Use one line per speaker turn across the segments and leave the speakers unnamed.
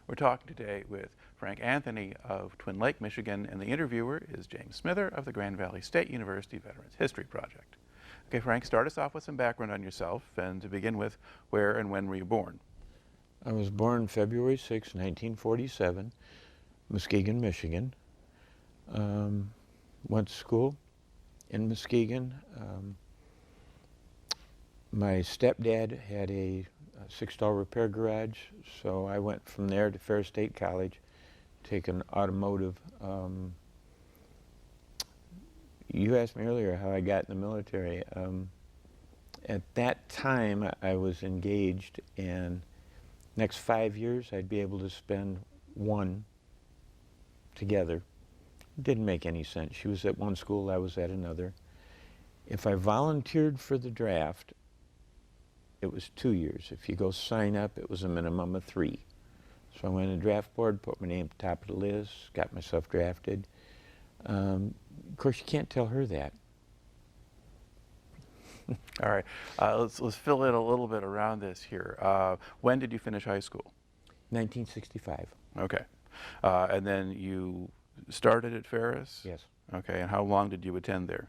We're talking today with Frank Anthony of Twin Lake, Michigan, and the interviewer is James Smither of the Grand Valley State University Veterans History Project. Okay, Frank, start us off with some background on yourself, and to begin with, where and when were you born?
I was born February 6, 1947, Muskegon, Michigan. Went to school in Muskegon. My stepdad had a six-stall repair garage, so I went from there to Ferris State College, take an automotive. You asked me earlier how I got in the military. At that time, I was engaged, and next 5 years, I'd be able to spend one together. Didn't make any sense. She was at one school, I was at another. If I volunteered for the draft, it was 2 years. If you go sign up, it was a minimum of 3. So I went to the draft board, put my name at the top of the list, got myself drafted. Of course, you can't tell her that.
All right, let's fill in a little bit around this here. When did you finish high school?
1965.
Okay, and then you started at Ferris?
Yes.
Okay, and how long did you attend there?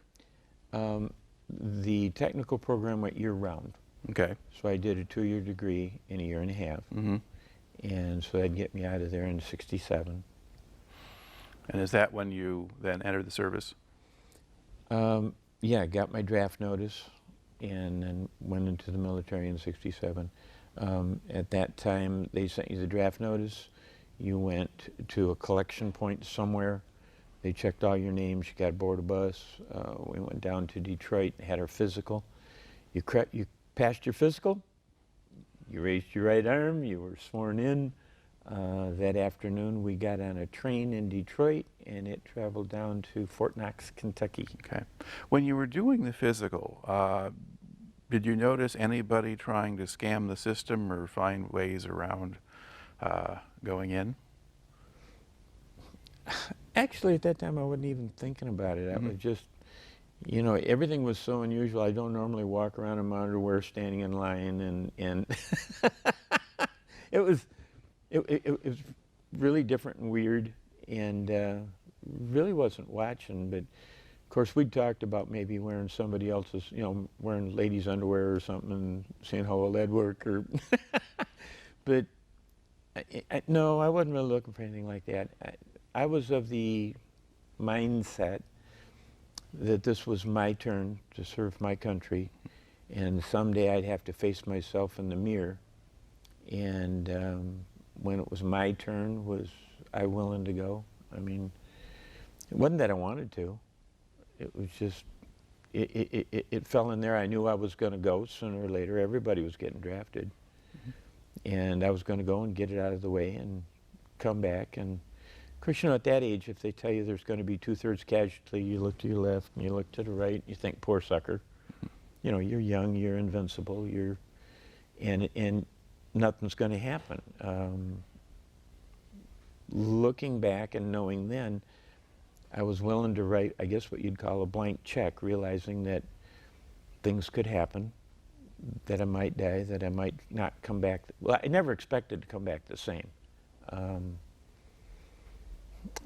The technical program went year-round.
Okay.
So I did a 2-year degree in a year and a half.
Mm-hmm.
And so that'd get me out of there in '67.
And is that when you then entered the service?
Yeah, got my draft notice and then went into the military in '67. At that time, they sent you the draft notice. You went to a collection point somewhere. They checked all your names. You got aboard a bus. We went down to Detroit and had our physical. You passed your physical. You raised your right arm. You were sworn in. That afternoon, we got on a train in Detroit, and it traveled down to Fort Knox, Kentucky.
Okay. When you were doing the physical, did you notice anybody trying to scam the system or find ways around going in?
Actually, at that time, I wasn't even thinking about it. I was just, you know, everything was so unusual. I don't normally walk around in my underwear standing in line, and it was really different and weird, and really wasn't watching. But of course, we'd talked about maybe wearing somebody else's, you know, wearing ladies' underwear or something, and seeing how well that'd work. Or but no, I wasn't really looking for anything like that. I was of the mindset that this was my turn to serve my country, and someday I'd have to face myself in the mirror. And when it was my turn, was I willing to go? I mean, it wasn't that I wanted to. It was just, it fell in there. I knew I was going to go sooner or later. Everybody was getting drafted. And I was going to go and get it out of the way and come back. And of course, you know, at that age, if they tell you there's going to be 2/3 casualty, you look to your left and you look to the right, and you think, poor sucker. You know, you're young, you're invincible, and nothing's going to happen. Looking back and knowing then, I was willing to write, I guess what you'd call a blank check, realizing that things could happen, that I might die, that I might not come back. Well, I never expected to come back the same.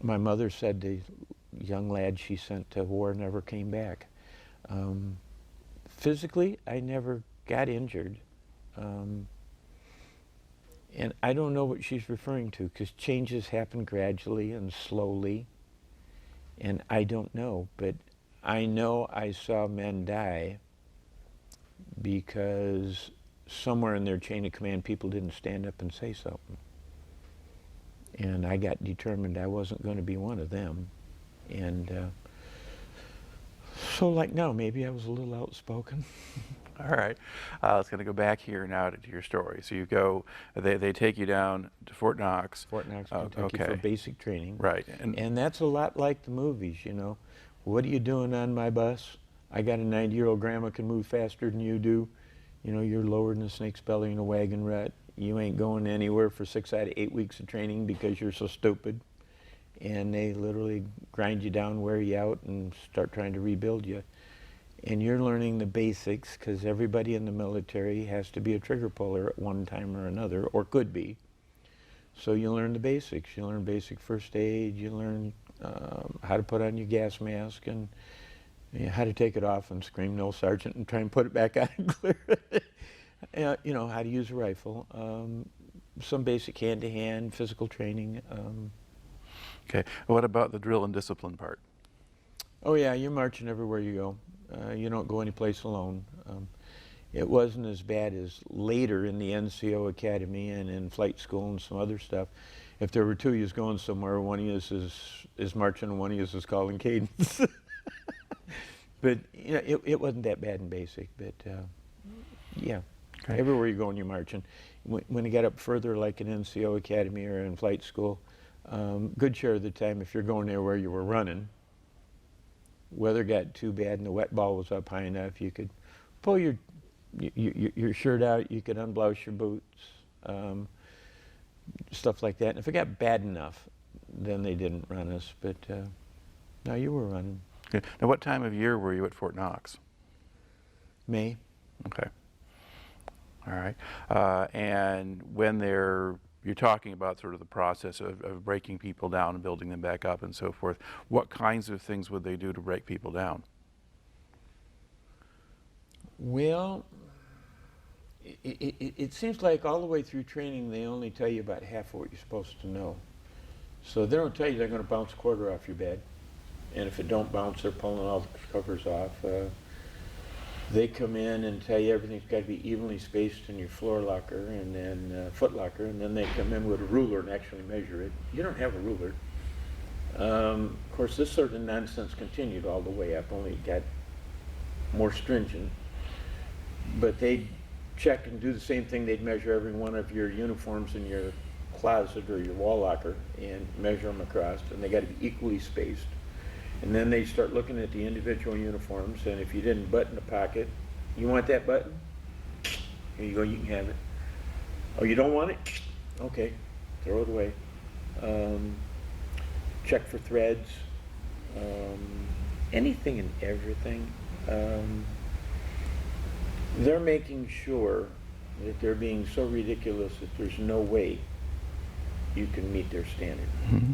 My mother said the young lad she sent to war never came back. Physically, I never got injured. And I don't know what she's referring to, because changes happen gradually and slowly, and I don't know. But I know I saw men die because somewhere in their chain of command, people didn't stand up and say something. And I got determined I wasn't going to be one of them. And so like now, maybe I was a little outspoken.
All right, let's going to go back here now to your story. So you go, they take you down to Fort Knox.
Fort Knox, Kentucky,
okay.
for basic training.
Right.
And that's a lot like the movies, you know. What are you doing on my bus? I got a 90-year-old grandma can move faster than you do. You know, you're lower than a snake's belly in a wagon rut. You ain't going anywhere for 6 out of 8 weeks of training because you're so stupid. And they literally grind you down, wear you out, and start trying to rebuild you. And you're learning the basics, because everybody in the military has to be a trigger puller at one time or another, or could be. So you learn the basics. You learn basic first aid. You learn how to put on your gas mask and how to take it off and scream "No, Sergeant" and try and put it back on and clear it. You know, how to use a rifle. Some basic hand-to-hand physical training.
Okay. What about the drill and discipline part?
Oh yeah, you're marching everywhere you go. You don't go any place alone. It wasn't as bad as later in the NCO Academy and in flight school and some other stuff. If there were two of you going somewhere, one of you is marching and one of you is calling cadence. But you know, it wasn't that bad in basic. But yeah,
Okay.
everywhere you go and you're marching. When you got up further, like in NCO Academy or in flight school, good share of the time, if you're going there where you were running, weather got too bad and the wet ball was up high enough, you could pull your shirt out, you could unblouse your boots, stuff like that. And if it got bad enough, then they didn't run us. But no, you were running.
Okay. Now, what time of year were you at Fort Knox?
May.
Okay. All right. And when you're talking about sort of the process of breaking people down and building them back up and so forth, what kinds of things would they do to break people down?
Well, it seems like all the way through training they only tell you about half of what you're supposed to know. So they don't tell you they're going to bounce a quarter off your bed, and if it don't bounce, they're pulling all the covers off. They come in and tell you everything's got to be evenly spaced in your floor locker and then foot locker, and then they come in with a ruler and actually measure it. You don't have a ruler. Of course, this sort of nonsense continued all the way up, only it got more stringent. But they'd check and do the same thing. They'd measure every one of your uniforms in your closet or your wall locker and measure them across, and they got to be equally spaced. And then they start looking at the individual uniforms, and if you didn't button a pocket, you want that button? Here you go, you can have it. Oh, you don't want it? Okay, throw it away. Check for threads, anything and everything. They're making sure that they're being so ridiculous that there's no way you can meet their standard.
Mm-hmm.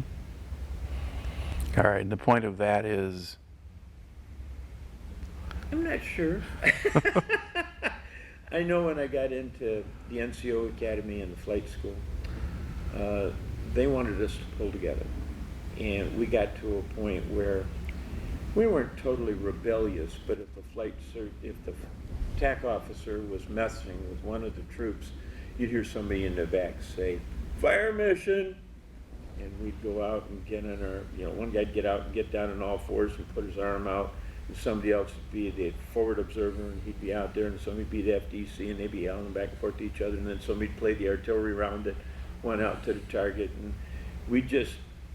All right, and the point of that is?
I'm not sure. I know when I got into the NCO Academy and the flight school, they wanted us to pull together. And we got to a point where we weren't totally rebellious, but if the TAC officer was messing with one of the troops, you'd hear somebody in the back say, "Fire mission!" And we'd go out and get on our, one guy'd get out and get down on all fours and put his arm out, and somebody else would be the forward observer, and he'd be out there, and somebody'd be the FDC, and they'd be yelling back and forth to each other, and then somebody'd play the artillery round that went out to the target, and we'd just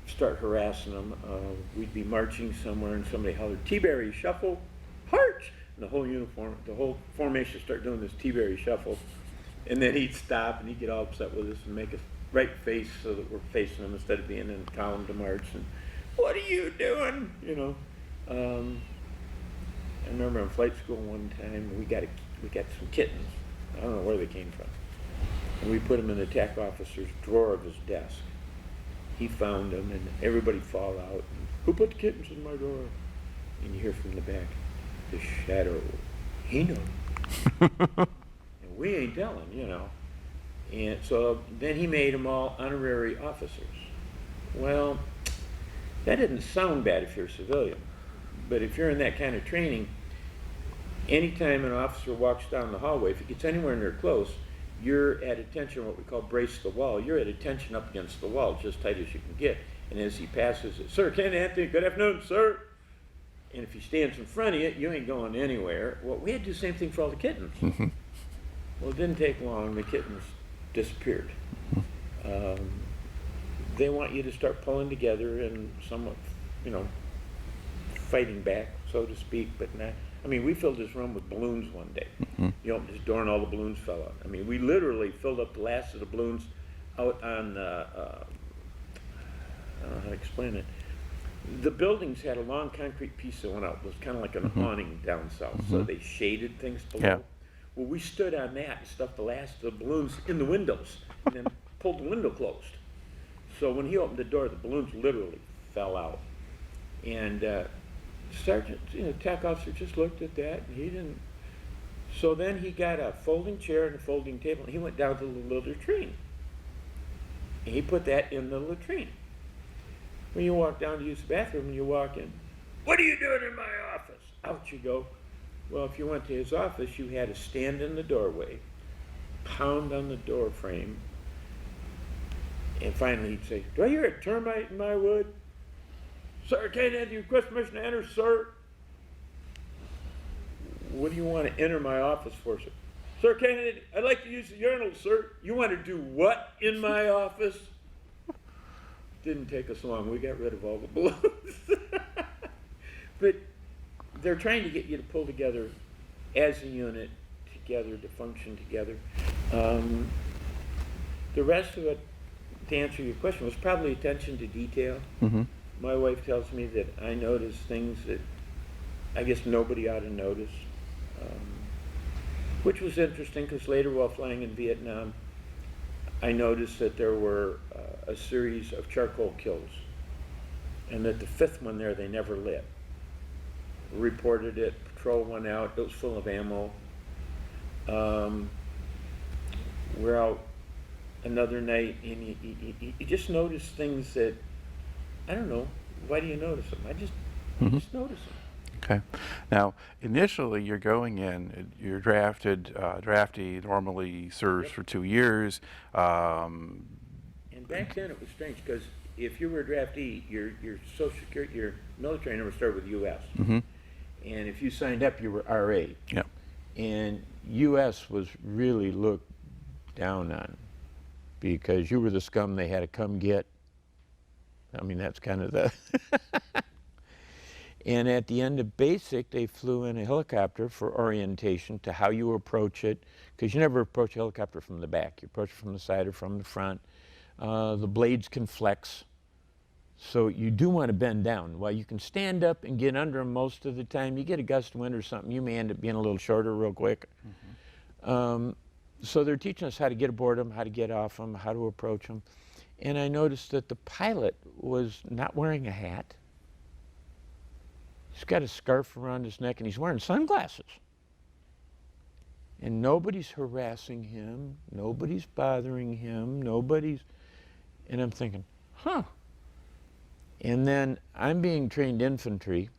start harassing them. We'd be marching somewhere, and somebody hollered, "T-Berry, shuffle, march!" And the whole formation start doing this T-Berry shuffle, and then he'd stop, and he'd get all upset with us and make us right face so that we're facing them instead of being in column to march. And what are you doing? I remember in flight school one time we got some kittens. I don't know where they came from, and we put them in the TAC officer's drawer of his desk. He found them, and everybody fall out. And, "Who put the kittens in my drawer?" And you hear from the back, "The shadow, he knows." And we ain't telling, And so then he made them all honorary officers. Well, that didn't sound bad if you're a civilian, but if you're in that kind of training, anytime an officer walks down the hallway, if he gets anywhere near close, you're at attention, what we call brace the wall. You're at attention up against the wall, just tight as you can get. And as he passes it, "Sir, Ken Anthony, good afternoon, sir." And if he stands in front of you, you ain't going anywhere. Well, we had to do the same thing for all the kittens.
Mm-hmm.
Well, it didn't take long. The kittens disappeared. They want you to start pulling together and somewhat, fighting back, so to speak, but not. I mean, we filled this room with balloons one day.
Mm-hmm.
You opened this door and all the balloons fell out. I mean, we literally filled up the last of the balloons out on, I don't know how to explain it. The buildings had a long concrete piece that went out. It was kind of like an awning down south, so they shaded things below.
Yeah.
Well, we stood on that and stuffed the last of the balloons in the windows and then pulled the window closed. So when he opened the door, the balloons literally fell out. And Sergeant, TAC officer just looked at that, and he didn't. So then he got a folding chair and a folding table, and he went down to the latrine. And he put that in the latrine. When you walk down to use the bathroom, and you walk in, "What are you doing in my office?" Out you go. Well, if you went to his office, you had to stand in the doorway, pound on the door frame, and finally he'd say, "Do I hear a termite in my wood?" "Sir, can't you request permission to enter, sir?" "What do you want to enter my office for, sir?" "Sir, I'd like to use the urinal, sir." "You want to do what in my office?" Didn't take us long. We got rid of all the balloons. But they're trying to get you to pull together as a unit, together, to function together. The rest of it, to answer your question, was probably attention to detail.
Mm-hmm.
My wife tells me that I notice things that I guess nobody ought to notice, which was interesting because later while flying in Vietnam, I noticed that there were a series of charcoal kills, and that the fifth one there they never lit. Reported it, patrol went out, it was full of ammo. We're out another night, and you just notice things that, I don't know, why do you notice them? I just notice them.
Okay. Now, initially, you're going in, you're drafted, draftee normally serves for 2 years.
And back then it was strange, because if you were a draftee, your Social Security, your military number started with U.S.
Mm-hmm.
And if you signed up, you were RA.
Yeah.
And U.S. was really looked down on, because you were the scum they had to come get. I mean, that's kind of the... And at the end of basic, they flew in a helicopter for orientation to how you approach it, because you never approach a helicopter from the back. You approach it from the side or from the front. The blades can flex, so you do want to bend down. While you can stand up and get under them most of the time, you get a gust of wind or something, you may end up being a little shorter real quick. Mm-hmm. So they're teaching us how to get aboard them, how to get off them, how to approach them. And I noticed that the pilot was not wearing a hat. He's got a scarf around his neck, and he's wearing sunglasses. And nobody's harassing him, nobody's bothering him, and I'm thinking, huh. And then I'm being trained infantry,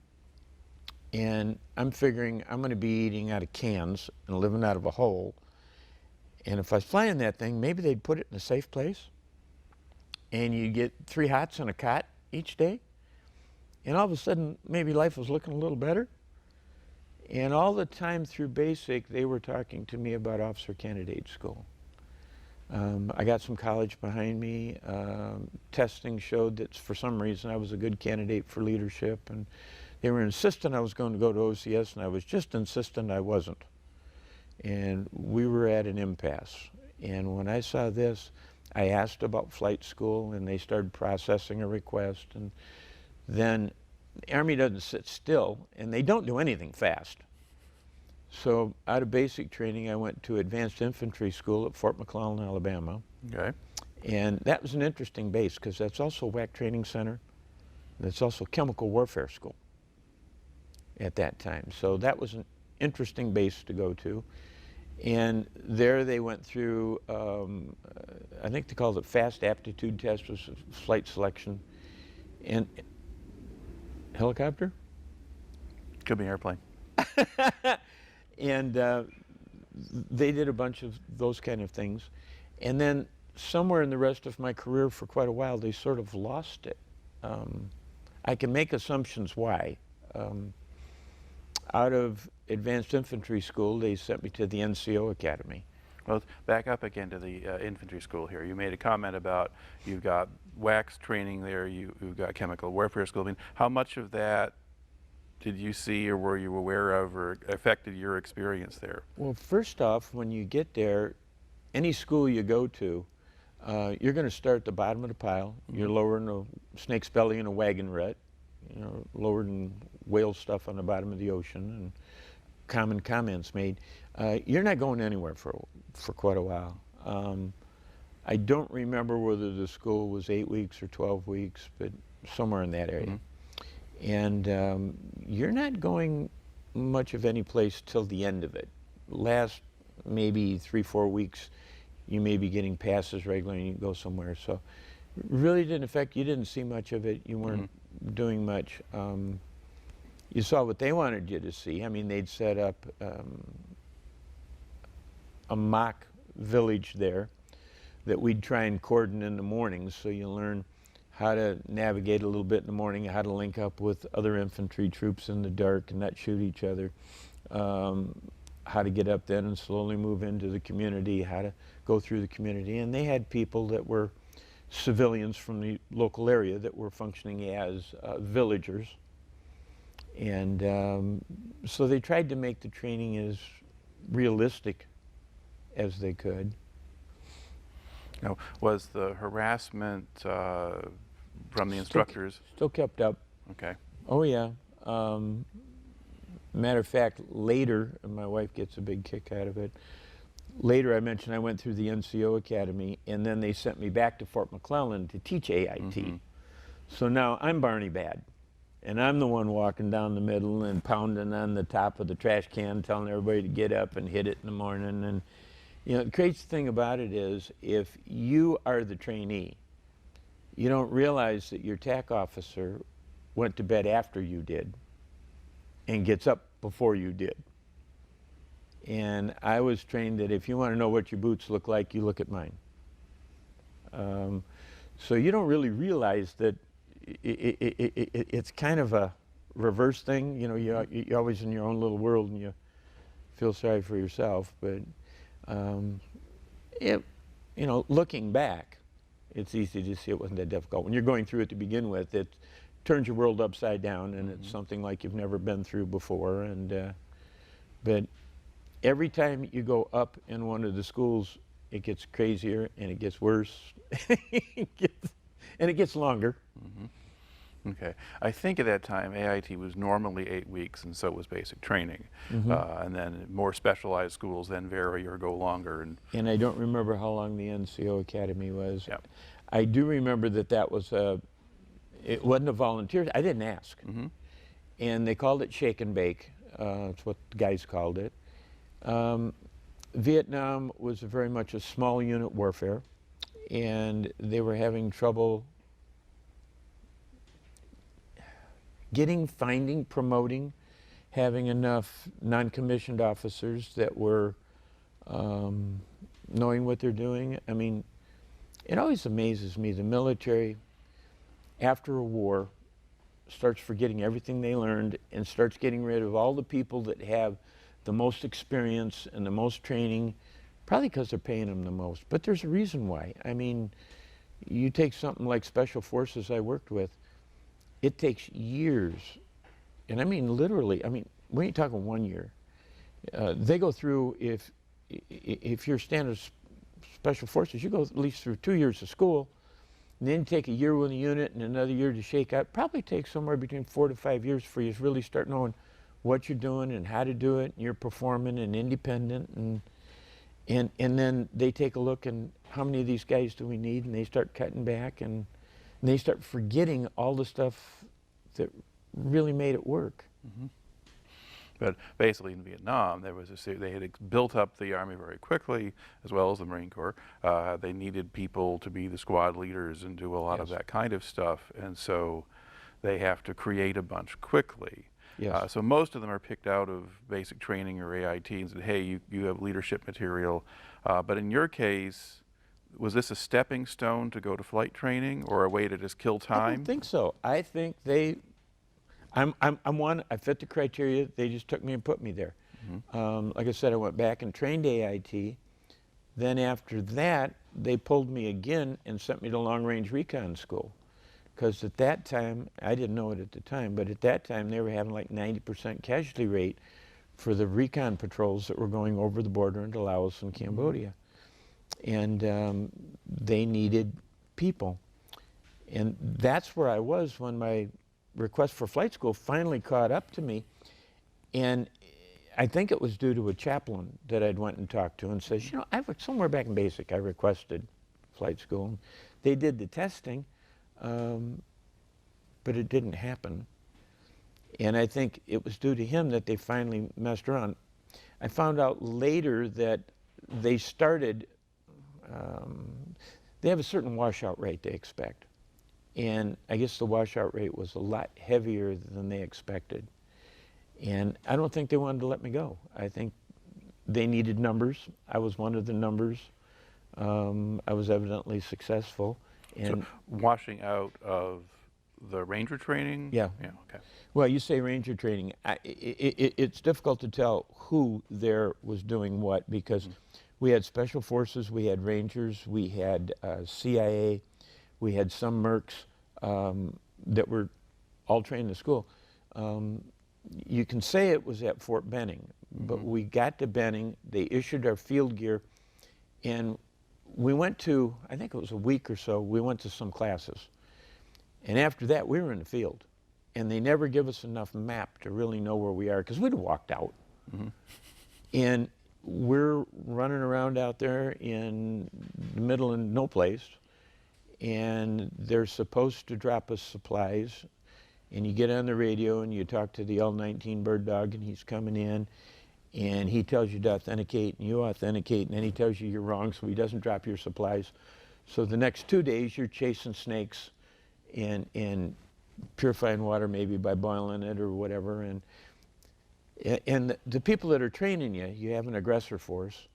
and I'm figuring I'm going to be eating out of cans and living out of a hole. And if I was flying that thing, maybe they'd put it in a safe place, and you get 3 hots and a cot each day. And all of a sudden, maybe life was looking a little better. And all the time through basic, they were talking to me about officer candidate school. I got some college behind me. Testing showed that for some reason I was a good candidate for leadership. And they were insistent I was going to go to OCS, and I was just insistent I wasn't. And we were at an impasse. And when I saw this, I asked about flight school, and they started processing a request. And then the Army doesn't sit still, and they don't do anything fast. So out of basic training, I went to advanced infantry school at Fort McClellan, Alabama.
Okay.
And that was an interesting base, because that's also WAC training center. That's also chemical warfare school at that time. So that was an interesting base to go to. And there they went through, I think they called it fast aptitude test, was flight selection. And helicopter?
Could be airplane.
And they did a bunch of those kind of things. And then somewhere in the rest of my career for quite a while, they sort of lost it. I can make assumptions why. Out of advanced infantry school, they sent me to the NCO Academy.
Well, back up again to the infantry school here. You made a comment about you've got wax training there, you've got chemical warfare school. I mean, how much of that did you see or were you aware of or affected your experience there?
Well, first off, when you get there, any school you go to, you're going to start at the bottom of the pile. Mm-hmm. You're lower than a snake's belly in a wagon rut, lower than whale stuff on the bottom of the ocean, and common comments made. You're not going anywhere for quite a while. I don't remember whether the school was 8 weeks or 12 weeks, but somewhere in that area. And you're not going much of any place till the end of it. Last maybe 3-4 weeks, you may be getting passes regularly and you can go somewhere. So really didn't affect, you didn't see much of it. You weren't doing much. You saw what they wanted you to see. I mean, they'd set up a mock village there that we'd try and cordon in the mornings, so you learn how to navigate a little bit in the morning, how to link up with other infantry troops in the dark and not shoot each other, how to get up then and slowly move into the community, how to go through the community. And they had people that were civilians from the local area that were functioning as villagers. And so they tried to make the training as realistic as they could.
Now, was the harassment from the instructors?
Still kept up.
Okay.
Oh yeah. Matter of fact, later, and my wife gets a big kick out of it, later I mentioned I went through the NCO Academy, and then they sent me back to Fort McClellan to teach AIT. So now I'm Barney Bad, and I'm the one walking down the middle and pounding on the top of the trash can, telling everybody to get up and hit it in the morning. And you know, the crazy thing about it is, if you are the trainee, you don't realize that your TAC officer went to bed after you did and gets up before you did. And I was trained that if you want to know what your boots look like, you look at mine. So you don't really realize that it's kind of a reverse thing. You know, you're always in your own little world and you feel sorry for yourself. But you know, looking back, it's easy to see it wasn't that difficult. When you're going through it to begin with, it turns your world upside down, and it's something like you've never been through before. And but every time you go up in one of the schools, it gets crazier and it gets worse, and it gets longer.
Okay. I think at that time AIT was normally 8 weeks, and so was basic training. And then more specialized schools then vary or go longer.
And I don't remember how long the NCO Academy was.
Yep.
I do remember that that was it wasn't a volunteer. I didn't ask. And they called it shake and bake. That's what the guys called it. Vietnam was very much a small unit warfare, and they were having trouble finding, promoting, having enough non-commissioned officers that were knowing what they're doing. I mean, it always amazes me, the military, after a war, starts forgetting everything they learned and starts getting rid of all the people that have the most experience and the most training, probably because they're paying them the most. But there's a reason why. I mean, you take something like Special Forces I worked with, it takes years, and I mean literally, I mean, we ain't talking 1 year. They go through, if you're standard Special Forces, you go at least through 2 years of school, and then take a year with a unit and another year to shake out. Probably takes somewhere between 4 to 5 years for you to really start knowing what you're doing and how to do it, and you're performing and independent, and then they take a look and how many of these guys do we need, and they start cutting back, and they start forgetting all the stuff that really made it work.
But basically in Vietnam, there was they had built up the Army very quickly, as well as the Marine Corps. They needed people to be the squad leaders and do a lot of that kind of stuff, and so they have to create a bunch quickly. So most of them are picked out of basic training or AIT and said, hey, you have leadership material. But in your case, was this a stepping stone to go to flight training or a way to just kill time?
I don't think so. I think I'm one, I fit the criteria. They just took me and put me there. Like I said, I went back and trained AIT. Then after that, they pulled me again and sent me to long range recon school. Because at that time, I didn't know it at the time, but at that time they were having like 90% casualty rate for the recon patrols that were going over the border into Laos and Cambodia. And they needed people. And that's where I was when my request for flight school finally caught up to me. And I think it was due to a chaplain that I'd went and talked to and says, you know, somewhere back in basic, I requested flight school. They did the testing, but it didn't happen. And I think it was due to him that they finally messed around. I found out later that they started, they have a certain washout rate they expect. And I guess the washout rate was a lot heavier than they expected. And I don't think they wanted to let me go. I think they needed numbers. I was one of the numbers. I was evidently successful. And
so washing out of the Ranger training?
Yeah.
Yeah, okay.
Well, you say Ranger training. It's difficult to tell who there was doing what, because we had Special Forces, we had Rangers, we had CIA, we had some Mercs that were all trained in school. You can say it was at Fort Benning, but we got to Benning, they issued our field gear, and we went to, I think it was a week or so, we went to some classes. And after that, we were in the field. And they never give us enough map to really know where we are, because we'd have walked out. And we're running around out there in the middle of no place, and they're supposed to drop us supplies. And you get on the radio and you talk to the L-19 bird dog, and he's coming in, and he tells you to authenticate, and you authenticate, and then he tells you you're wrong, so he doesn't drop your supplies. So the next 2 days, you're chasing snakes and purifying water, maybe by boiling it or whatever. And the people that are training you, you have an aggressor force,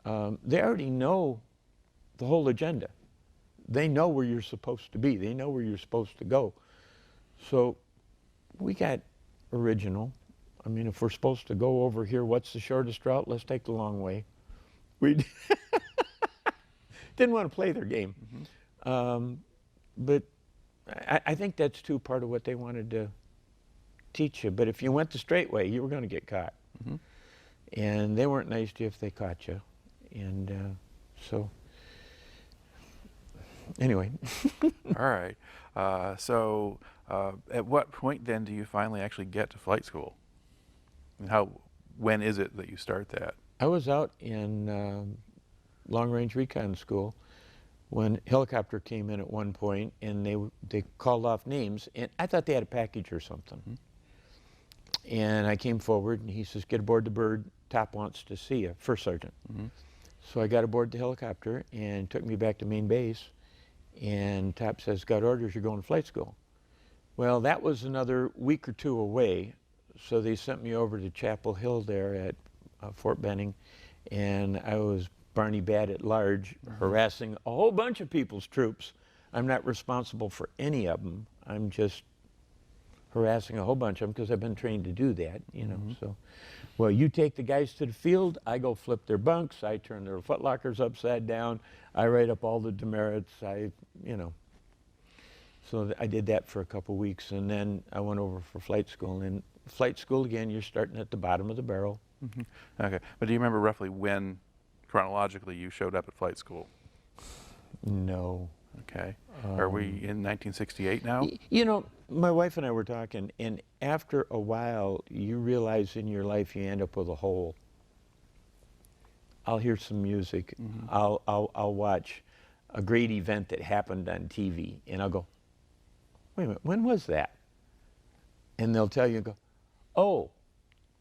they already know the whole agenda. They know where you're supposed to be. They know where you're supposed to go. So we got original. I mean, if we're supposed to go over here, what's the shortest route? Let's take the long way. We didn't want to play their game. But I think that's too part of what they wanted to teach you. But if you went the straight way, you were going to get caught. And they weren't nice to you if they caught you. And so, anyway.
All right. So at what point then do you finally actually get to flight school? And when is it that you start that?
I was out in long-range recon school when helicopter came in at one point, and they called off names, and I thought they had a package or something. And I came forward, and he says, "Get aboard the bird. Top wants to see you, First Sergeant." So I got aboard the helicopter and took me back to main base, and Top says, "Got orders, you're going to flight school." Well, that was another week or two away, so they sent me over to Chapel Hill there at Fort Benning, and I was Barney Bad at large, harassing a whole bunch of people's troops. I'm not responsible for any of them. I'm just harassing a whole bunch of them because I've been trained to do that, you know. So, well, you take the guys to the field, I go flip their bunks, I turn their footlockers upside down, I write up all the demerits, you know. So I did that for a couple weeks, and then I went over for flight school. And flight school, again, you're starting at the bottom of the barrel.
Okay, but do you remember roughly when, chronologically, you showed up at flight school?
No.
Okay. Are we in 1968 now?
You know, my wife and I were talking, and after a while, you realize in your life you end up with a hole. I'll hear some music. I'll watch a great event that happened on TV, and I'll go, "Wait a minute, when was that?" And they'll tell you, go, "Oh,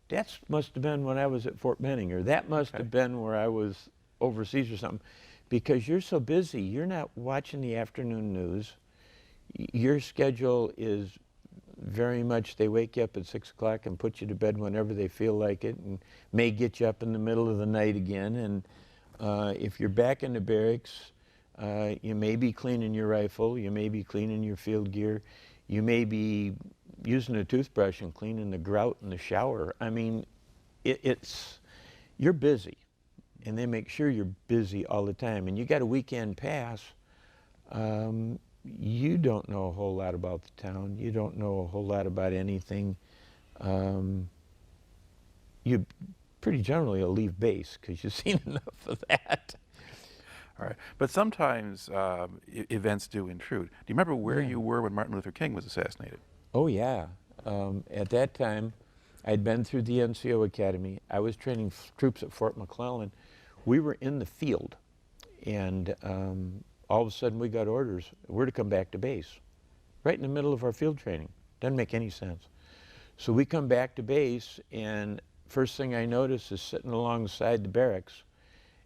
that must have been when I was at Fort Benning, or that must have been where I was overseas or something." Because you're so busy, you're not watching the afternoon news. Your schedule is very much, they wake you up at 6 o'clock and put you to bed whenever they feel like it, and may get you up in the middle of the night again. And if you're back in the barracks, you may be cleaning your rifle, you may be cleaning your field gear, you may be using a toothbrush and cleaning the grout in the shower. I mean, you're busy. And they make sure you're busy all the time. And you got a weekend pass, you don't know a whole lot about the town. You don't know a whole lot about anything. You pretty generally will leave base because you've seen enough of that.
All right. But sometimes events do intrude. Do you remember where you were when Martin Luther King was assassinated?
Oh, yeah. At that time, I'd been through the NCO Academy. I was training troops at Fort McClellan. We were in the field, and all of a sudden we got orders. We're to come back to base, right in the middle of our field training. Doesn't make any sense. So we come back to base, and first thing I notice is sitting alongside the barracks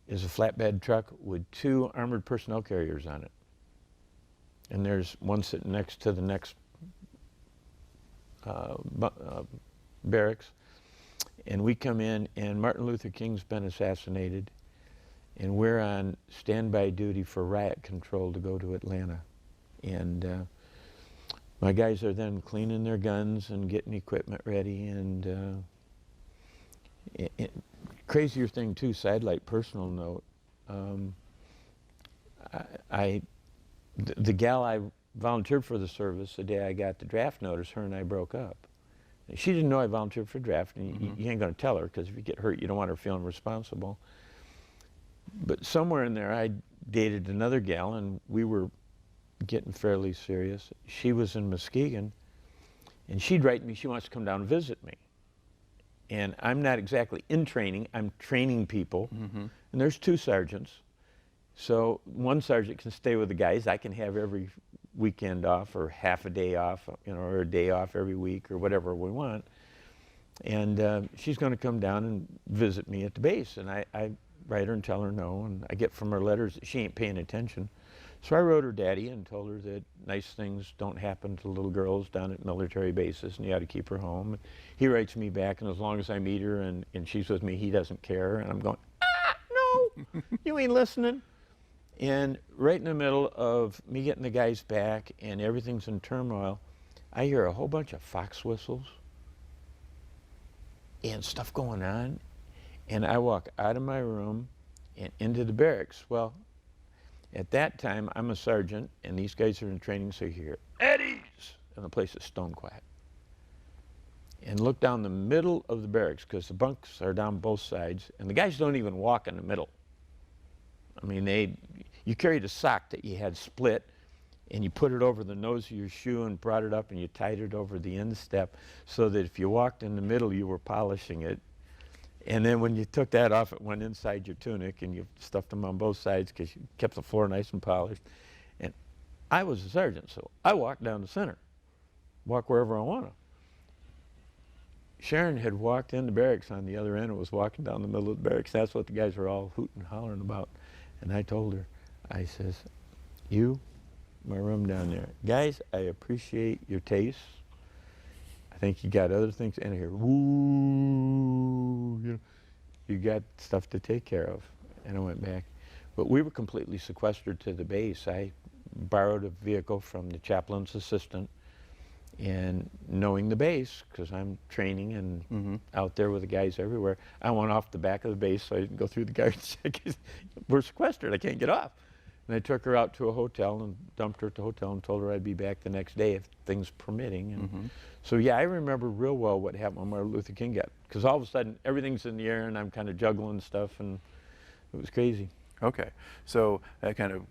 is a flatbed truck with 2 armored personnel carriers on it. And there's one sitting next to the next barracks. And we come in, and Martin Luther King's been assassinated, and we're on standby duty for riot control to go to Atlanta. And my guys are then cleaning their guns and getting equipment ready, and crazier thing too, sidelight personal note, the gal I volunteered for the service the day I got the draft notice, her and I broke up. She didn't know I volunteered for draft, and you ain't gonna tell her, because if you get hurt, you don't want her feeling responsible. But somewhere in there, I dated another gal, and we were getting fairly serious. She was in Muskegon, and she'd write me, she wants to come down and visit me. And I'm not exactly in training, I'm training people. And there's 2 sergeants. So one sergeant can stay with the guys. I can have every weekend off, or half a day off, or a day off every week, or whatever we want. And she's gonna come down and visit me at the base. And I write her and tell her no, and I get from her letters that she ain't paying attention. So I wrote her daddy and told her that nice things don't happen to little girls down at military bases, and you ought to keep her home. He writes me back, and as long as I meet her and she's with me, he doesn't care. And I'm going, no, you ain't listening. And right in the middle of me getting the guys back and everything's in turmoil, I hear a whole bunch of fox whistles and stuff going on. And I walk out of my room and into the barracks. Well, at that time, I'm a sergeant, and these guys are in training, so you hear, Eddies! And the place is stone quiet. And look down the middle of the barracks, because the bunks are down both sides, and the guys don't even walk in the middle. I mean, you carried a sock that you had split, and you put it over the nose of your shoe and brought it up, and you tied it over the instep, so that if you walked in the middle, you were polishing it. And then when you took that off, it went inside your tunic, and you stuffed them on both sides because you kept the floor nice and polished. And I was a sergeant, so I walked down the center, walk wherever I want to. Sharon had walked in the barracks on the other end and was walking down the middle of the barracks. That's what the guys were all hooting and hollering about. And I told her, I says, my room down there. Guys, I appreciate your taste. I think you got other things in here. Woo, you got stuff to take care of. And I went back. But we were completely sequestered to the base. I borrowed a vehicle from the chaplain's assistant, and knowing the base, because I'm training and out there with the guys everywhere, I went off the back of the base so I didn't go through the guards. We're sequestered, I can't get off. And I took her out to a hotel and dumped her at the hotel and told her I'd be back the next day if things permitting. And so yeah, I remember real well what happened when Martin Luther King got, because all of a sudden everything's in the air and I'm kind of juggling stuff, and it was crazy.
Okay, so that kind of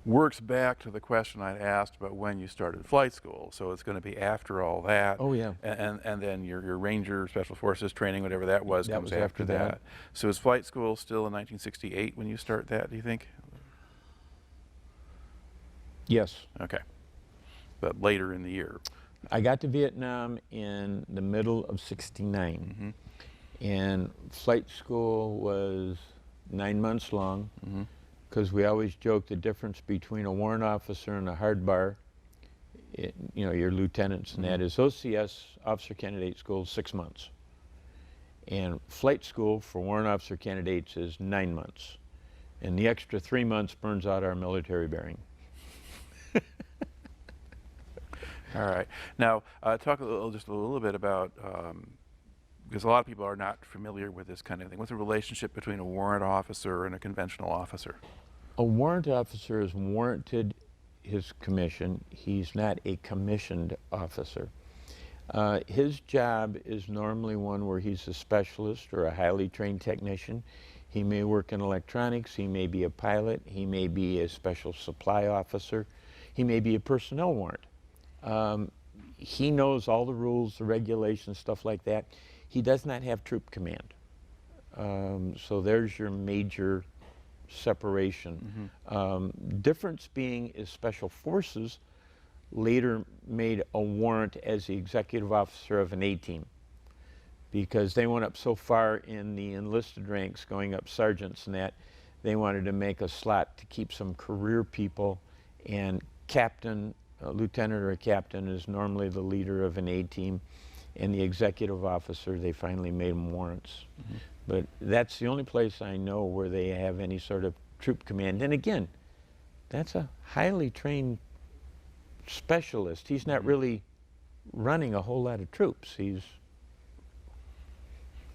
works back to the question I asked about when you started flight school. So it's going to be after all that.
Oh yeah.
And then your Ranger Special Forces training, whatever that was,
That
comes
was after that.
So is flight school still in 1968 when you start that, do you think?
Yes.
Okay, but later in the year.
I got to Vietnam in the middle of '69, and flight school was 9 months long, because we always joke the difference between a warrant officer and a hard bar, your lieutenants, and that is OCS, Officer Candidate School, 6 months. And flight school for warrant officer candidates is 9 months. And the extra 3 months burns out our military bearing.
All right. Now, talk just a little bit about, because a lot of people are not familiar with this kind of thing. What's the relationship between a warrant officer and a conventional officer?
A warrant officer is warranted his commission. He's not a commissioned officer. His job is normally one where he's a specialist or a highly trained technician. He may work in electronics, he may be a pilot, he may be a special supply officer, he may be a personnel warrant. He knows all the rules, the regulations, stuff like that. He does not have troop command. So there's your major separation. Difference being is Special Forces later made a warrant as the executive officer of an A-team, because they went up so far in the enlisted ranks, going up sergeants and that, they wanted to make a slot to keep some career people, and captain, a lieutenant or a captain is normally the leader of an A-team, and the executive officer, they finally made them warrants. But that's the only place I know where they have any sort of troop command. And again, that's a highly trained specialist. He's not really running a whole lot of troops. He's...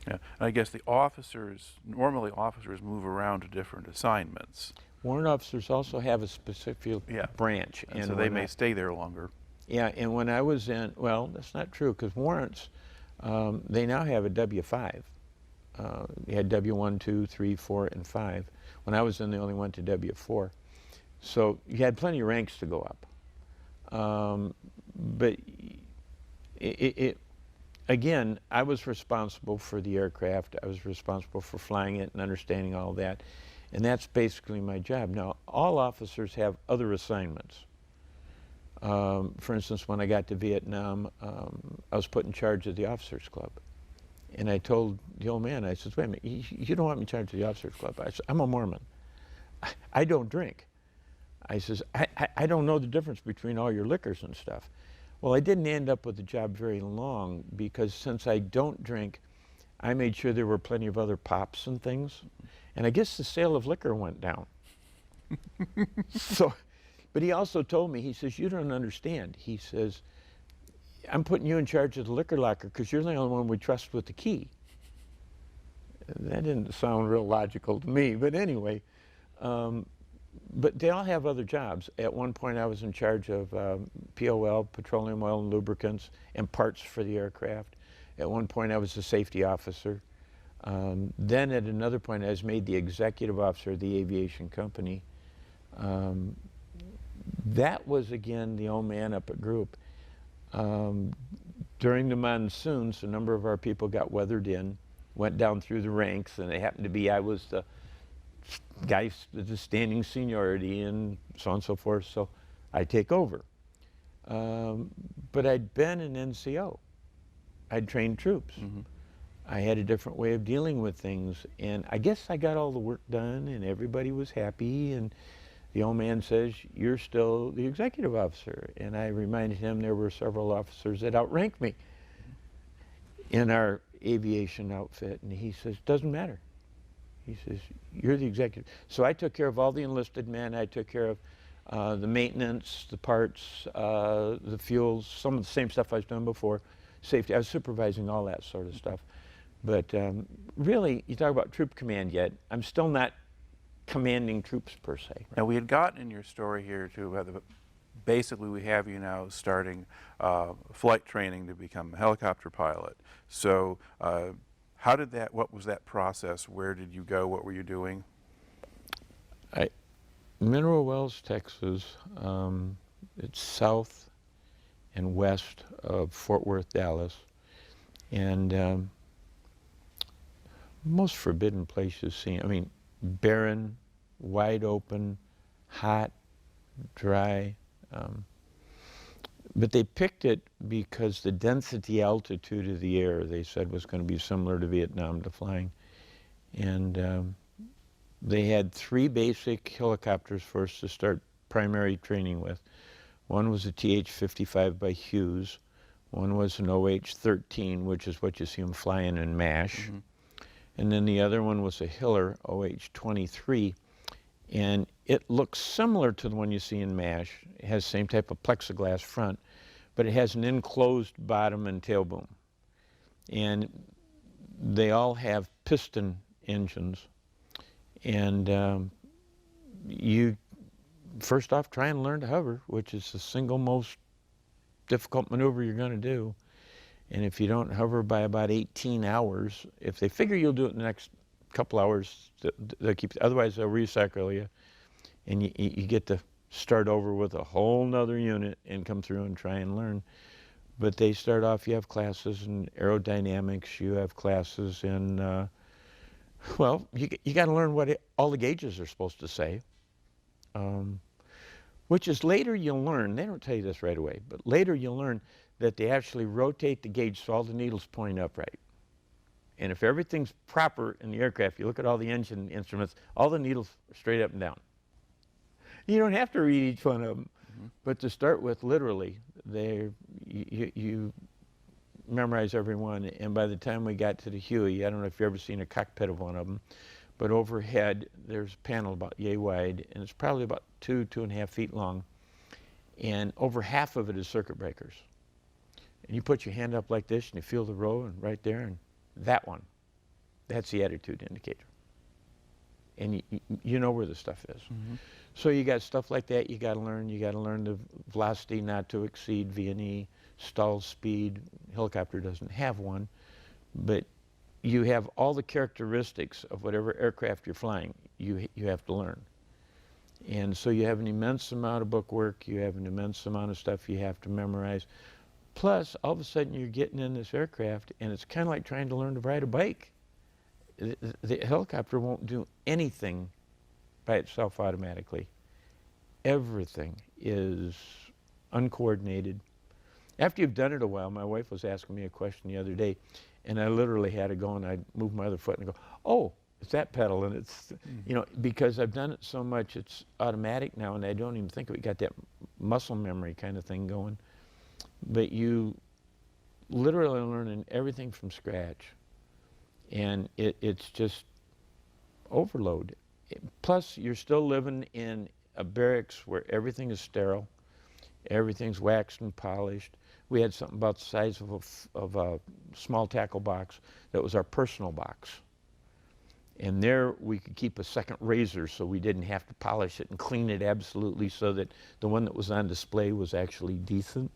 Yeah, and I guess the officers, normally officers move around to different assignments.
Warrant officers also have a specific branch.
And so they may stay there longer.
Yeah, and when I was in, well, that's not true, because warrants, they now have a W-5. You had W-1, 2, 3, 4, and 5. When I was in, they only went to W-4. So you had plenty of ranks to go up. But again, I was responsible for the aircraft. I was responsible for flying it and understanding all that. And that's basically my job. Now, all officers have other assignments. For instance, when I got to Vietnam, I was put in charge of the Officers Club. And I told the old man, I said, wait a minute, you don't want me in charge of the Officers Club. I said, I'm a Mormon. I don't drink. I says, I don't know the difference between all your liquors and stuff. Well, I didn't end up with the job very long, because since I don't drink, I made sure there were plenty of other pops and things. And I guess the sale of liquor went down. So, but he also told me, he says, you don't understand. He says, I'm putting you in charge of the liquor locker because you're the only one we trust with the key. That didn't sound real logical to me, but anyway. But they all have other jobs. At one point I was in charge of POL, petroleum oil and lubricants, and parts for the aircraft. At one point I was a safety officer. Then at another point I was made the executive officer of the aviation company. That was, again, the old man up at group. During the monsoons, a number of our people got weathered in, went down through the ranks, and it happened to be I was the guy with the standing seniority and so on and so forth, so I take over. But I'd been an NCO. I'd trained troops. I had a different way of dealing with things, and I guess I got all the work done and everybody was happy, and the old man says, you're still the executive officer. And I reminded him there were several officers that outranked me in our aviation outfit, and he says, doesn't matter. He says, you're the executive. So I took care of all the enlisted men. I took care of the maintenance, the parts, the fuels, some of the same stuff I was doing before, safety. I was supervising all that sort of stuff. But really, you talk about troop command yet, I'm still not commanding troops per se. Right?
Now, we had gotten in your story here to basically we have you now starting flight training to become a helicopter pilot. So how did that, what was that process? Where did you go? What were you doing?
Mineral Wells, Texas. It's south and west of Fort Worth, Dallas. And most forbidden places seen. I mean, barren, wide open, hot, dry. But they picked it because the density altitude of the air, they said, was going to be similar to Vietnam to flying. And they had 3 basic helicopters for us to start primary training with. One was a TH-55 by Hughes. One was an OH-13, which is what you see them flying in MASH. And then the other one was a Hiller OH-23. And it looks similar to the one you see in MASH. It has the same type of plexiglass front, but it has an enclosed bottom and tail boom. And they all have piston engines. And you, first off, try and learn to hover, which is the single most difficult maneuver you're going to do. And if you don't hover by about 18 hours, if they figure you'll do it in the next couple hours, they'll keep, otherwise they'll recycle you. And you get to start over with a whole nother unit and come through and try and learn. But they start off, you have classes in aerodynamics, you have classes in Well, you got to learn what all the gauges are supposed to say, which is later you'll learn. They don't tell you this right away, but later you'll learn that they actually rotate the gauge so all the needles point upright. And if everything's proper in the aircraft, you look at all the engine instruments, all the needles are straight up and down. You don't have to read each one of them, but to start with, literally, you memorize every one. And by the time we got to the Huey, I don't know if you've ever seen a cockpit of one of them, but overhead there's a panel about yay wide, and it's probably about 2.5 feet long, and over half of it is circuit breakers. And you put your hand up like this, and you feel the row, and right there, and that one, that's the attitude indicator. And you know where the stuff is. So you got stuff like that you got to learn. You got to learn the velocity not to exceed V&E, stall speed. Helicopter doesn't have one, but you have all the characteristics of whatever aircraft you're flying. You have to learn. And so you have an immense amount of book work. You have an immense amount of stuff you have to memorize. Plus, all of a sudden, you're getting in this aircraft, and it's kind of like trying to learn to ride a bike. The helicopter won't do anything by itself automatically. Everything is uncoordinated. After you've done it a while, my wife was asking me a question the other day, and I literally had to go and I'd move my other foot and go, oh, it's that pedal, and it's, you know, because I've done it so much, it's automatic now, and I don't even think of it. You got that muscle memory kind of thing going. But you literally learning everything from scratch, and it's just overload. Plus, you're still living in a barracks where everything is sterile, everything's waxed and polished. We had something about the size of a small tackle box that was our personal box. And there we could keep a second razor so we didn't have to polish it and clean it absolutely, so that the one that was on display was actually decent.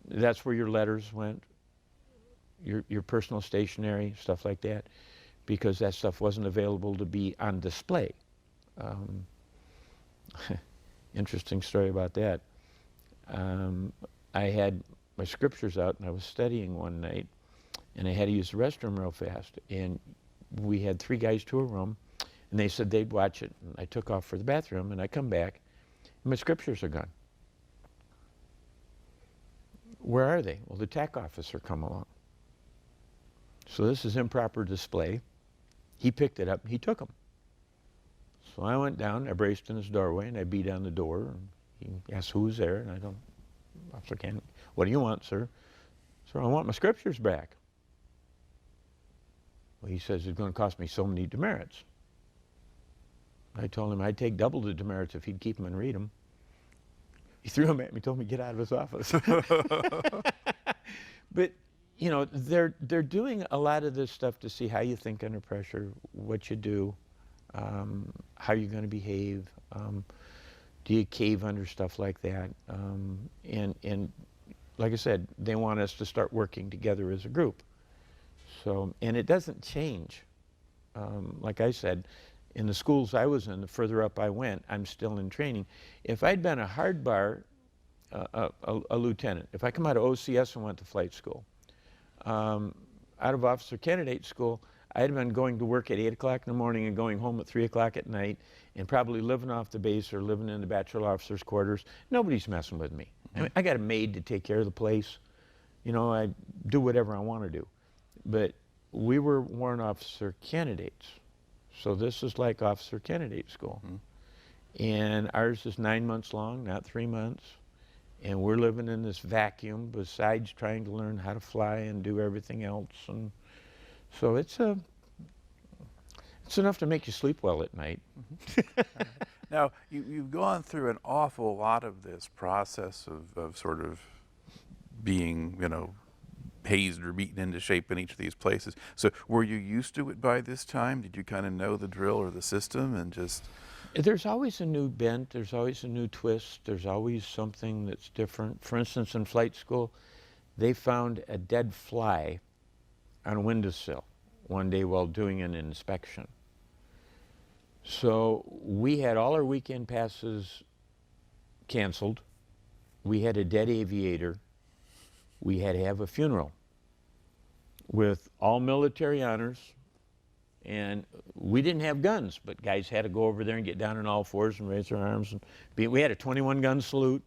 That's where your letters went, your personal stationery, stuff like that, because that stuff wasn't available to be on display. Interesting story about that. I had my scriptures out, and I was studying one night, and I had to use the restroom real fast, and we had 3 guys to a room, and they said they'd watch it. And I took off for the bathroom, and I come back, and my scriptures are gone. Where are they? Well, the TAC officer come along. So this is improper display. He picked it up, and he took them. So I went down, I braced in his doorway, and I beat on the door, and he asked who was there, and I go, Officer Cannon, what do you want, sir? Sir, I want my scriptures back. Well, he says, it's going to cost me so many demerits. I told him I'd take double the demerits if he'd keep them and read them. He threw them at me, told me to get out of his office. But, you know, they're doing a lot of this stuff to see how you think under pressure, what you do, how you're going to behave, do you cave under stuff like that? And like I said, they want us to start working together as a group. So, and it doesn't change. Like I said, in the schools I was in, the further up I went, I'm still in training. If I'd been a hard bar, a lieutenant, if I come out of OCS and went to flight school, out of officer candidate school, I'd been going to work at 8 o'clock in the morning and going home at 3 o'clock at night, and probably living off the base or living in the bachelor officer's quarters. Nobody's messing with me. I mean, I got a maid to take care of the place. You know, I do whatever I want to do. But we were warrant officer candidates. So this is like officer candidate school. And ours is 9 months long, not 3 months. And we're living in this vacuum besides trying to learn how to fly and do everything else. And so it's enough to make you sleep well at night.
Now, you've gone through an awful lot of this process of sort of being, you know, hazed or beaten into shape in each of these places. So were you used to it by this time? Did you kind of know the drill or the system and just...
There's always a new bent, there's always a new twist, there's always something that's different. For instance, in flight school, they found a dead fly on a windowsill one day while doing an inspection. So we had all our weekend passes canceled. We had a dead aviator. We had to have a funeral. with all military honors. And we didn't have guns, but guys had to go over there and get down on all fours and raise their arms. And we had a 21-gun salute.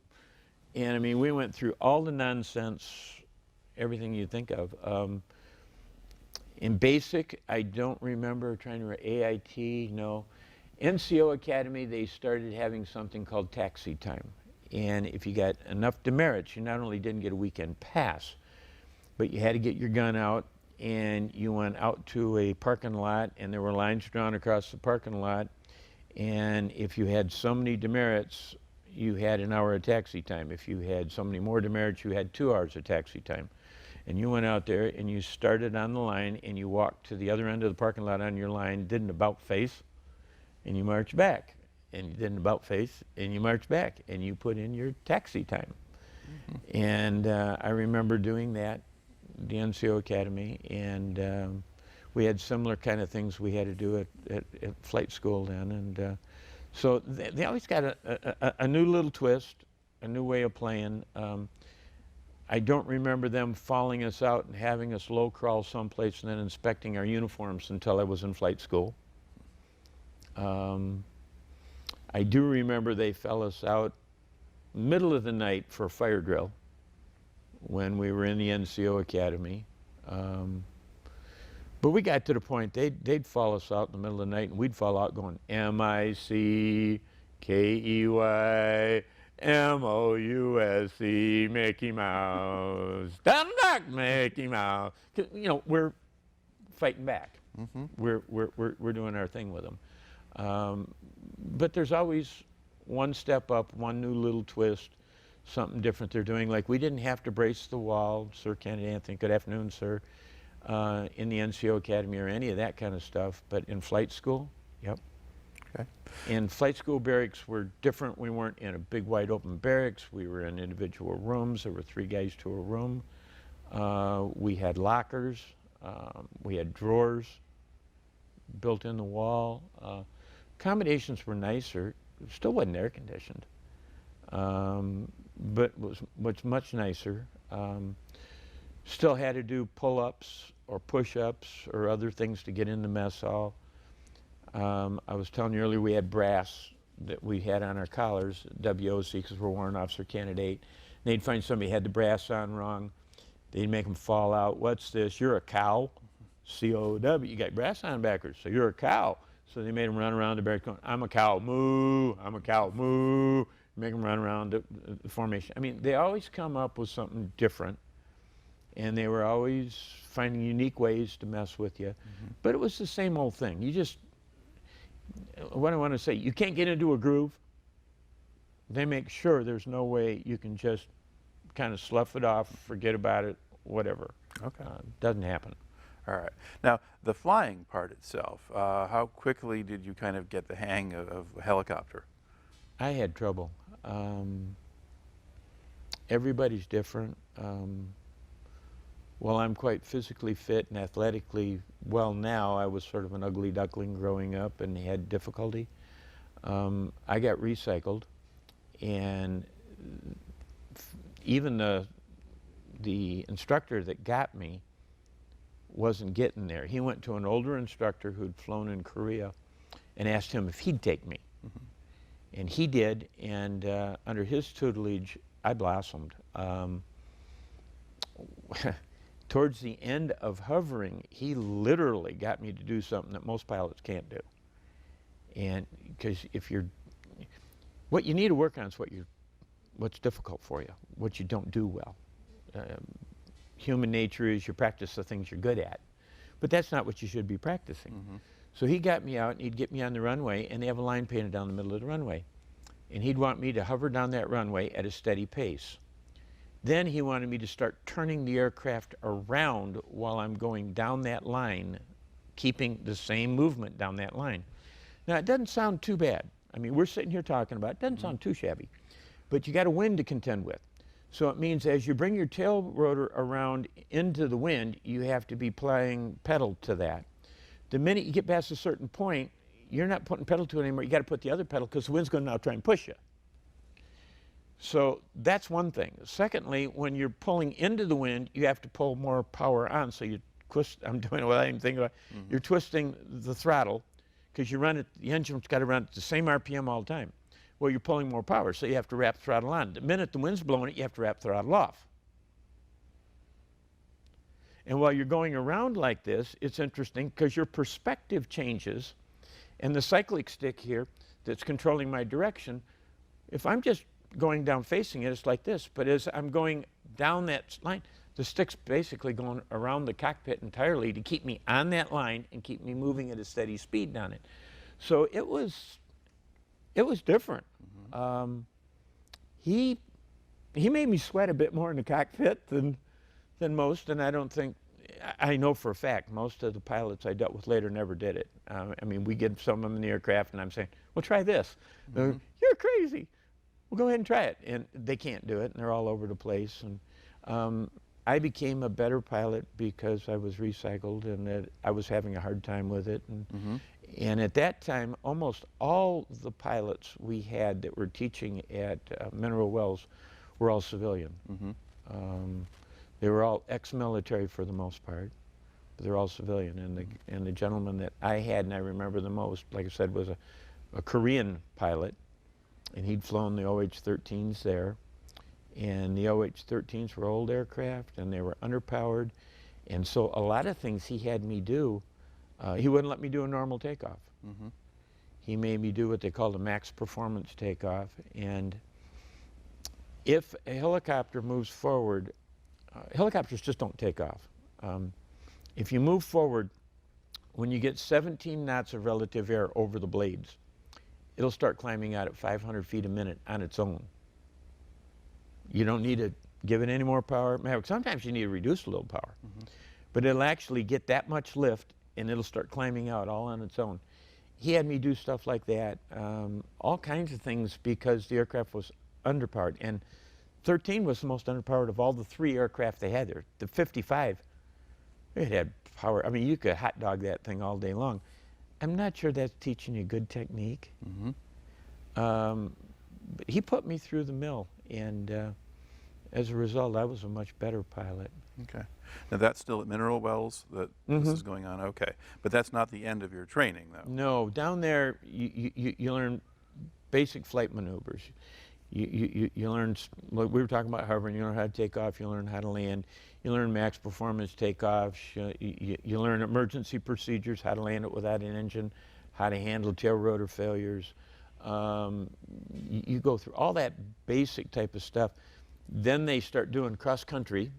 And I mean, we went through all the nonsense, everything you think of. In basic, I don't remember trying to AIT, no. NCO Academy, they started having something called taxi time. And if you got enough demerits, you not only didn't get a weekend pass, but you had to get your gun out, and you went out to a parking lot, and there were lines drawn across the parking lot. And if you had so many demerits, you had an hour of taxi time. If you had so many more demerits, you had 2 hours of taxi time. And you went out there and you started on the line and you walked to the other end of the parking lot on your line, did an about face, and you marched back. And you did an about face and you marched back and you put in your taxi time. Mm-hmm. And I remember doing that, the NCO Academy, and we had similar kind of things we had to do at flight school then. And so they always got a new little twist, a new way of playing. I don't remember them following us out and having us low crawl someplace and then inspecting our uniforms until I was in flight school. I do remember they fell us out middle of the night for a fire drill when we were in the NCO Academy. But we got to the point, they'd fall us out in the middle of the night and we'd fall out going, M-I-C-K-E-Y, M-O-U-S-E, Mickey Mouse, down duck, Mickey Mouse. You know, we're fighting back. Mm-hmm. We're doing our thing with them. But there's always one step up, one new little twist, something different they're doing. Like we didn't have to brace the wall, Sir Kennedy Anthony, good afternoon, sir, in the NCO Academy or any of that kind of stuff. But in flight school, yep. Okay. And flight school barracks were different. We weren't in a big wide open barracks. We were in individual rooms. There were 3 guys to a room. We had lockers. We had drawers built in the wall. Accommodations were nicer. Still wasn't air conditioned, but was much nicer. Still had to do pull-ups or push-ups or other things to get in the mess hall. I was telling you earlier we had brass that we had on our collars, WOC, because we're Warrant Officer candidate. And they'd find somebody had the brass on wrong. They'd make them fall out. What's this? You're a cow. C-O-W. You got brass on backwards, so you're a cow. So they made them run around the barracks going, I'm a cow, moo, I'm a cow, moo. Make them run around the formation. I mean, they always come up with something different. And they were always finding unique ways to mess with you. Mm-hmm. But it was the same old thing. You just, what I want to say, you can't get into a groove. They make sure there's no way you can just kind of slough it off, forget about it, whatever. Okay. Doesn't happen.
All right. Now, the flying part itself, how quickly did you kind of get the hang of a helicopter?
I had trouble. Everybody's different. While I'm quite physically fit and athletically well now, I was sort of an ugly duckling growing up and had difficulty. I got recycled, and even the instructor that got me wasn't getting there. He went to an older instructor who'd flown in Korea and asked him if he'd take me. Mm-hmm. And he did, and under his tutelage, I blossomed. Towards the end of hovering, he literally got me to do something that most pilots can't do. And because what you need to work on is what's difficult for you, what you don't do well. Human nature is you practice the things you're good at, but that's not what you should be practicing. Mm-hmm. So he got me out and he'd get me on the runway, and they have a line painted down the middle of the runway. And he'd want me to hover down that runway at a steady pace. Then he wanted me to start turning the aircraft around while I'm going down that line, keeping the same movement down that line. Now, it doesn't sound too bad. I mean, we're sitting here talking about it. It doesn't sound too shabby. But you got a wind to contend with. So it means as you bring your tail rotor around into the wind, you have to be applying pedal to that. The minute you get past a certain point, you're not putting pedal to it anymore. You got to put the other pedal because the wind's going to now try and push you. So that's one thing. Secondly, when you're pulling into the wind, you have to pull more power on, so you're I'm doing what I didn't think about. You're twisting the throttle because you run it, the engine's got to run at the same RPM all the time. Well, you're pulling more power, so you have to wrap throttle on. The minute the wind's blowing it, you have to wrap throttle off. And while you're going around like this, it's interesting because your perspective changes, and the cyclic stick here that's controlling my direction, if I'm just going down facing it, it's like this. But as I'm going down that line, the stick's basically going around the cockpit entirely to keep me on that line and keep me moving at a steady speed down it. So it was different. He made me sweat a bit more in the cockpit than most, and I don't think, I know for a fact, most of the pilots I dealt with later never did it. I mean, we get some of them in the aircraft, and I'm saying, well, try this. You're crazy. Well, go ahead and try it. And they can't do it, and they're all over the place. And I became a better pilot because I was recycled and that I was having a hard time with it. And at that time, almost all the pilots we had that were teaching at Mineral Wells were all civilian. They were all ex-military for the most part, but they're all civilian. And the gentleman that I had, and I remember the most, like I said, was a Korean pilot, and he'd flown the OH-13s there. And the OH-13s were old aircraft, and they were underpowered. And so a lot of things he had me do, he wouldn't let me do a normal takeoff. He made me do what they called a max performance takeoff. And if a helicopter moves forward, helicopters just don't take off. If you move forward, when you get 17 knots of relative air over the blades, it'll start climbing out at 500 feet a minute on its own. You don't need to give it any more power. Sometimes you need to reduce a little power. But it'll actually get that much lift, and it'll start climbing out all on its own. He had me do stuff like that, all kinds of things, because the aircraft was underpowered. And 13 was the most underpowered of all the 3 aircraft they had there. The 55, it had power. I mean, you could hot dog that thing all day long. I'm not sure that's teaching you good technique. But he put me through the mill, and as a result, I was a much better pilot.
Okay. Now that's still at Mineral Wells that this is going on? Okay. But that's not the end of your training, though?
No. Down there, you learn basic flight maneuvers. You learn, like we were talking about hovering, you learn how to take off, you learn how to land, you learn max performance takeoffs, you learn emergency procedures, how to land it without an engine, how to handle tail rotor failures. You go through all that basic type of stuff. Then they start doing cross country,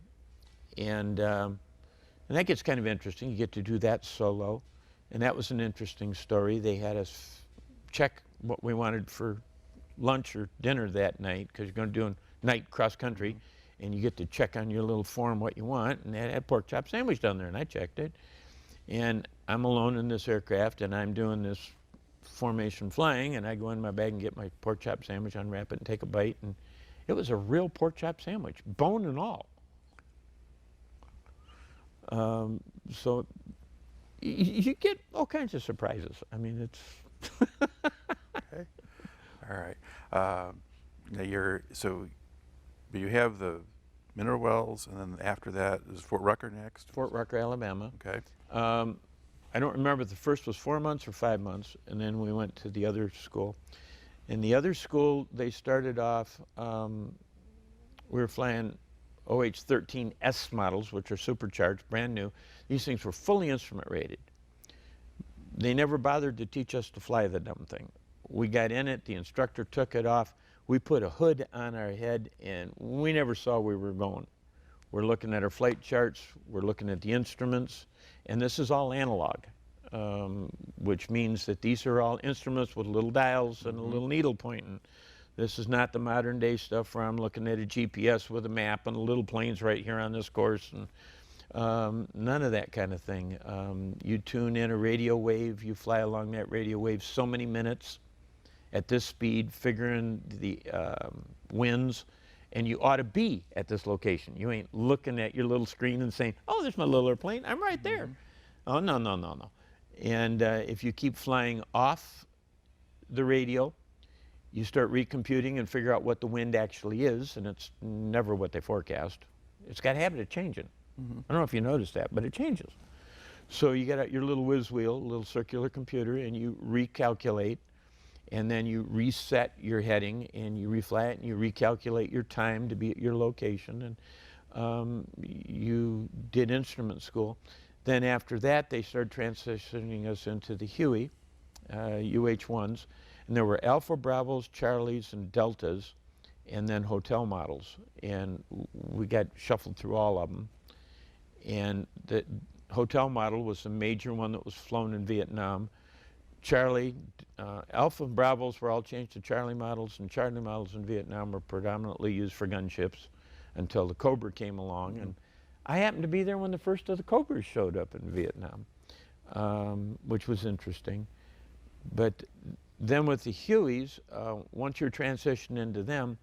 and that gets kind of interesting. You get to do that solo, and that was an interesting story. They had us check what we wanted for lunch or dinner that night, because you're going to do a night cross country, and you get to check on your little form what you want, and they had pork chop sandwich down there, and I checked it. And I'm alone in this aircraft, and I'm doing this formation flying, and I go in my bag and get my pork chop sandwich, unwrap it, and take a bite, and it was a real pork chop sandwich, bone and all. So you get all kinds of surprises. I mean, it's
Okay. All right. Now but you have the Mineral Wells, and then after that is Fort Rucker next?
Fort Rucker, Alabama.
Okay.
I don't remember if the first was 4 months or 5 months, and then we went to the other school. In the other school, they started off, we were flying OH-13S models, which are supercharged, brand new. These things were fully instrument rated. They never bothered to teach us to fly the dumb thing. We got in it, the instructor took it off, we put a hood on our head, and we never saw where we were going. We're looking at our flight charts, we're looking at the instruments, and this is all analog, which means that these are all instruments with little dials and a little needle pointing. This is not the modern day stuff where I'm looking at a GPS with a map and a little plane's right here on this course, and none of that kind of thing. You tune in a radio wave, you fly along that radio wave so many minutes at this speed, figuring the winds, and you ought to be at this location. You ain't looking at your little screen and saying, oh, there's my little airplane, I'm right there. Oh, no, no, no, no. And if you keep flying off the radio, you start recomputing and figure out what the wind actually is, and it's never what they forecast. It's got a habit of changing.
Mm-hmm.
I don't know if you noticed that, but it changes. So you get out your little whiz wheel, little circular computer, and you recalculate, and then you reset your heading, and you refly it, and you recalculate your time to be at your location, and you did instrument school. Then after that, they started transitioning us into the Huey, UH-1s, and there were Alpha Bravos, Charlies, and Deltas, and then hotel models, and we got shuffled through all of them. And the hotel model was the major one that was flown in Vietnam. Charlie, Alpha and Bravos were all changed to Charlie models, and Charlie models in Vietnam were predominantly used for gunships until the Cobra came along.
Mm-hmm.
And I happened to be there when the first of the Cobras showed up in Vietnam, which was interesting. But then with the Hueys, once you're transitioned into them,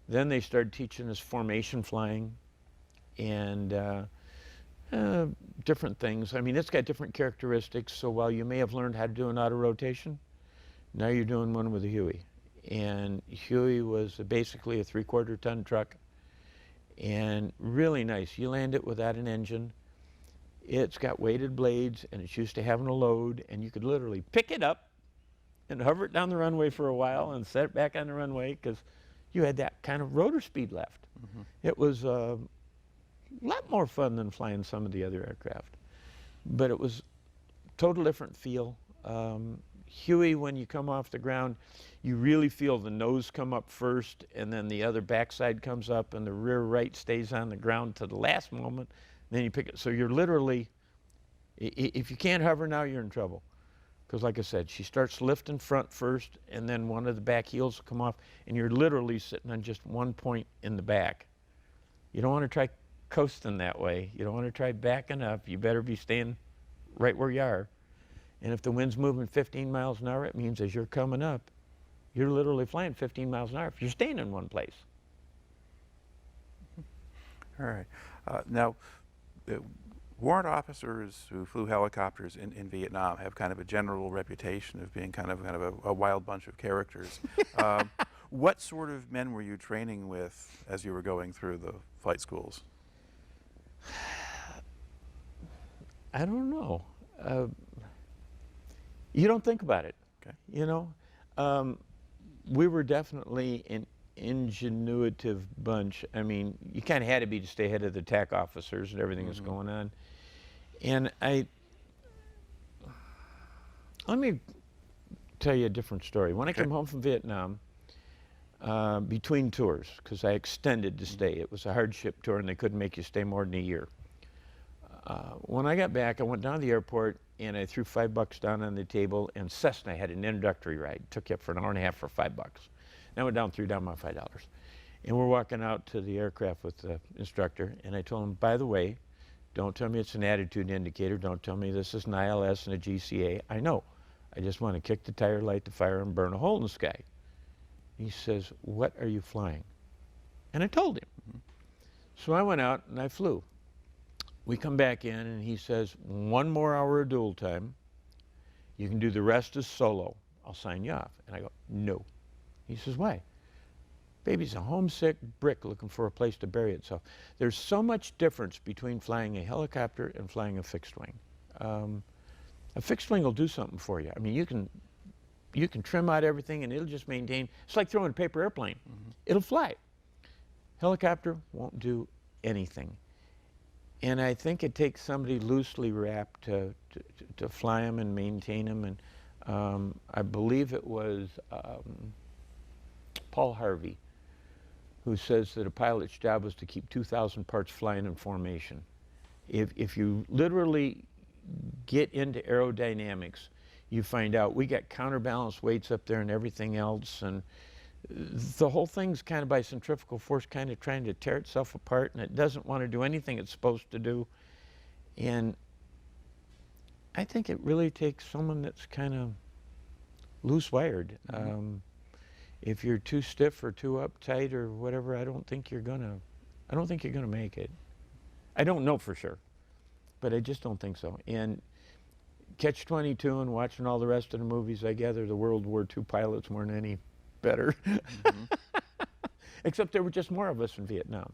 then they started teaching us formation flying and different things. I mean, it's got different characteristics, so while you may have learned how to do an auto rotation, now you're doing one with a Huey. And Huey was basically a 3/4 ton truck, and really nice. You land it without an engine. It's got weighted blades, and it's used to having a load, and you could literally pick it up and hover it down the runway for a while and set it back on the runway because you had that kind of rotor speed left.
Mm-hmm.
It was a lot more fun than flying some of the other aircraft, but it was total different feel. Huey, when you come off the ground, you really feel the nose come up first, and then the other backside comes up, and the rear right stays on the ground to the last moment. Then you pick it. So you're literally, if you can't hover now, you're in trouble. Because like I said, she starts lifting front first, and then one of the back heels will come off, and you're literally sitting on just one point in the back. You don't want to try coasting that way. You don't want to try backing up. You better be staying right where you are. And if the wind's moving 15 miles an hour, it means as you're coming up, you're literally flying 15 miles an hour if you're staying in one place.
All right. Now, warrant officers who flew helicopters in Vietnam have kind of a general reputation of being kind of a wild bunch of characters. What sort of men were you training with as you were going through the flight schools?
I don't know. You don't think about it.
Okay.
You know, we were definitely an ingenuitive bunch. I mean, you kind of had to be to stay ahead of the TAC officers and everything that's going on. And let me tell you a different story. When I came home from Vietnam, between tours, because I extended to stay, it was a hardship tour and they couldn't make you stay more than a year. When I got back, I went down to the airport and I threw $5 down on the table, and Cessna had an introductory ride. Took you up for an hour and a half for $5. And I went down, threw down my $5. And we're walking out to the aircraft with the instructor, and I told him, by the way, don't tell me it's an attitude indicator. Don't tell me this is an ILS and a GCA. I know. I just want to kick the tire, light the fire, and burn a hole in the sky. He says, what are you flying? And I told him. So I went out and I flew. We come back in and he says, 1 more hour of dual time. You can do the rest as solo. I'll sign you off. And I go, no. He says, why? Baby's a homesick brick looking for a place to bury itself. There's so much difference between flying a helicopter and flying a fixed wing. A fixed wing will do something for you. I mean, you can trim out everything and it'll just maintain. It's like throwing a paper airplane. It'll fly. Helicopter won't do anything. And I think it takes somebody loosely wrapped to fly them and maintain them. And I believe it was Paul Harvey who says that a pilot's job was to keep 2,000 parts flying in formation. If you literally get into aerodynamics, you find out we got counterbalance weights up there and everything else, and the whole thing's kind of by centrifugal force kind of trying to tear itself apart, and it doesn't want to do anything it's supposed to do. And I think it really takes someone that's kind of loose wired. If you're too stiff or too uptight or whatever, I don't think you're gonna make it. I don't know for sure, but I just don't think so. And Catch-22 and watching all the rest of the movies, I gather the World War II pilots weren't any better. Except there were just more of us in Vietnam.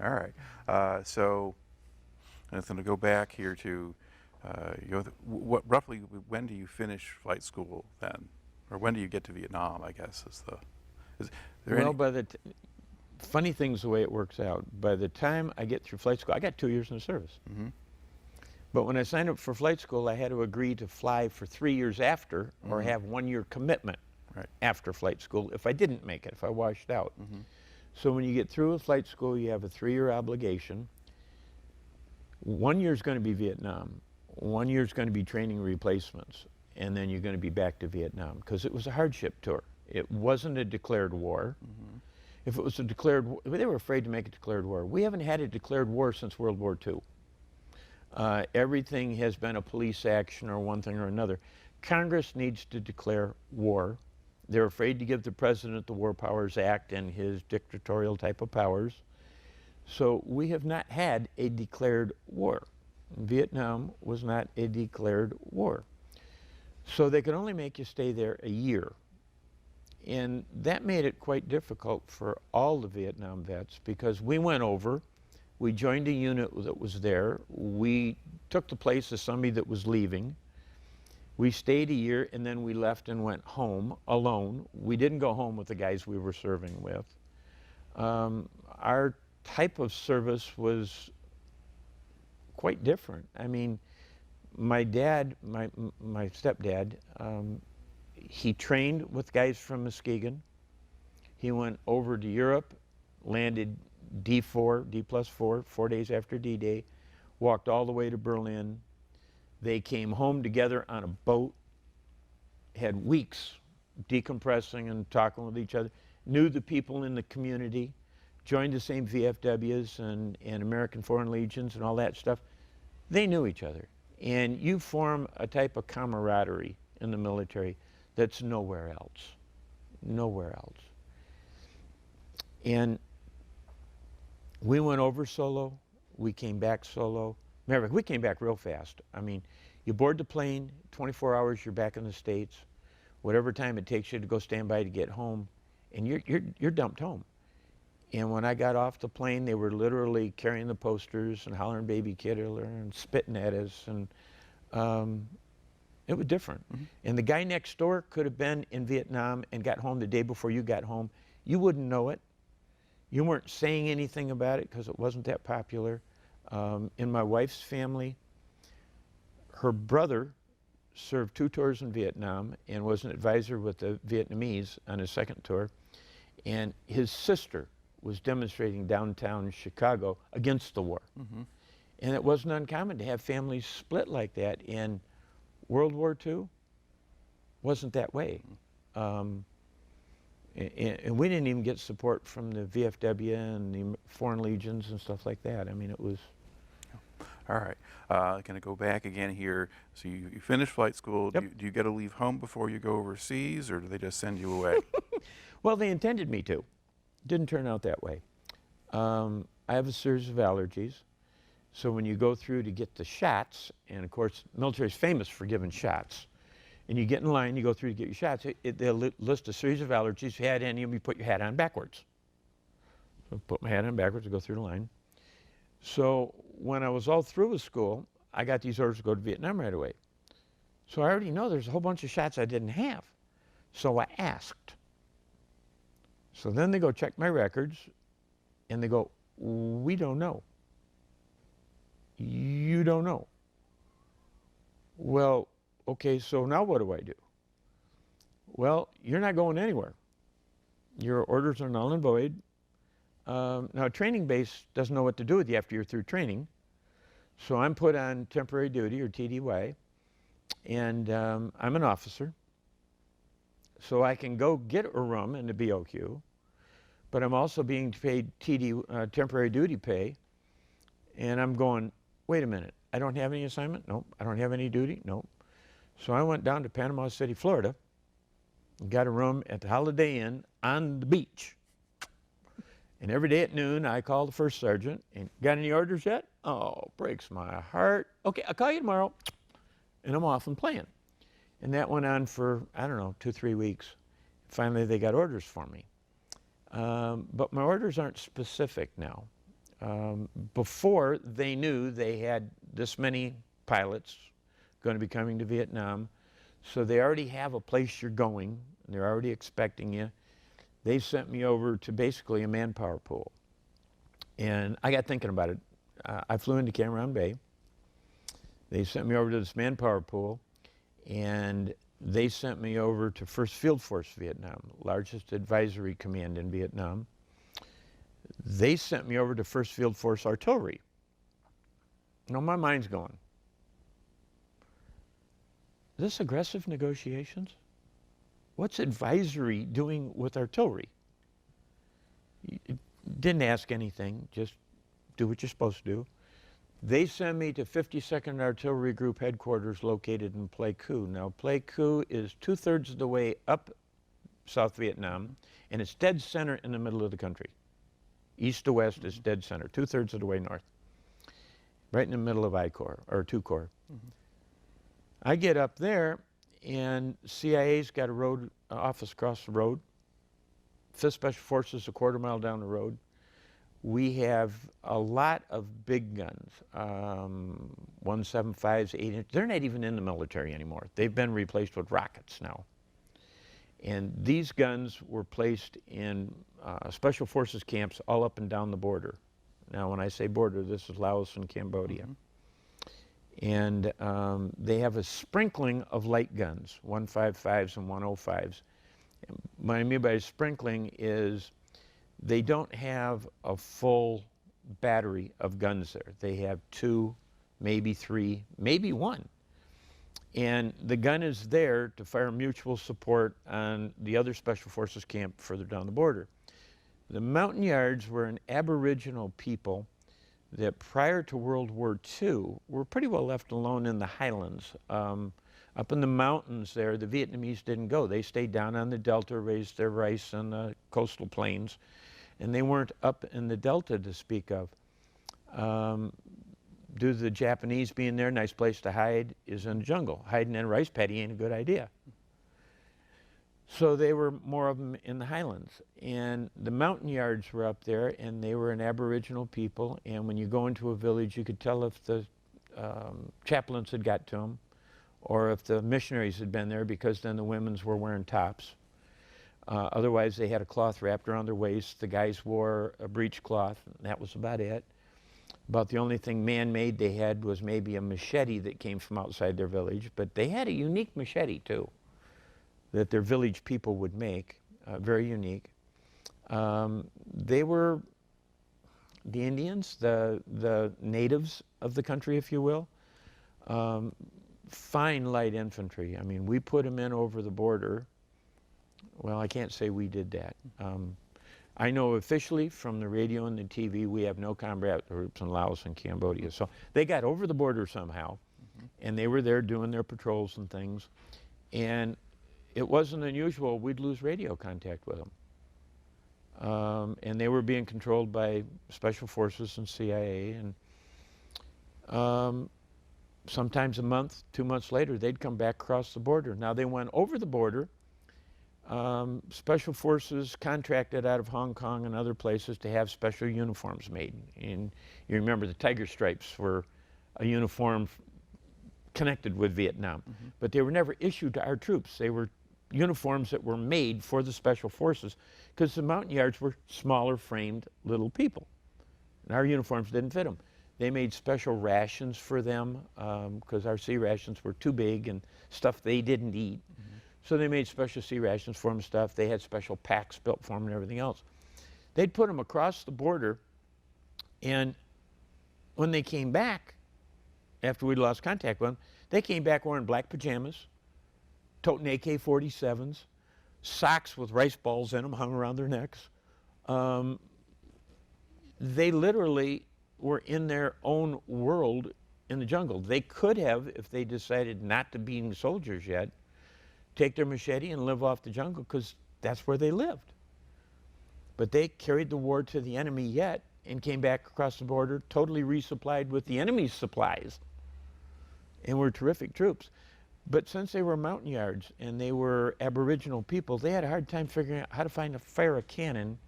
All right. So I'm going to go back here to, what roughly when do you finish flight school then, or when do you get to Vietnam? I guess is there
Well,
any?
funny thing's the way it works out. By the time I get through flight school, I got 2 years in the service.
Mm-hmm.
But when I signed up for flight school, I had to agree to fly for 3 years after, or have 1 year commitment
Right.
after flight school if I didn't make it, if I washed out. So when you get through with flight school, you have a 3-year obligation. 1 year is going to be Vietnam. 1 year is going to be training replacements. And then you're going to be back to Vietnam, because it was a hardship tour. It wasn't a declared war. If it was a declared war, they were afraid to make a declared war. We haven't had a declared war since World War II. Everything has been a police action or one thing or another. Congress needs to declare war. They're afraid to give the president the War Powers Act and his dictatorial type of powers. So we have not had a declared war. Vietnam was not a declared war. So they could only make you stay there a year. And that made it quite difficult for all the Vietnam vets, because we went over, we joined a unit that was there, we took the place of somebody that was leaving. We stayed a year, and then we left and went home alone. We didn't go home with the guys we were serving with. Our type of service was quite different. I mean, my dad, my stepdad, he trained with guys from Muskegon. He went over to Europe, landed D4, D+4, 4 days after D-Day, walked all the way to Berlin. They came home together on a boat, had weeks decompressing and talking with each other, knew the people in the community, joined the same VFWs and American Foreign Legions and all that stuff. They knew each other. And you form a type of camaraderie in the military that's nowhere else. Nowhere else. And we went over solo. We came back solo. Remember, we came back real fast. I mean, you board the plane, 24 hours, you're back in the States. Whatever time it takes you to go stand by to get home, and you're dumped home. And when I got off the plane, they were literally carrying the posters and hollering "Baby Killer" and spitting at us, and it was different. And the guy next door could have been in Vietnam and got home the day before you got home. You wouldn't know it. You weren't saying anything about it because it wasn't that popular. In my wife's family, her brother served 2 tours in Vietnam and was an advisor with the Vietnamese on his 2nd tour. And his sister was demonstrating downtown Chicago against the war. And it wasn't uncommon to have families split like that. In World War II, wasn't that way. And we didn't even get support from the VFW and the Foreign Legions and stuff like that. I mean, it was...
All right. Going to go back again here. So you finish flight school.
Yep.
Do you get to leave home before you go overseas, or do they just send you away?
Well, they intended me to. Didn't turn out that way. I have a series of allergies. So when you go through to get the shots, and of course, military is famous for giving shots, and you get in line, you go through to get your shots, they'll list a series of allergies. If you had any of them, you put your hat on backwards. So I put my hat on backwards to go through the line. So when I was all through with school, I got these orders to go to Vietnam right away. So I already know there's a whole bunch of shots I didn't have. So I asked. So then they go check my records, and they go, "We don't know. You don't know." Well, okay, so now what do I do? Well, you're not going anywhere. Your orders are null and void. Now, a training base doesn't know what to do with you after you're through training. So I'm put on temporary duty, or TDY, and I'm an officer. So I can go get a room in the BOQ, but I'm also being paid temporary duty pay, and I'm going, wait a minute, I don't have any assignment? Nope. I don't have any duty? Nope. So I went down to Panama City, Florida, and got a room at the Holiday Inn on the beach. And every day at noon, I call the first sergeant, and got any orders yet? Oh, breaks my heart. Okay, I'll call you tomorrow. And I'm off and playing. And that went on for, I don't know, 2-3 weeks. Finally, they got orders for me. But my orders aren't specific now. before they knew they had this many pilots going to be coming to Vietnam. So they already have a place you're going. They're already expecting you. They sent me over to basically a manpower pool. And I got thinking about it. I flew into Cam Ranh Bay. They sent me over to this manpower pool, and they sent me over to 1st Field Force Vietnam, largest advisory command in Vietnam. They sent me over to 1st Field Force Artillery. You know, my mind's going, this aggressive negotiations? What's advisory doing with artillery? Didn't ask anything, just do what you're supposed to do. They sent me to 52nd Artillery Group headquarters located in Pleiku. Now, Pleiku is 2/3 of the way up South Vietnam, and it's dead center in the middle of the country. East to west is dead center, 2/3 of the way north. Right in the middle of I-Corps, or 2 Corps. I get up there, and CIA's got a road office across the road. 5th Special Forces a 1/4 mile down the road. We have a lot of big guns, 175s, 8-inch. They're not even in the military anymore. They've been replaced with rockets now. And these guns were placed in Special Forces camps all up and down the border. Now, when I say border, this is Laos and Cambodia. And they have a sprinkling of light guns, 155s and 105s. What I mean by sprinkling is they don't have a full battery of guns there. They have 2, maybe 3, maybe 1. And the gun is there to fire mutual support on the other Special Forces camp further down the border. The Montagnards were an Aboriginal people that prior to World War II were pretty well left alone in the highlands. Up in the mountains there, the Vietnamese didn't go. They stayed down on the delta, raised their rice on the coastal plains, and they weren't up in the delta to speak of. Due to the Japanese being there, nice place to hide is in the jungle. Hiding in a rice paddy ain't a good idea. So they were more of them in the highlands. And the Montagnards were up there, and they were an Aboriginal people. And when you go into a village, you could tell if the chaplains had got to them, or if the missionaries had been there, because then the women's were wearing tops. Otherwise, they had a cloth wrapped around their waist. The guys wore a breechcloth, and that was about it. About the only thing man-made they had was maybe a machete that came from outside their village, but they had a unique machete too, that their village people would make, very unique. They were the Indians, the natives of the country, if you will. Fine light infantry. I mean, we put them in over the border. Well, I can't say we did that. I know officially from the radio and the TV, we have no combat groups in Laos and Cambodia. So they got over the border somehow, and they were there doing their patrols and things. And it wasn't unusual. We'd lose radio contact with them. And they were being controlled by Special Forces and CIA. And sometimes a month, 2 months later, they'd come back across the border. Now, they went over the border. Special Forces contracted out of Hong Kong and other places to have special uniforms made. And you remember the Tiger Stripes were a uniform connected with Vietnam. But they were never issued to our troops. They were uniforms that were made for the Special Forces, because the Montagnards were smaller framed little people. And our uniforms didn't fit them. They made special rations for them, because our sea rations were too big and stuff they didn't eat. So they made special sea rations for them, stuff. They had special packs built for them and everything else. They'd put them across the border, and when they came back, after we'd lost contact with them, they came back wearing black pajamas, toting AK-47s, socks with rice balls in them hung around their necks. They literally were in their own world in the jungle. They could have, if they decided not to be soldiers yet, take their machete and live off the jungle, because that's where they lived. But they carried the war to the enemy yet and came back across the border totally resupplied with the enemy's supplies, and were terrific troops. But since they were Montagnards and they were Aboriginal people, they had a hard time figuring out how to fire a cannon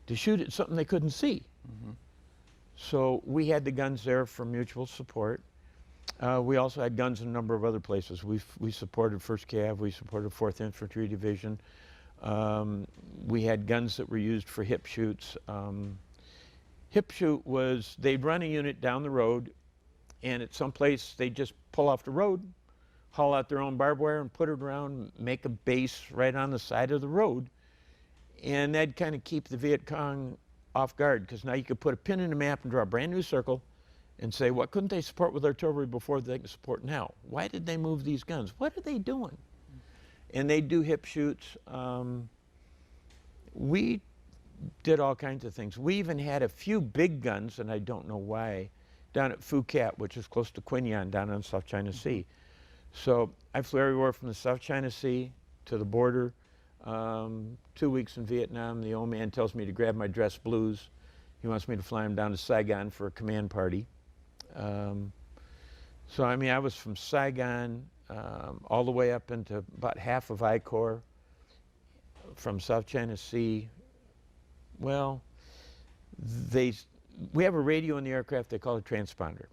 to shoot at something they couldn't see. So we had the guns there for mutual support. We also had guns in a number of other places. We supported 1st Cav, we supported 4th Infantry Division. We had guns that were used for hip shoots. Hip shoot was, they'd run a unit down the road, and at some place they'd just pull off the road, haul out their own barbed wire and put it around, make a base right on the side of the road, and that'd kind of keep the Viet Cong off guard, because now you could put a pin in the map and draw a brand new circle and say, what couldn't they support with artillery before they can support now? Why did they move these guns? What are they doing? And they do hip shoots. We did all kinds of things. We even had a few big guns, and I don't know why, down at Phu Cat, which is close to Quy Nhon, down on the South China Sea. So I flew everywhere from the South China Sea to the border. 2 weeks in Vietnam, the old man tells me to grab my dress blues. He wants me to fly him down to Saigon for a command party. So I mean, I was from Saigon all the way up into about half of I Corps, from South China Sea. Well, we have a radio in the aircraft they call a transponder.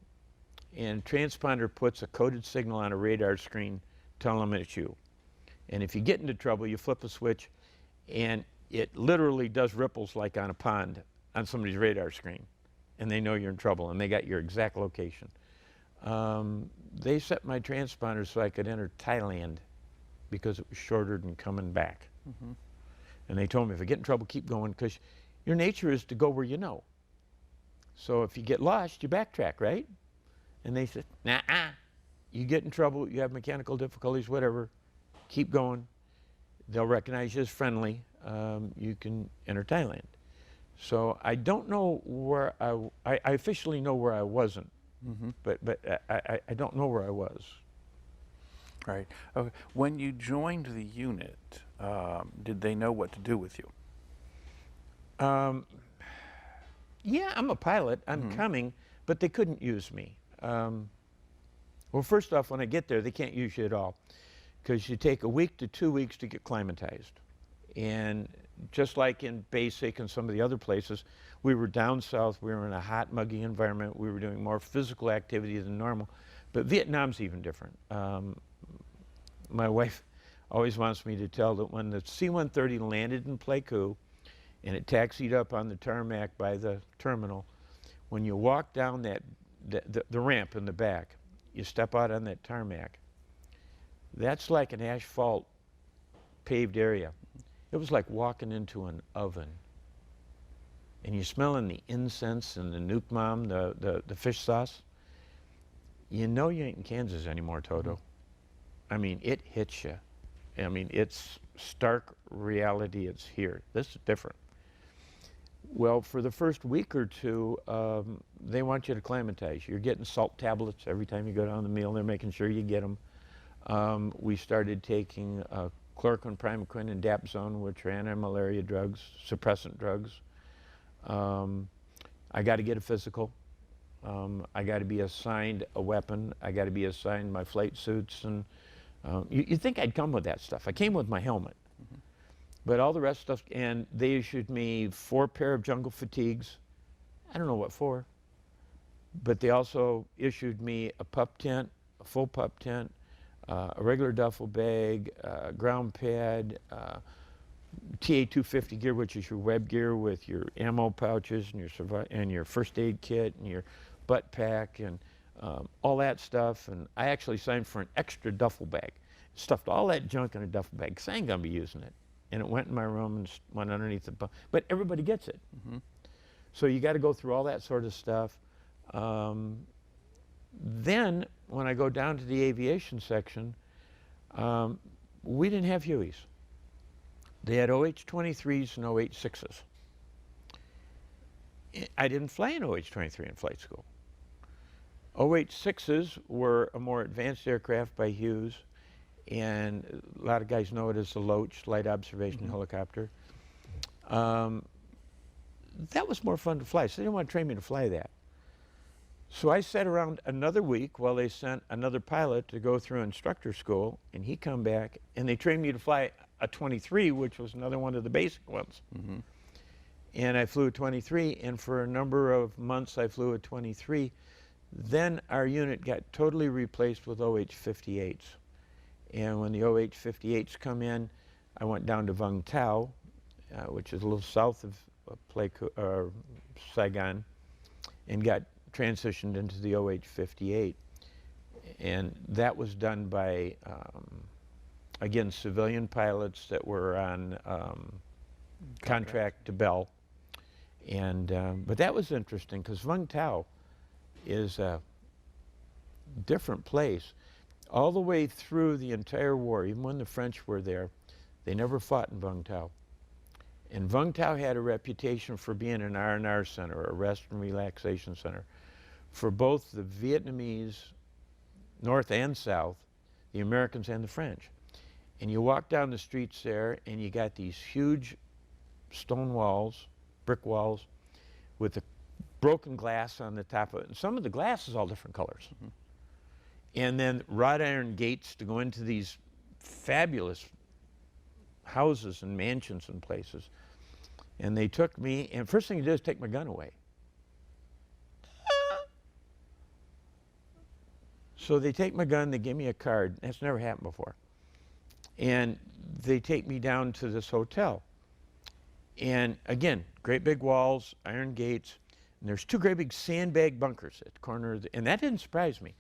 And transponder puts a coded signal on a radar screen telling them it's you. And if you get into trouble, you flip a switch, and it literally does ripples like on a pond on somebody's radar screen. And they know you're in trouble, and they got your exact location. They set my transponder so I could enter Thailand because it was shorter than coming back.
Mm-hmm.
And they told me, if I get in trouble, keep going, because your nature is to go where you know. So if you get lost, you backtrack, right? And they said, nah-uh. You get in trouble, you have mechanical difficulties, whatever, keep going. They'll recognize you as friendly. You can enter Thailand. So I don't know where I officially know where I wasn't,
Mm-hmm.
but I don't know where I was.
Right. Okay. When you joined the unit, did they know what to do with you?
Yeah, I'm a pilot. I'm
Mm-hmm.
coming, but they couldn't use me. Well, first off, when I get there, they can't use you at all, because you take a week to 2 weeks to get climatized. And just like in basic and some of the other places, we were down south, we were in a hot, muggy environment, we were doing more physical activity than normal. But Vietnam's even different. My wife always wants me to tell that when the C-130 landed in Pleiku and it taxied up on the tarmac by the terminal, when you walk down the ramp in the back, you step out on that tarmac, that's like an asphalt paved area. It was like walking into an oven. And you're smelling the incense and the nuke mom, the fish sauce. You know you ain't in Kansas anymore, Toto. I mean, it hits you. I mean, it's stark reality. It's here. This is different. Well, for the first week or two, they want you to climatize. You're getting salt tablets every time you go down the meal. They're making sure you get them. We started taking chloroquine, primaquine, and dapsone, which are anti-malaria drugs, suppressant drugs. I got to get a physical. I got to be assigned a weapon. I got to be assigned my flight suits. And you'd think I'd come with that stuff. I came with my helmet.
Mm-hmm.
But all the rest stuff, and they issued me 4 pair of jungle fatigues. I don't know what for. But they also issued me a pup tent, a full pup tent, a regular duffel bag, ground pad, TA-250 gear, which is your web gear with your ammo pouches and your first aid kit and your butt pack and all that stuff. And I actually signed for an extra duffel bag. Stuffed all that junk in a duffel bag because I ain't gonna be using it. And it went in my room and went underneath the bunk. But everybody gets it.
Mm-hmm.
So you got to go through all that sort of stuff. Then when I go down to the aviation section, we didn't have Hueys. They had OH-23s and OH-6s. I didn't fly an OH-23 in flight school. OH-6s were a more advanced aircraft by Hughes, and a lot of guys know it as the Loach, light observation helicopter. That was more fun to fly, so they didn't want to train me to fly that. So I sat around another week while they sent another pilot to go through instructor school, and he come back, and they trained me to fly a 23, which was another one of the basic ones.
Mm-hmm.
and I flew a 23, and for a number of months I flew a 23. Then our unit got totally replaced with OH-58s. And when the OH-58s come in, I went down to Vung Tau, which is a little south of Saigon, and got transitioned into the OH-58. And that was done by, again, civilian pilots that were on contract to Bell. And, but that was interesting, because Vung Tau is a different place. All the way through the entire war, even when the French were there, they never fought in Vung Tau. And Vung Tau had a reputation for being an R&R center, a rest and relaxation center, for both the Vietnamese, North and South, the Americans and the French. And you walk down the streets there, and you got these huge stone walls, brick walls, with the broken glass on the top of it. And some of the glass is all different colors. Mm-hmm. And then wrought iron gates to go into these fabulous houses and mansions and places. And they took me, and first thing they did is take my gun away. So they take my gun, they give me a card. That's never happened before. And they take me down to this hotel. And again, great big walls, iron gates, and there's two great big sandbag bunkers at the corner of the, and that didn't surprise me.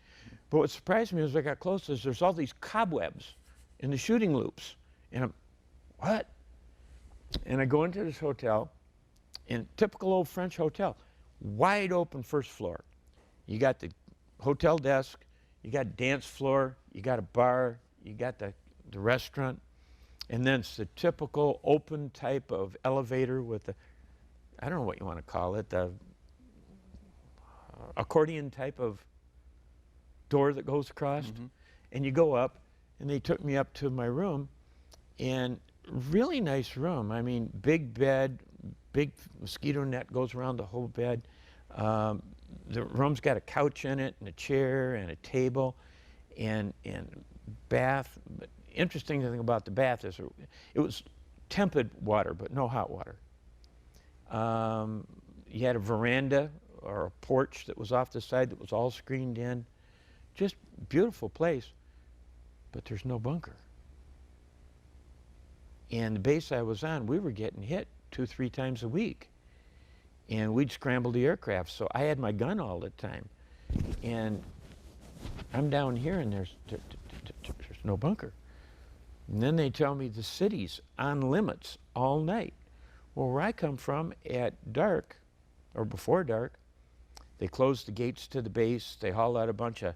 But what surprised me as I got close is there's all these cobwebs in the shooting loops. And I'm, what? And I go into this hotel, and typical old French hotel, wide open first floor. You got the hotel desk, you got dance floor, you got a bar, you got the restaurant, and then it's the typical open type of elevator with the, I don't know what you want to call it, the accordion type of door that goes across. Mm-hmm. And you go up, and they took me up to my room, and really nice room. I mean, big bed, big mosquito net goes around the whole bed. The room's got a couch in it, and a chair, and a table, and bath. But interesting thing about the bath is it was tepid water, but no hot water. You had a veranda or a porch that was off the side that was all screened in. Just beautiful place, but there's no bunker. And the base I was on, we were getting hit 2-3 times a week. And we'd scramble the aircraft, so I had my gun all the time. And I'm down here, and there's no bunker. And then they tell me the city's on limits all night. Well, where I come from, at dark, or before dark, they close the gates to the base. They haul out a bunch of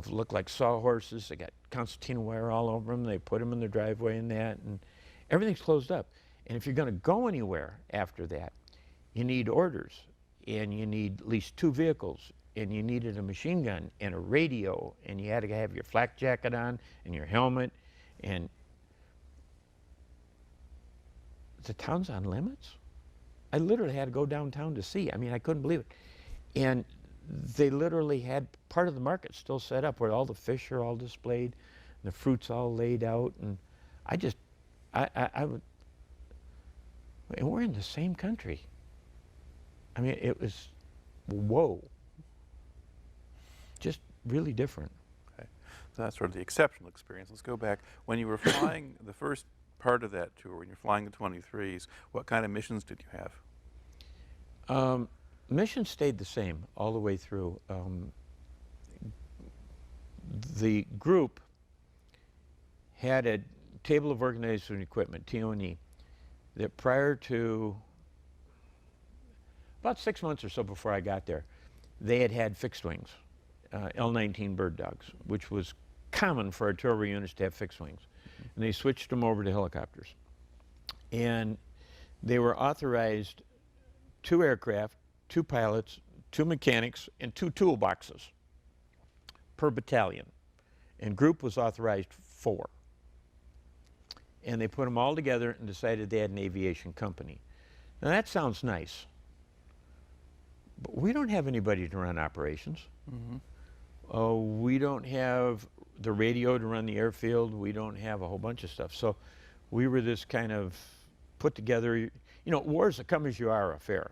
look like sawhorses. They got concertina wire all over them. They put them in the driveway and that, and everything's closed up. And if you're going to go anywhere after that, you need orders, and you need at least 2 vehicles, and you needed a machine gun and a radio, and you had to have your flak jacket on and your helmet, and the town's on limits? I literally had to go downtown to see. I mean, I couldn't believe it. And they literally had part of the market still set up where all the fish are all displayed, and the fruit's all laid out, and I would, and we're in the same country. I mean, it was, whoa, just really different.
Okay, so that's sort of the exceptional experience. Let's go back. When you were flying the first part of that tour, when you're flying the 23s, what kind of missions did you have?
Missions stayed the same all the way through. The group had a table of organization and equipment, TONE, that prior to about 6 months or so before I got there, they had fixed wings, L-19 bird dogs, which was common for artillery units to have fixed wings. And they switched them over to helicopters. And they were authorized 2 aircraft, 2 pilots, 2 mechanics, and 2 toolboxes per battalion. And group was authorized 4. And they put them all together and decided they had an aviation company. Now that sounds nice, but we don't have anybody to run operations. Mm-hmm. We don't have the radio to run the airfield. We don't have a whole bunch of stuff. So we were this kind of put together, you you know, war's a come-as-you-are affair.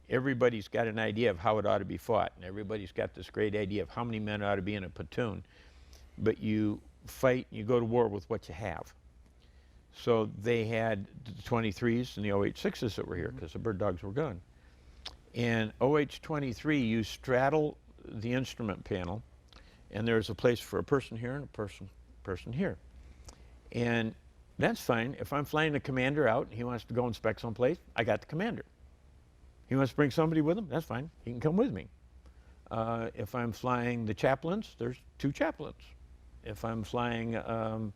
Everybody's got an idea of how it ought to be fought, and everybody's got this great idea of how many men ought to be in a platoon. But you fight, you go to war with what you have. So they had the 23s and the OH-6s that were here because the bird dogs were gone. And OH-23, you straddle the instrument panel, and there's a place for a person here and a person here. And that's fine. If I'm flying the commander out and he wants to go inspect someplace, I got the commander. He wants to bring somebody with him, that's fine. He can come with me. If I'm flying the chaplains, there's 2 chaplains. If I'm flying, U.S.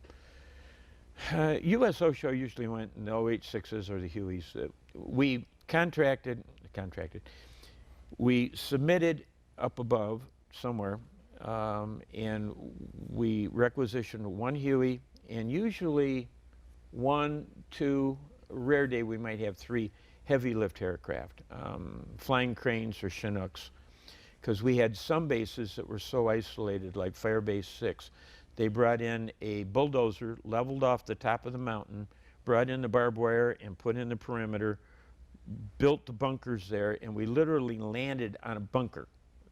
OSHA usually went in the OH-6s or the Hueys. We we submitted up above somewhere, and we requisitioned 1 Huey, and usually 1, 2, rare day we might have 3 heavy lift aircraft, flying cranes or Chinooks, because we had some bases that were so isolated, like Fire Base 6. They brought in a bulldozer, leveled off the top of the mountain, brought in the barbed wire and put in the perimeter, built the bunkers there, and we literally landed on a bunker.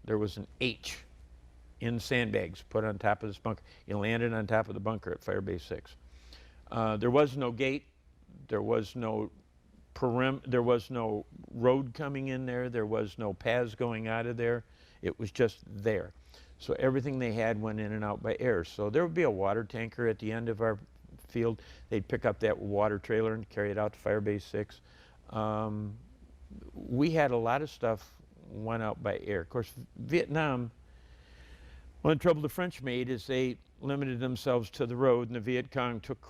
There was an H in sandbags put on top of this bunker. You landed on top of the bunker at Fire Base 6. There was no gate. There was no there was no road coming in there. There was no paths going out of there. It was just there. So everything they had went in and out by air. So there would be a water tanker at the end of our field. They'd pick up that water trailer and carry it out to Fire Base 6. We had a lot of stuff went out by air. Of course, Vietnam, one trouble the French made is they limited themselves to the road, and the Viet Cong took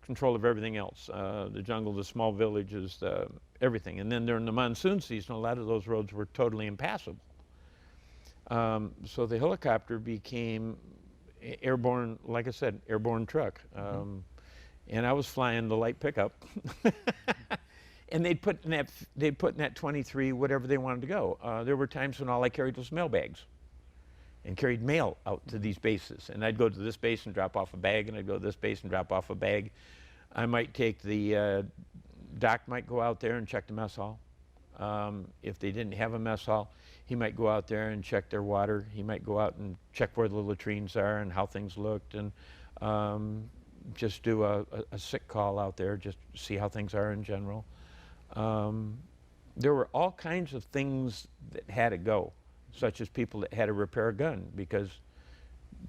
control of everything else, the jungle, the small villages, everything. And then during the monsoon season, a lot of those roads were totally impassable. So the helicopter became airborne, like I said, airborne truck. And I was flying the light pickup. And they'd put in that 23 whatever they wanted to go. There were times when all I carried was mail bags and carried mail out to these bases. And I'd go to this base and drop off a bag, and I'd go to this base and drop off a bag. I might take the, Doc might go out there and check the mess hall. If they didn't have a mess hall, he might go out there and check their water. He might go out and check where the latrines are and how things looked, and just do a sick call out there, just see how things are in general. There were all kinds of things that had to go, such as people that had to repair a gun because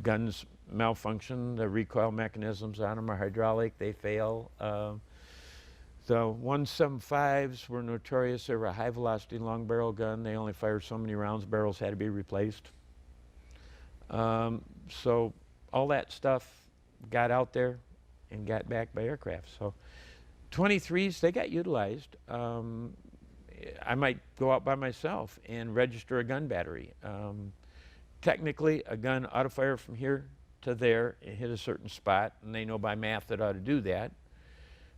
guns malfunction, the recoil mechanisms on them are hydraulic, they fail. The 175s were notorious. They were a high velocity long barrel gun. They only fired so many rounds, barrels had to be replaced. So all that stuff got out there and got back by aircraft. So 23s, they got utilized. I might go out by myself and register a gun battery. Technically, a gun ought to fire from here to there and hit a certain spot, and they know by math that ought to do that.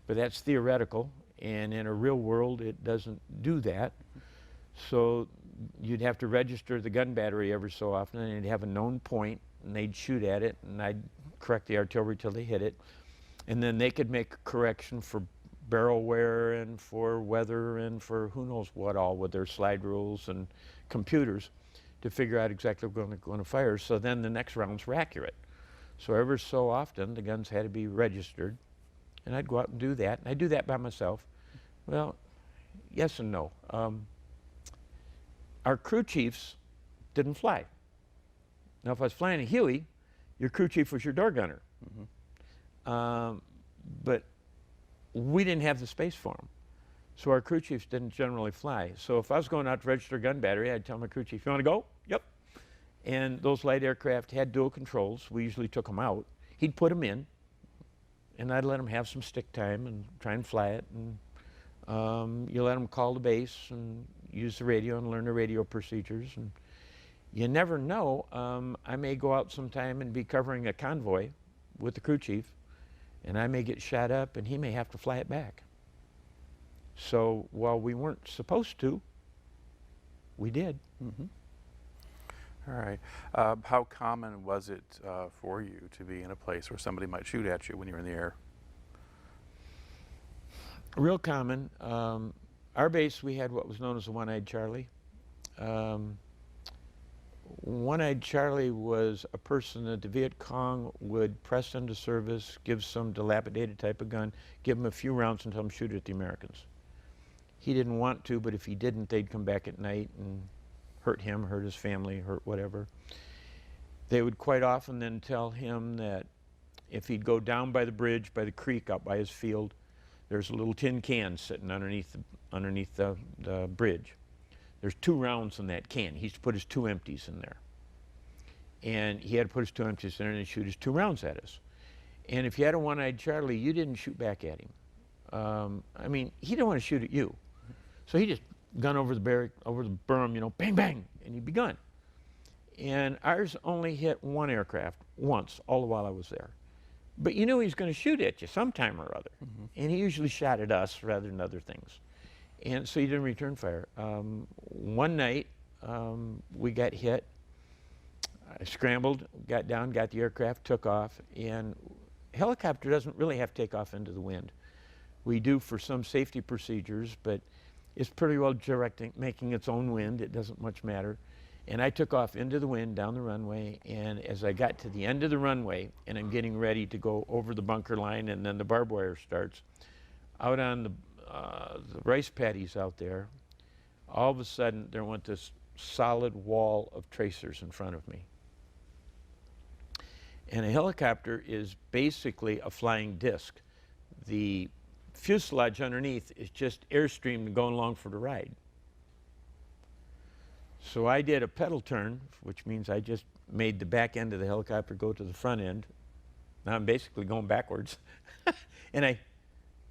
But that's theoretical, and in a real world, it doesn't do that. So you'd have to register the gun battery every so often, and you'd have a known point, and they'd shoot at it, and I'd correct the artillery till they hit it. And then they could make a correction for barrel wear and for weather and for who knows what all with their slide rules and computers to figure out exactly what they're going to fire. So then the next rounds were accurate. So ever so often, the guns had to be registered. And I'd go out and do that. And I'd do that by myself. Well, yes and no. Our crew chiefs didn't fly. Now, if I was flying a Huey, your crew chief was your door gunner. But we didn't have the space for them. So our crew chiefs didn't generally fly. So if I was going out to register a gun battery, I'd tell my crew chief, you want to go? Yep. And those light aircraft had dual controls. We usually took them out. He'd put them in. And I'd let them have some stick time and try and fly it. And you let them call the base and use the radio and learn the radio procedures. And you never know. I may go out sometime and be covering a convoy with the crew chief, and I may get shot up, and he may have to fly it back. So while we weren't supposed to, we did.
All right. How common was it for you to be in a place where somebody might shoot at you when you're in the air?
Real common. Our base, we had what was known as the One-Eyed Charlie. One-Eyed Charlie was a person that the Viet Cong would press into service, give some dilapidated type of gun, give him a few rounds and tell him shoot at the Americans. He didn't want to, but if he didn't, they'd come back at night and hurt him, hurt his family, hurt whatever. They would quite often then tell him that if he'd go down by the bridge, by the creek, out by his field, there's a little tin can sitting underneath the bridge. There's 2 rounds in that can. He used to put his 2 empties in there. And he had to put his 2 empties in there and he'd shoot his 2 rounds at us. And if you had a One-Eyed Charlie, you didn't shoot back at him. I mean, he didn't want to shoot at you. So he just gun over the barrack, over the berm, you know, bang, bang, and he'd be gone. And ours only hit 1 aircraft once, all the while I was there. But you knew he was going to shoot at you sometime or other. And he usually shot at us rather than other things. And so he didn't return fire. One night, we got hit. I scrambled, got down, got the aircraft, took off. And helicopter doesn't really have to take off into the wind. We do for some safety procedures, but it's pretty well making its own wind. It doesn't much matter. And I took off into the wind down the runway, and as I got to the end of the runway, and I'm getting ready to go over the bunker line, and then the barbed wire starts, out on the rice paddies out there, all of a sudden there went this solid wall of tracers in front of me. And a helicopter is basically a flying disc. The fuselage underneath is just airstream going along for the ride. So I did a pedal turn, which means I just made the back end of the helicopter go to the front end. Now I'm basically going backwards. And I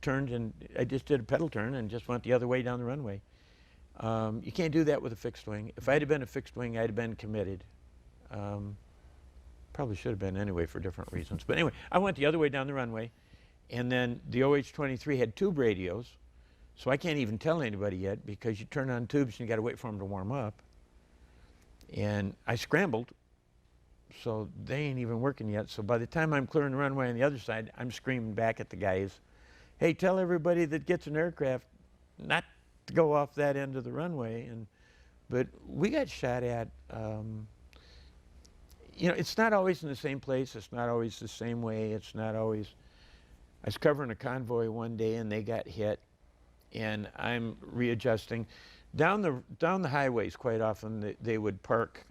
turned and I just did a pedal turn and just went the other way down the runway. You can't do that with a fixed wing. If I'd have been a fixed wing, I'd have been committed. Probably should have been anyway for different reasons. But anyway, I went the other way down the runway. And then the OH-23 had tube radios. So I can't even tell anybody yet because you turn on tubes and you got to wait for them to warm up. And I scrambled, so they ain't even working yet. So by the time I'm clearing the runway on the other side, I'm screaming back at the guys, hey, tell everybody that gets an aircraft not to go off that end of the runway. But we got shot at. You know, it's not always in the same place. It's not always the same way. It's not always. I was covering a convoy one day and they got hit, and I'm readjusting. Down the highways, quite often they would park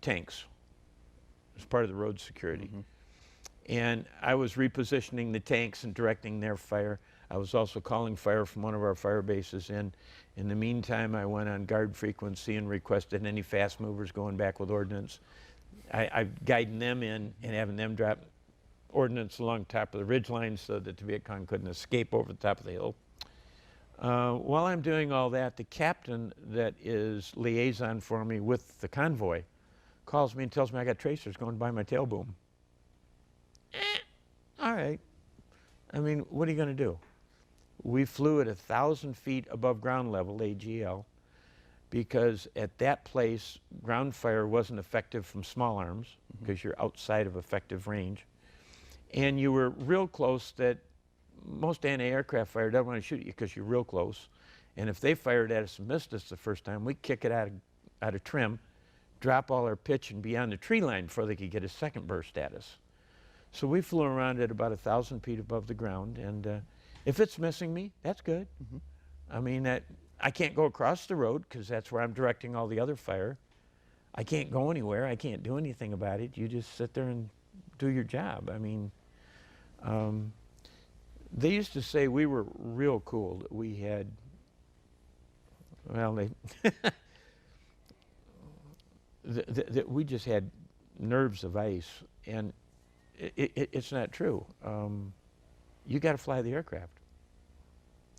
tanks as part of the road security. And I was repositioning the tanks and directing their fire. I was also calling fire from one of our fire bases in. In the meantime, I went on guard frequency and requested any fast movers going back with ordnance. I guiding them in and having them drop ordnance along the top of the ridge line so that the Viet Cong couldn't escape over the top of the hill. While I'm doing all that, the captain that is liaison for me with the convoy calls me and tells me I got tracers going by my tail boom. All right. I mean, what are you going to do? We flew at 1,000 feet above ground level, AGL, because at that place, ground fire wasn't effective from small arms because you're outside of effective range. And you were real close that most anti-aircraft fire doesn't want to shoot you because you're real close. And if they fired at us and missed us the first time, we'd kick it out of trim, drop all our pitch, and be on the tree line before they could get a second burst at us. So we flew around at about 1,000 feet above the ground. And if it's missing me, that's good. I mean, I can't go across the road because that's where I'm directing all the other fire. I can't go anywhere. I can't do anything about it. You just sit there and do your job. I mean, they used to say we were real cool, that we had, well, that we just had nerves of ice, and it's not true. You got to fly the aircraft.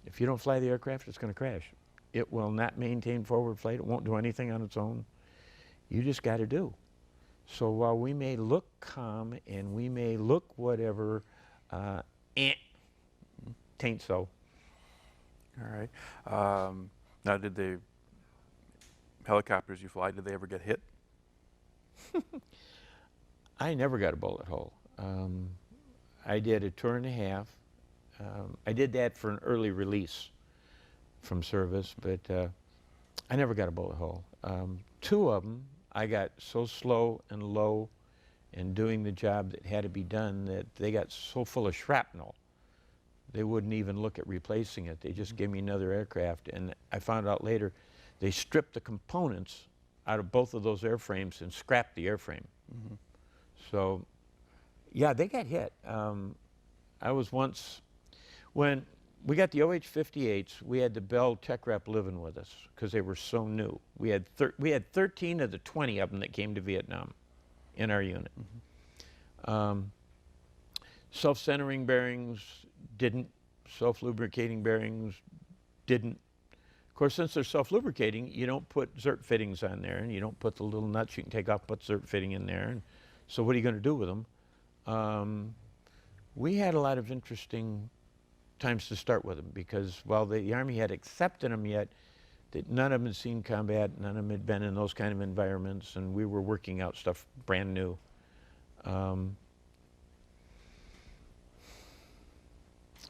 If you don't fly the aircraft, it's going to crash. It will not maintain forward flight. It won't do anything on its own. You just got to do. So while we may look calm and we may look whatever, tain't so.
All right. Now, did the helicopters you fly, did they ever get hit?
I never got a bullet hole. I did a tour and a half. I did that for an early release from service, but I never got a bullet hole. Two of them, I got so slow and low in doing the job that had to be done that they got so full of shrapnel, they wouldn't even look at replacing it. They just gave me another aircraft, and I found out later they stripped the components out of both of those airframes and scrapped the airframe. So, yeah, they got hit. I was once, when we got the OH-58s, we had the Bell tech rep living with us because they were so new. We had 13 of the 20 of them that came to Vietnam in our unit. Self-centering bearings didn't. Self-lubricating bearings didn't. Of course, since they're self-lubricating, you don't put zert fittings on there, and you don't put the little nuts you can take off, put zert fitting in there. And so what are you going to do with them? We had a lot of interesting times to start with them because while the Army had accepted them yet, that none of them had seen combat, none of them had been in those kind of environments, and we were working out stuff brand new.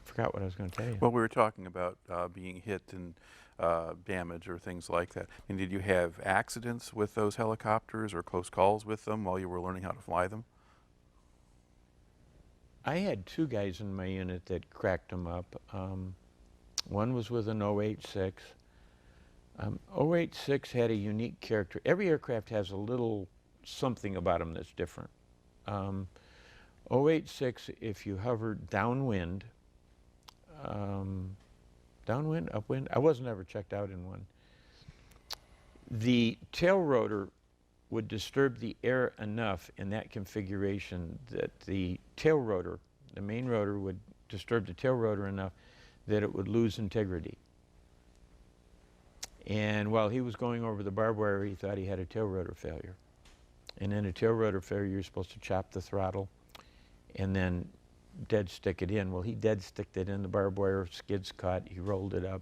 Forgot what I was going to tell you.
Well, we were talking about being hit and damage or things like that. I mean, did you have accidents with those helicopters or close calls with them while you were learning how to fly them?
I had two guys in my unit that cracked them up. One was with an 086. 086 had a unique character. Every aircraft has a little something about them that's different. 086, if you hover downwind, downwind, upwind, I wasn't ever checked out in one. The tail rotor would disturb the air enough in that configuration that the tail rotor, the main rotor, would disturb the tail rotor enough that it would lose integrity. And while he was going over the barbed wire, he thought he had a tail rotor failure. And in a tail rotor failure, you're supposed to chop the throttle and then dead stick it in. Well, he dead sticked it in, the barbed wire, skids caught, he rolled it up.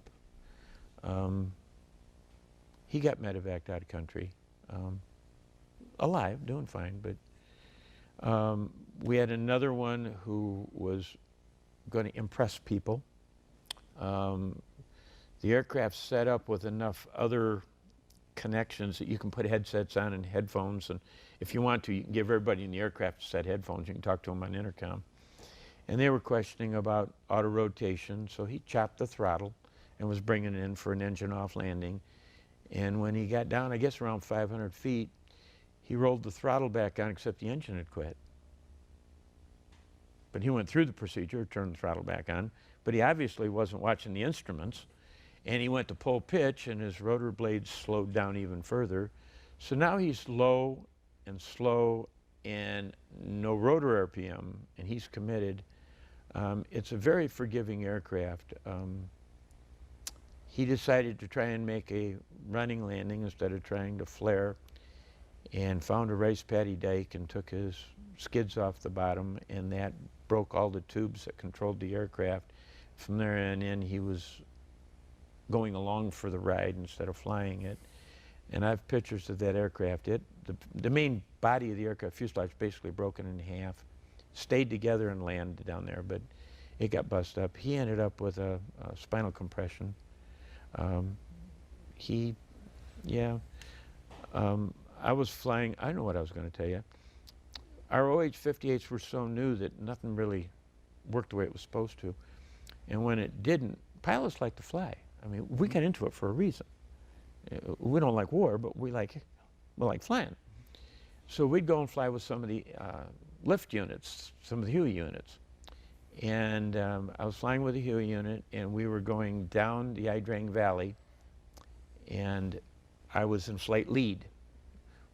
He got medevaced out of country. Alive, doing fine, but we had another one who was going to impress people. The aircraft set up with enough other connections that you can put headsets on and headphones, and if you want to, you can give everybody in the aircraft a set of headphones. You can talk to them on intercom. And they were questioning about auto rotation, so he chopped the throttle and was bringing it in for an engine off landing. And when he got down, I guess around 500 feet, he rolled the throttle back on, except the engine had quit. But he went through the procedure, turned the throttle back on, but he obviously wasn't watching the instruments, and he went to pull pitch, and his rotor blades slowed down even further. So now he's low and slow and no rotor RPM, and he's committed. It's a very forgiving aircraft. He decided to try and make a running landing instead of trying to flare, and found a rice paddy dike and took his skids off the bottom, and that broke all the tubes that controlled the aircraft. From there on in, he was going along for the ride instead of flying it. And I have pictures of that aircraft. The main body of the aircraft fuselage basically broken in half, stayed together and landed down there, but it got bust up. He ended up with a spinal compression. I was flying, I know what I was going to tell you. Our OH-58s were so new that nothing really worked the way it was supposed to. And when it didn't, pilots like to fly. I mean, we got into it for a reason. We don't like war, but we like flying. So we'd go and fly with some of the lift units, some of the Huey units. And I was flying with the Huey unit, and we were going down the Idrang Valley, and I was in flight lead,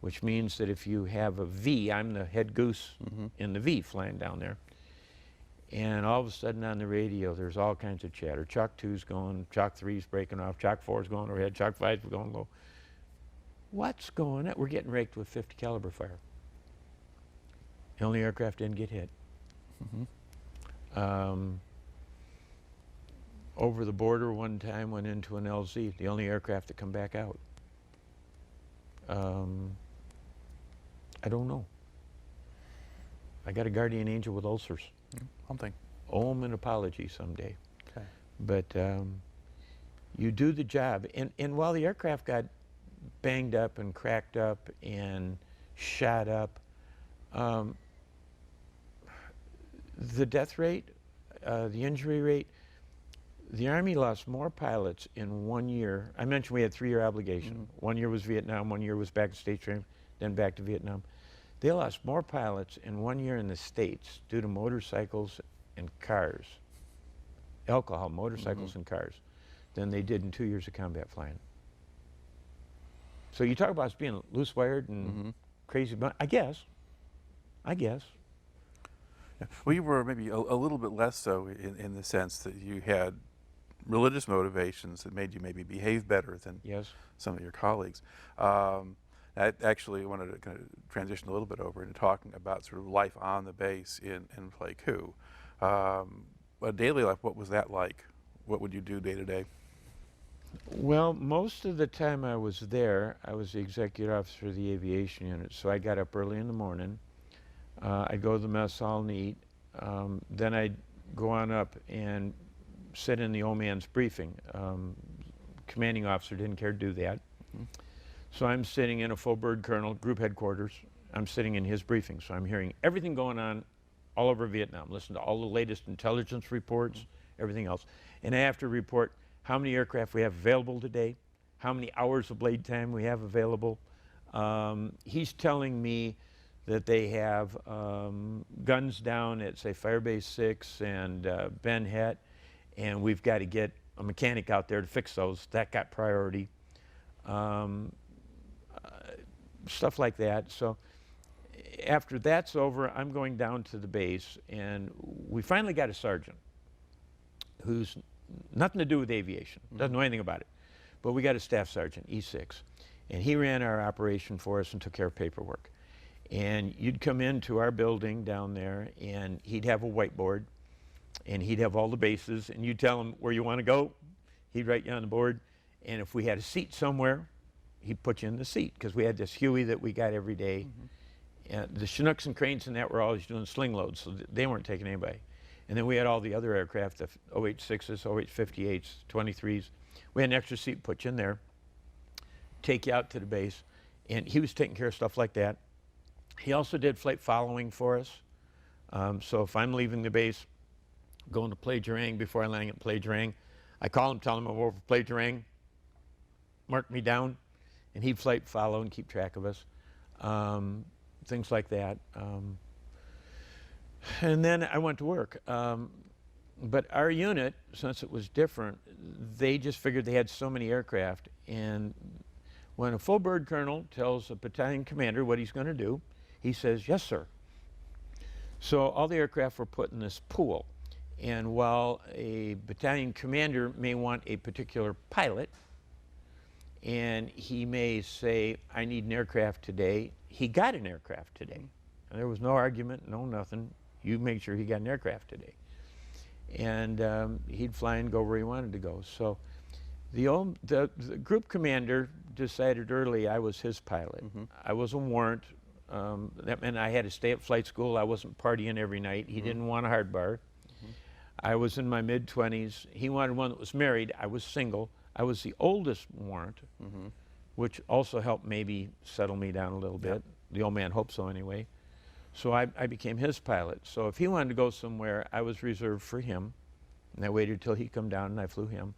which means that if you have a V, I'm the head goose in the V flying down there. And all of a sudden on the radio, there's all kinds of chatter. Chalk 2's going, Chalk 3's breaking off, Chalk 4's going overhead, Chalk 5's going low. What's going on? We're getting raked with 50 caliber fire. The only aircraft didn't get hit. Over the border one time, went into an LZ, the only aircraft to come back out. I don't know. I got a guardian angel with ulcers.
Something.
owe them an apology someday.
Okay.
But you do the job. And while the aircraft got banged up and cracked up and shot up, the death rate, the injury rate, the Army lost more pilots in 1 year. I mentioned we had 3-year obligation.
Mm-hmm.
1 year was Vietnam, 1 year was back to state training, then back to Vietnam. They lost more pilots in 1 year in the States due to motorcycles and cars, alcohol, motorcycles and cars, than they did in 2 years of combat flying. So you talk about us being loose-wired and crazy, but I guess.
Yeah. Well, you were maybe a little bit less so in the sense that you had religious motivations that made you maybe behave better than some of your colleagues. I actually wanted to kind of transition a little bit over into talking about sort of life on the base in Pleiku. Daily life, what was that like? What would you do day to day?
Well, most of the time I was there, I was the executive officer of the aviation unit, so I got up early in the morning. I'd go to the mess hall and eat. Then I'd go on up and sit in the old man's briefing. Commanding officer didn't care to do that. So I'm sitting in a full bird colonel, group headquarters. I'm sitting in his briefing, so I'm hearing everything going on all over Vietnam, listen to all the latest intelligence reports, everything else. And I have to report how many aircraft we have available today, how many hours of blade time we have available. He's telling me that they have guns down at, say, Firebase 6 and Ben Het, and we've got to get a mechanic out there to fix those. That got priority. Stuff like that. So after that's over, I'm going down to the base, and we finally got a sergeant who's nothing to do with aviation, doesn't know anything about it. But we got a staff sergeant, E6, and he ran our operation for us and took care of paperwork. And you'd come into our building down there, and he'd have a whiteboard, and he'd have all the bases, and you'd tell him where you want to go. He'd write you on the board, and if we had a seat somewhere, he'd put you in the seat, because we had this Huey that we got every day. And the Chinooks and Cranes and that were always doing sling loads, so they weren't taking anybody. And then we had all the other aircraft, the 086s, 058s, 23s. We had an extra seat, put you in there, take you out to the base, and he was taking care of stuff like that. He also did flight following for us. So if I'm leaving the base, going to Plagerang before I land at Plagerang, I call him, tell him I'm over Plagerang, mark me down, and he'd flight follow and keep track of us. Things like that. And then I went to work. But our unit, since it was different, they just figured they had so many aircraft. And when a full bird colonel tells a battalion commander what he's going to do, he says, yes, sir. So all the aircraft were put in this pool. And while a battalion commander may want a particular pilot, and he may say, I need an aircraft today, he got an aircraft today. And there was no argument, no nothing. You make sure he got an aircraft today. And he'd fly and go where he wanted to go. So the group commander decided early I was his pilot. I was a warrant. That meant I had to stay at flight school. I wasn't partying every night. He didn't want a hard bar. I was in my mid-20s. He wanted one that was married. I was single. I was the oldest warrant, which also helped maybe settle me down a little bit. The old man hoped so anyway. So I became his pilot. So if he wanted to go somewhere, I was reserved for him. And I waited till he come down and I flew him.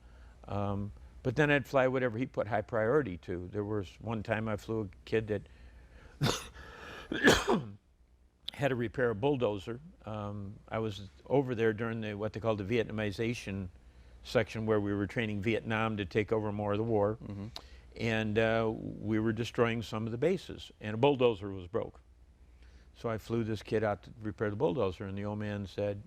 But then I'd fly whatever he put high priority to. There was one time I flew a kid that had to repair a bulldozer. I was over there during what they called the Vietnamization section, where we were training Vietnam to take over more of the war. And we were destroying some of the bases, and a bulldozer was broke. So I flew this kid out to repair the bulldozer, and the old man said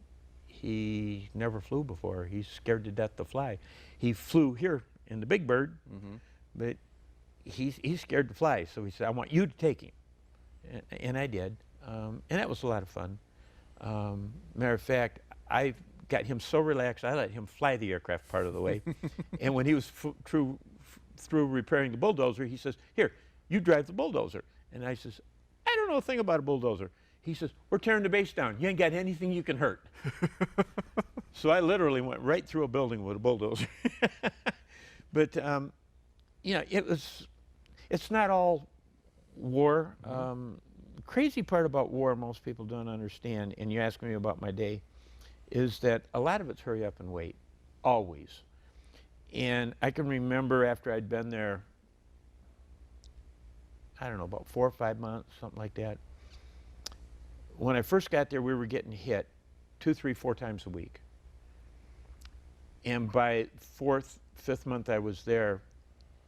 he never flew before. He's scared to death to fly. He flew here in the Big Bird, but he's scared to fly. So he said, I want you to take him. And I did. And that was a lot of fun. Matter of fact, I got him so relaxed, I let him fly the aircraft part of the way. And when he was through repairing the bulldozer, he says, here, you drive the bulldozer. And I says, I don't know a thing about a bulldozer. He says, we're tearing the base down. You ain't got anything you can hurt. So I literally went right through a building with a bulldozer. But, you know, it's not all war. Crazy part about war most people don't understand, and you ask me about my day, is that a lot of it's hurry up and wait, always. And I can remember after I'd been there, I don't know, about 4 or 5 months, something like that. When I first got there, we were getting hit 2, 3, 4 times a week. And by 4th, 5th month I was there,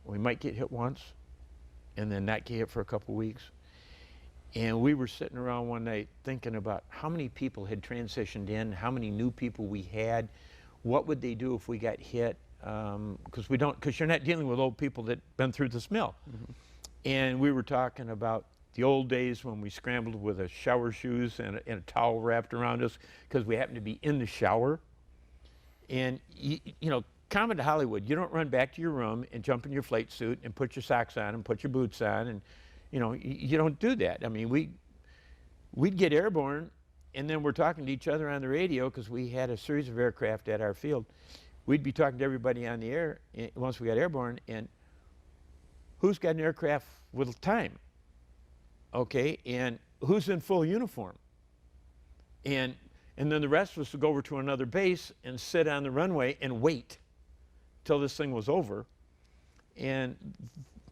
we might get hit once and then not get hit for a couple weeks. And we were sitting around one night thinking about how many people had transitioned in, how many new people we had, what would they do if we got hit, because you're not dealing with old people that been through this mill. And we were talking about the old days when we scrambled with a shower shoes and a towel wrapped around us because we happened to be in the shower. And you know, common to Hollywood, you don't run back to your room and jump in your flight suit and put your socks on and put your boots on, and you know, you don't do that. I mean, we'd get airborne, and then we're talking to each other on the radio because we had a series of aircraft at our field. We'd be talking to everybody on the air once we got airborne, and who's got an aircraft with time? Okay, and who's in full uniform? And then the rest of us would go over to another base and sit on the runway and wait till this thing was over. And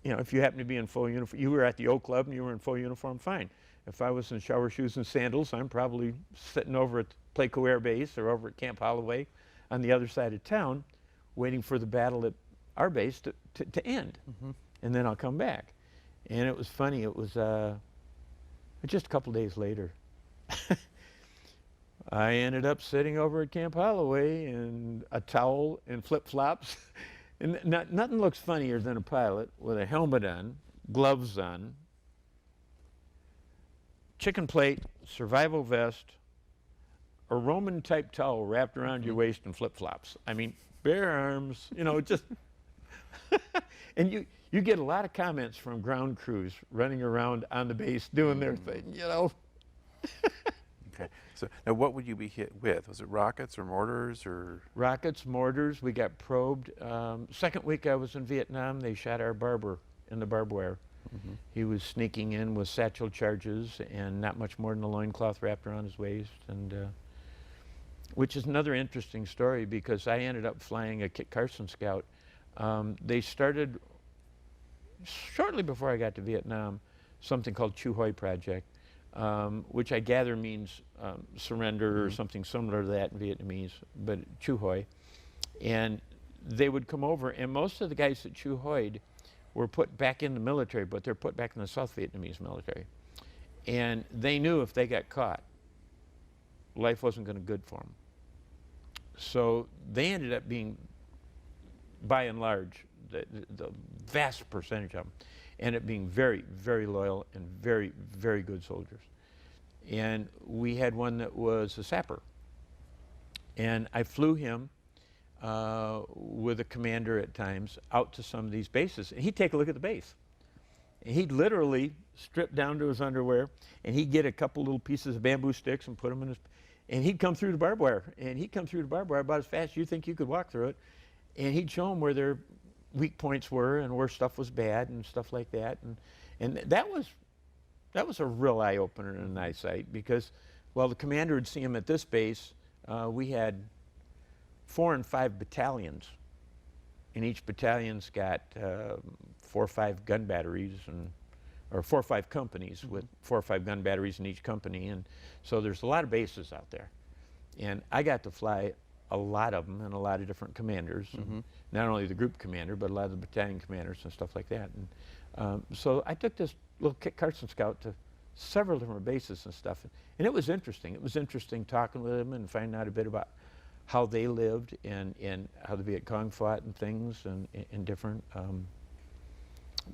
you know, if you happen to be in full uniform, you were at the O Club and you were in full uniform, fine. If I was in shower shoes and sandals, I'm probably sitting over at Placo Air Base or over at Camp Holloway on the other side of town, waiting for the battle at our base to end. And then I'll come back. And it was funny, it was just a couple days later. I ended up sitting over at Camp Holloway in a towel and flip-flops. And nothing looks funnier than a pilot with a helmet on, gloves on, chicken plate, survival vest, a Roman-type towel wrapped around your waist and flip-flops. I mean, bare arms, you know, just... And you get a lot of comments from ground crews running around on the base doing their thing, you know.
Okay, so now what would you be hit with? Was it rockets or mortars or?
Rockets, mortars, we got probed. Second week I was in Vietnam, they shot our barber in the barbed wire. He was sneaking in with satchel charges and not much more than a loincloth wrapped around his waist, and which is another interesting story because I ended up flying a Kit Carson Scout. They started, shortly before I got to Vietnam, something called Chu Hoi Project, which I gather means surrender or something similar to that in Vietnamese, but Chu Hoi. And they would come over, and most of the guys that Chu Hoi'd were put back in the military, but they're put back in the South Vietnamese military. And they knew if they got caught, life wasn't going to be good for them. So they ended up being, by and large, the vast percentage of them, ended up being very, very loyal and very, very good soldiers. And we had one that was a sapper. And I flew him with a commander at times out to some of these bases. And he'd take a look at the base. And he'd literally strip down to his underwear, and he'd get a couple little pieces of bamboo sticks and put them in his, and he'd come through the barbed wire. And he'd come through the barbed wire about as fast as you think you could walk through it. And he'd show them where their weak points were and where stuff was bad and stuff like that. And that was a real eye-opener in eyesight because, well, the commander would see him at this base. We had 4 and 5 battalions, and each battalion's got 4 or 5 gun batteries, or 4 or 5 companies with 4 or 5 gun batteries in each company, and so there's a lot of bases out there. And I got to fly a lot of them and a lot of different commanders, and not only the group commander, but a lot of the battalion commanders and stuff like that. And so I took this little Kit Carson Scout to several different bases and stuff, and it was interesting. It was interesting talking with them and finding out a bit about how they lived and how the Viet Cong fought and things and different.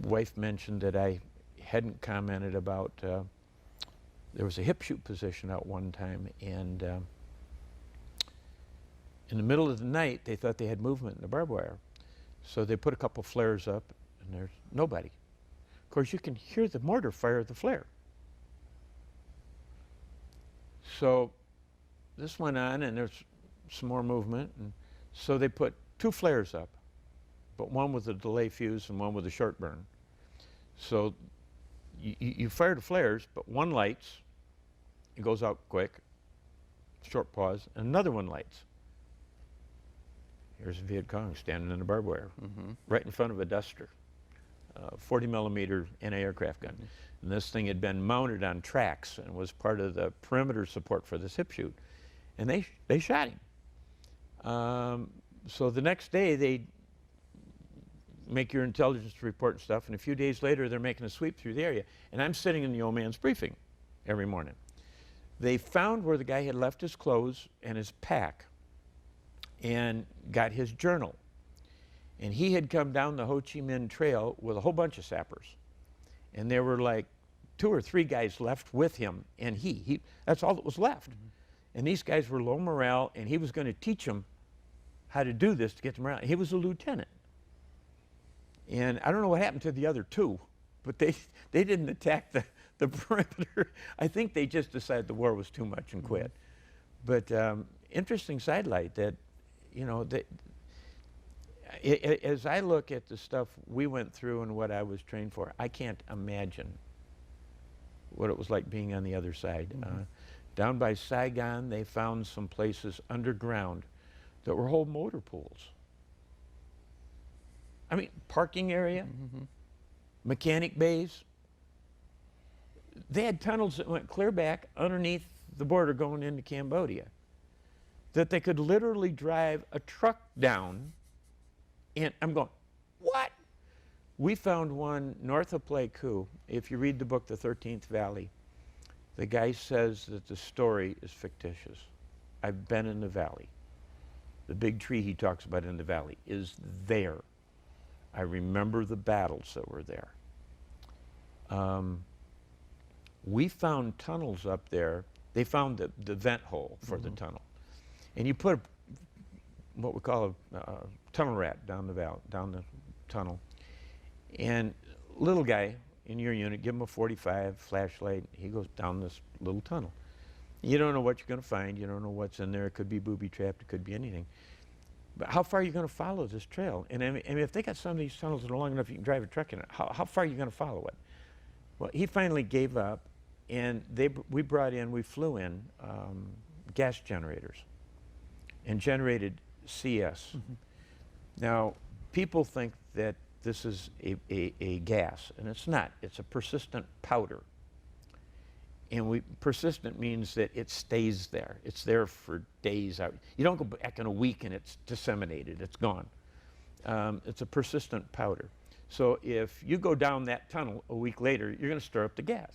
Wife mentioned that I hadn't commented about, there was a hip shoot position out one time, and in the middle of the night, they thought they had movement in the barbed wire. So they put a couple flares up, and there's nobody. Of course, you can hear the mortar fire the flare. So this went on, and there's some more movement, and so they put 2 flares up, but one with a delay fuse and one with a short burn. So you fire the flares, but one lights, it goes out quick, short pause, and another one lights. Here's a Viet Cong standing in the barbed wire, right in front of a Duster, 40 millimeter anti-aircraft gun. And this thing had been mounted on tracks and was part of the perimeter support for this hip shoot. And they shot him. So the next day, they make your intelligence report and stuff, and a few days later, they're making a sweep through the area. And I'm sitting in the old man's briefing every morning. They found where the guy had left his clothes and his pack and got his journal. And he had come down the Ho Chi Minh Trail with a whole bunch of sappers. And there were like 2 or 3 guys left with him, and he that's all that was left. And these guys were low morale, and he was going to teach them how to do this to get them around. He was a lieutenant. And I don't know what happened to the other 2, but they didn't attack the perimeter. I think they just decided the war was too much and quit. But interesting sidelight that, you know, that as I look at the stuff we went through and what I was trained for, I can't imagine what it was like being on the other side. Down by Saigon, they found some places underground that were whole motor pools. I mean, parking area, mechanic bays. They had tunnels that went clear back underneath the border going into Cambodia that they could literally drive a truck down. And I'm going, what? We found one north of Pleiku. If you read the book, The 13th Valley, the guy says that the story is fictitious. I've been in the valley. The big tree he talks about in the valley is there. I remember the battles that were there. We found tunnels up there. They found the vent hole for the tunnel. And you put what we call a tunnel rat down the tunnel. And little guy in your unit, give him a 45 flashlight, he goes down this little tunnel. You don't know what you're going to find. You don't know what's in there. It could be booby-trapped. It could be anything. But how far are you going to follow this trail? And I mean, if they got some of these tunnels that are long enough you can drive a truck in it, how far are you going to follow it? Well, he finally gave up, and we flew in gas generators and generated CS. Now, people think that this is a gas, and it's not. It's a persistent powder. And persistent means that it stays there. It's there for days out. You don't go back in a week and it's disseminated, it's gone. It's a persistent powder. So if you go down that tunnel a week later, you're going to stir up the gas.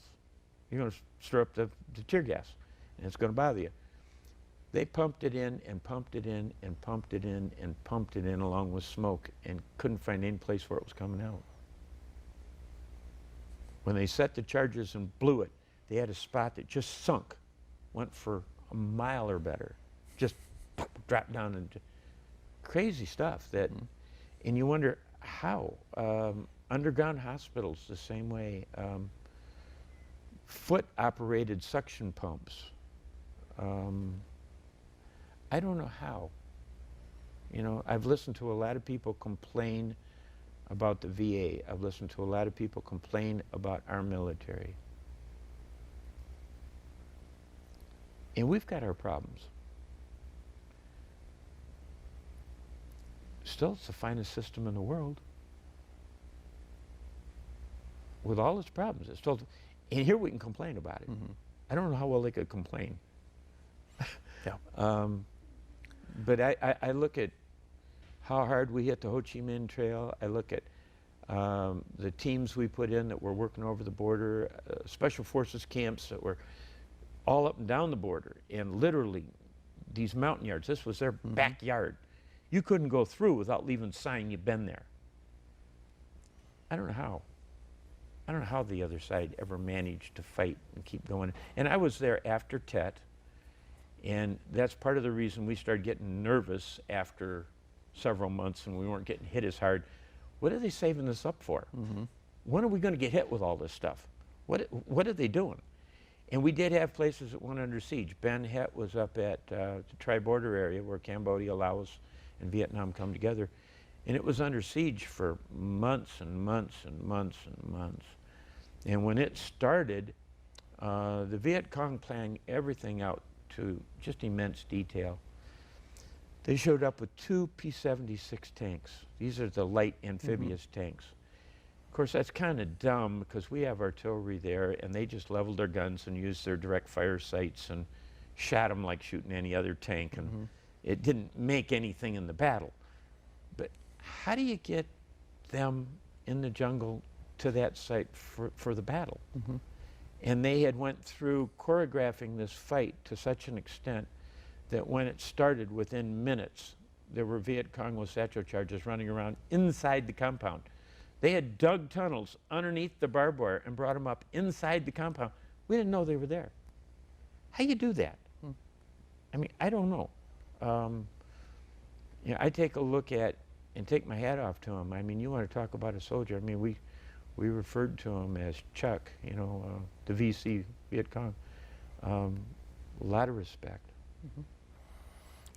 You're going to stir up the tear gas, and it's going to bother you. They pumped it in and pumped it in and pumped it in and pumped it in along with smoke and couldn't find any place where it was coming out. When they set the charges and blew it, they had a spot that just sunk, went for a mile or better, just dropped down into crazy stuff that, and you wonder how. Underground hospitals the same way. Foot-operated suction pumps. I don't know how. You know, I've listened to a lot of people complain about the VA. I've listened to a lot of people complain about our military. And we've got our problems. Still, it's the finest system in the world. With all its problems, it's still, and here we can complain about it. I don't know how well they could complain. But I look at how hard we hit the Ho Chi Minh Trail. I look at the teams we put in that were working over the border, special forces camps that were all up and down the border, and literally these mountain yards, this was their backyard. You couldn't go through without leaving a sign you've been there. I don't know how. I don't know how the other side ever managed to fight and keep going. And I was there after Tet, and that's part of the reason we started getting nervous after several months and we weren't getting hit as hard. What are they saving this up for? When are we going to get hit with all this stuff? What are they doing? And we did have places that went under siege. Ben Het was up at the tri-border area where Cambodia, Laos, and Vietnam come together. And it was under siege for months and months and months and months. And when it started, the Viet Cong planned everything out to just immense detail. They showed up with 2 P-76 tanks. These are the light amphibious tanks. Of course, that's kind of dumb because we have artillery there, and they just leveled their guns and used their direct fire sights and shot them like shooting any other tank, and it didn't make anything in the battle. But how do you get them in the jungle to that site for the battle? And they had went through choreographing this fight to such an extent that when it started, within minutes, there were Viet Cong with satchel charges running around inside the compound. They had dug tunnels underneath the barbed wire and brought them up inside the compound. We didn't know they were there. How you do that? I mean, I don't know. You know, I take a look at and take my hat off to them. I mean, you want to talk about a soldier. I mean, we referred to him as Chuck, you know, the VC, Viet Cong. A lot of respect.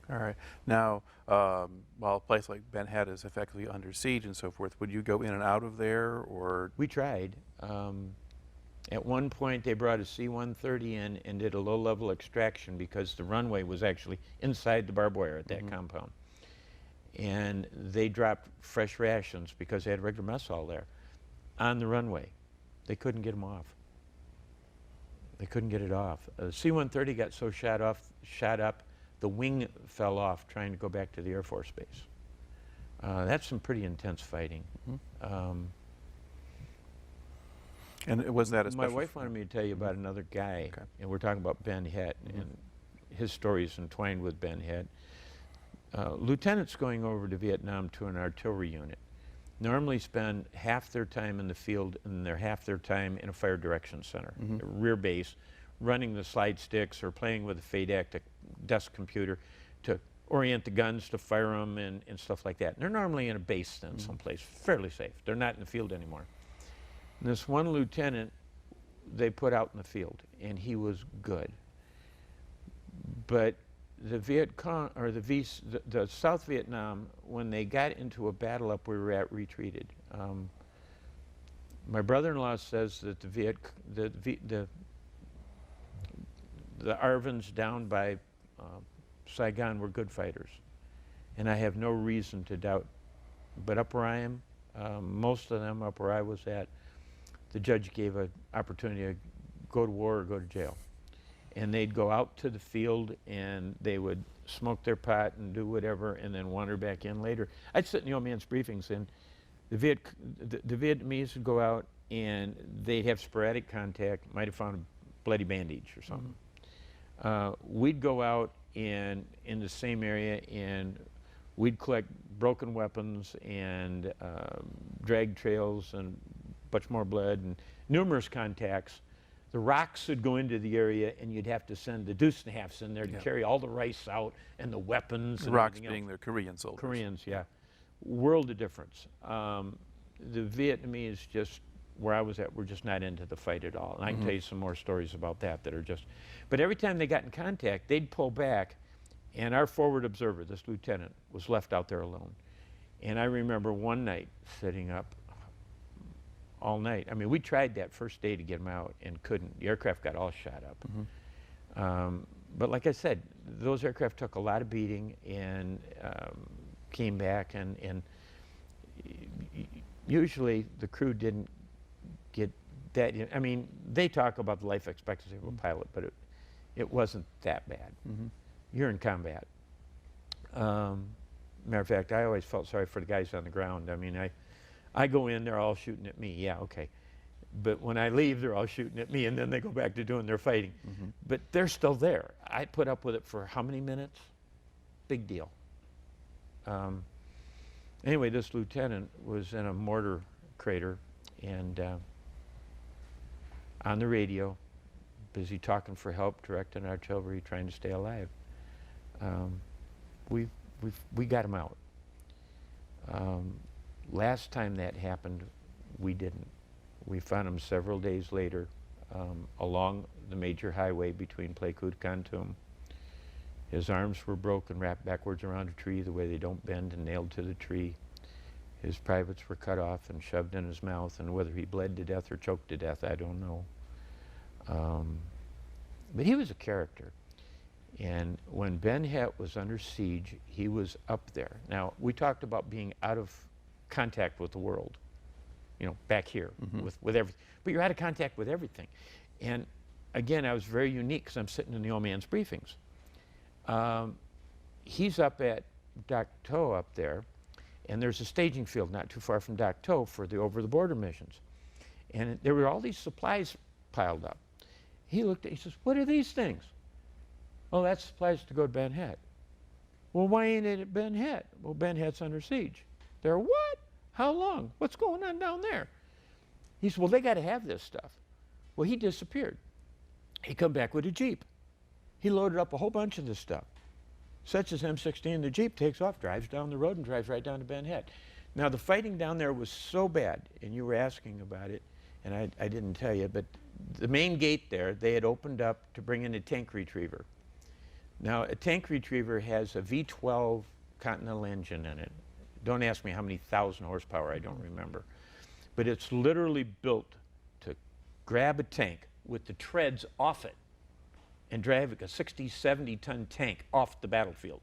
All right. Now, while a place like Ben Het is effectively under siege and so forth, would you go in and out of there, or?
We tried. At one point, they brought a C-130 in and did a low-level extraction because the runway was actually inside the barbed wire at that compound. And they dropped fresh rations because they had regular mess hall there on the runway. They couldn't get them off. They couldn't get it off. The C-130 got so shot up, the wing fell off trying to go back to the Air Force Base. That's some pretty intense fighting.
And was that a
My wife wanted me to tell you about another guy, and we're talking about Ben Het, and his story is entwined with Ben Het. Lieutenants going over to Vietnam to an artillery unit normally spend half their time in the field and half their time in a fire direction center, a rear base, running the slide sticks or playing with a FADEC, a desk computer, to orient the guns to fire them and stuff like that. And they're normally in a base then someplace, fairly safe. They're not in the field anymore. And this one lieutenant they put out in the field, and he was good. But the Viet Cong, or the South Vietnam, when they got into a battle up where we were at, retreated. My brother-in-law says that the Arvins down by Saigon were good fighters, and I have no reason to doubt. But up where I am, most of them up where I was at, the judge gave an opportunity to go to war or go to jail. And they'd go out to the field and they would smoke their pot and do whatever and then wander back in later. I'd sit in the old man's briefings, and the Vietnamese would go out and they'd have sporadic contact, might have found a bloody bandage or something. We'd go out in the same area and we'd collect broken weapons and drag trails and much more blood and numerous contacts. The rocks would go into the area, and you'd have to send the deuce and a halfs in there to carry all the rice out and the weapons.
The
and
rocks
everything
being
else.
the Korean soldiers.
Koreans, yeah. World of difference. The Vietnamese, just where I was at, were just not into the fight at all. And I can tell you some more stories about that are just, but every time they got in contact, they'd pull back, and our forward observer, this lieutenant, was left out there alone. And I remember one night sitting up all night. I mean, we tried that first day to get them out and couldn't. The aircraft got all shot up. But like I said, those aircraft took a lot of beating and came back, and usually the crew didn't get that. I mean, they talk about the life expectancy of a pilot, but it wasn't that bad. You're in combat. Matter of fact, I always felt sorry for the guys on the ground. I mean, I go in, they're all shooting at me, yeah, okay. But when I leave, they're all shooting at me, and then they go back to doing their fighting. But they're still there. I put up with it for how many minutes? Big deal. Anyway, this lieutenant was in a mortar crater, and on the radio, busy talking for help, directing artillery, trying to stay alive. We got him out. Last time that happened, we didn't. We found him several days later, along the major highway between Playcoot and Khantoum. His arms were broken, wrapped backwards around a tree the way they don't bend, and nailed to the tree. His privates were cut off and shoved in his mouth, and whether he bled to death or choked to death, I don't know. But he was a character. And when Ben Het was under siege, he was up there. Now, we talked about being out of contact with the world, you know, back here with everything. But you're out of contact with everything. And again, I was very unique because I'm sitting in the old man's briefings. He's up at Dak To up there, and there's a staging field not too far from Dak To for the over-the-border missions. And there were all these supplies piled up. He looked at he says, "What are these things?" "Oh, that's supplies to go to Ben Het." "Well, why ain't it at Ben Het?" "Well, Ben Het's under siege." "They're what? How long? What's going on down there?" He said, "Well, they got to have this stuff." Well, he disappeared. He come back with a Jeep. He loaded up a whole bunch of this stuff. Sets his M16 in the Jeep, takes off, drives down the road, and drives right down to Ben Het. Now, the fighting down there was so bad, and you were asking about it, and I didn't tell you, but the main gate there, they had opened up to bring in a tank retriever. Now, a tank retriever has a V12 Continental engine in it. Don't ask me how many thousand horsepower, I don't remember. But it's literally built to grab a tank with the treads off it and drive a 60, 70-ton tank off the battlefield.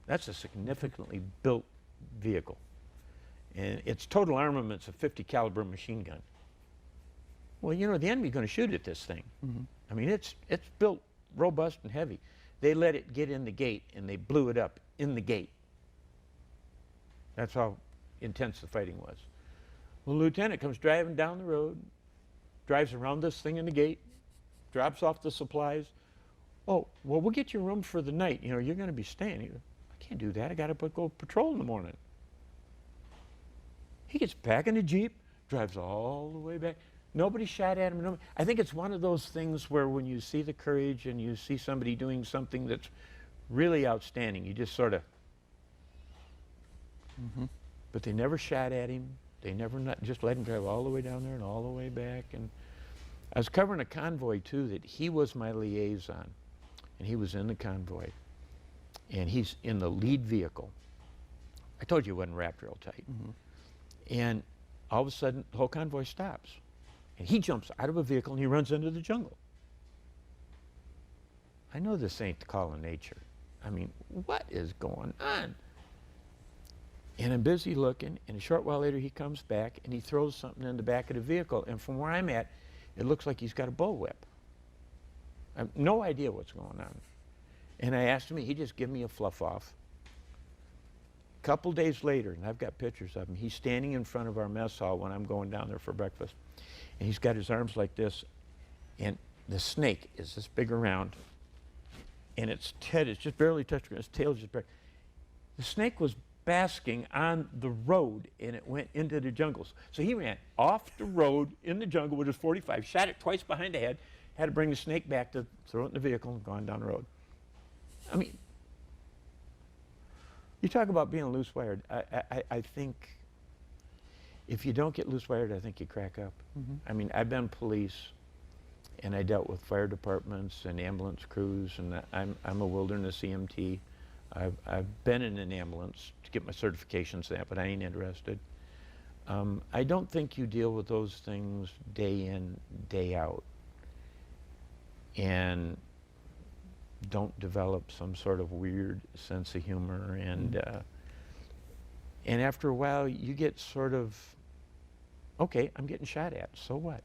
That's a significantly built vehicle. And its total armament's a 50 caliber machine gun. Well, you know, the enemy's going to shoot at this thing. I mean, it's built robust and heavy. They let it get in the gate, and they blew it up in the gate. That's how intense the fighting was. Well, the lieutenant comes driving down the road, drives around this thing in the gate, drops off the supplies. "Oh, well, we'll get you a room for the night. You know, you're going to be staying here." "I can't do that. I got to go patrol in the morning." He gets back in the Jeep, drives all the way back. Nobody shot at him. I think it's one of those things where when you see the courage and you see somebody doing something that's really outstanding, you just sort of, but they never shot at him. They never just let him drive all the way down there and all the way back. And I was covering a convoy too that he was my liaison, and he was in the convoy, and he's in the lead vehicle. I told you it wasn't wrapped real tight. And all of a sudden, the whole convoy stops. And he jumps out of a vehicle and he runs into the jungle. I know this ain't the call of nature. I mean, what is going on? And I'm busy looking, and a short while later he comes back and he throws something in the back of the vehicle, and from where I'm at, it looks like he's got a bullwhip. I have no idea what's going on. And I asked him, he just give me a fluff off. A couple days later, and I've got pictures of him, he's standing in front of our mess hall when I'm going down there for breakfast. And he's got his arms like this, and the snake is this big around, and its head is just barely touching, its tail is just barely. The snake was basking on the road, and it went into the jungles. So he ran off the road in the jungle with his .45, shot it twice behind the head, had to bring the snake back to throw it in the vehicle and go on down the road. I mean, you talk about being loose-wired. I think if you don't get loose-wired, I think you crack up. I mean, I've been police, and I dealt with fire departments and ambulance crews, and I'm a wilderness EMT. I've been in an ambulance to get my certifications in that, but I ain't interested. I don't think you deal with those things day in, day out, and don't develop some sort of weird sense of humor, and after a while you get sort of, okay, I'm getting shot at, so what?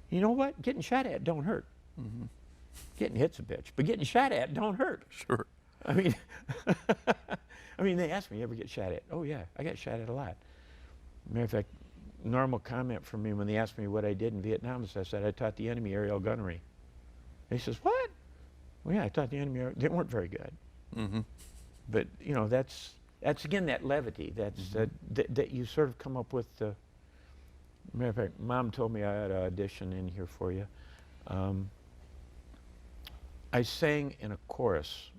You know what? Getting shot at don't hurt. Getting hit's a bitch, but getting shot at don't hurt.
Sure.
I mean, they ask me, you ever get shot at? Oh yeah, I got shot at a lot. Matter of fact, normal comment from me when they asked me what I did in Vietnam is I said I taught the enemy aerial gunnery. He says, what? Well, yeah, I taught the enemy. They weren't very good. But you know, that's again that levity. That's that you sort of come up with. Matter of fact, Mom told me I had an audition in here for you. I sang in a chorus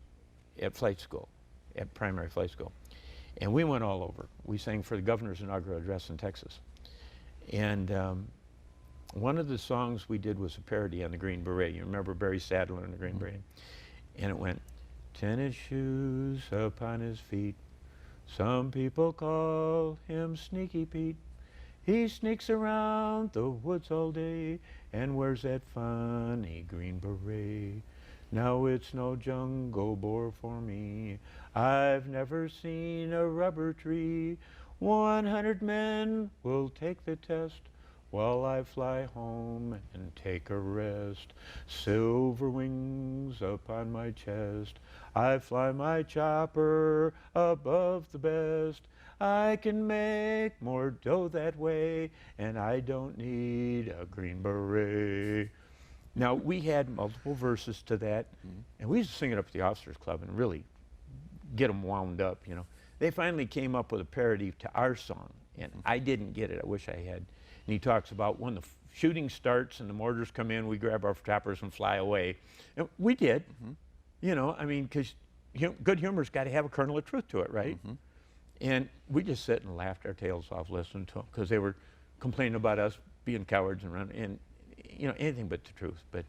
at flight school, at primary flight school, and we went all over. We sang for the governor's inaugural address in Texas, and one of the songs we did was a parody on the Green Beret. You remember Barry Sadler and the Green Beret? And it went, tennis shoes upon his feet. Some people call him Sneaky Pete. He sneaks around the woods all day and wears that funny green beret. Now it's no jungle bore for me. I've never seen a rubber tree. 100 men will take the test while I fly home and take a rest. Silver wings upon my chest, I fly my chopper above the best. I can make more dough that way, and I don't need a green beret. Now, we had multiple verses to that, and we used to sing it up at the officers club and really get them wound up, you know. They finally came up with a parody to our song, and I didn't get it. I wish I had. And he talks about when the shooting starts and the mortars come in, we grab our choppers and fly away. And we did, you know, I mean, because good humor's got to have a kernel of truth to it, right? And we just sit and laughed our tails off listening to them because they were complaining about us being cowards and running, and you know, anything but the truth. But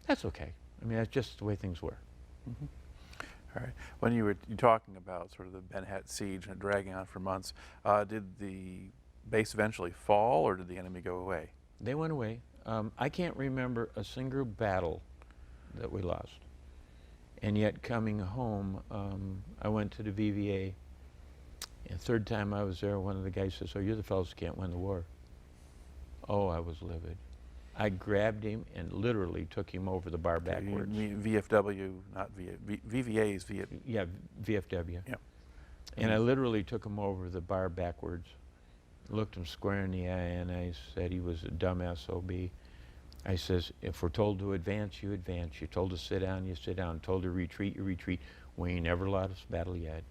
that's okay. I mean, that's just the way things were.
All right. When you were talking about sort of the Ben Het siege and dragging on for months, did the base eventually fall, or did the enemy go away?
They went away. I can't remember a single battle that we lost. And yet coming home, I went to the VVA. And the third time I was there, one of the guys says, "Oh, you're the fellows who can't win the war." Oh, I was livid. I grabbed him and literally took him over the bar backwards.
You mean VFW, not VVA is VFW.
Yeah, VFW.
Yeah.
And I literally took him over the bar backwards, looked him square in the eye, and I said he was a dumb SOB. I says, if we're told to advance, you advance. You're told to sit down, you sit down. Told to retreat, you retreat. We ain't ever lost a battle yet.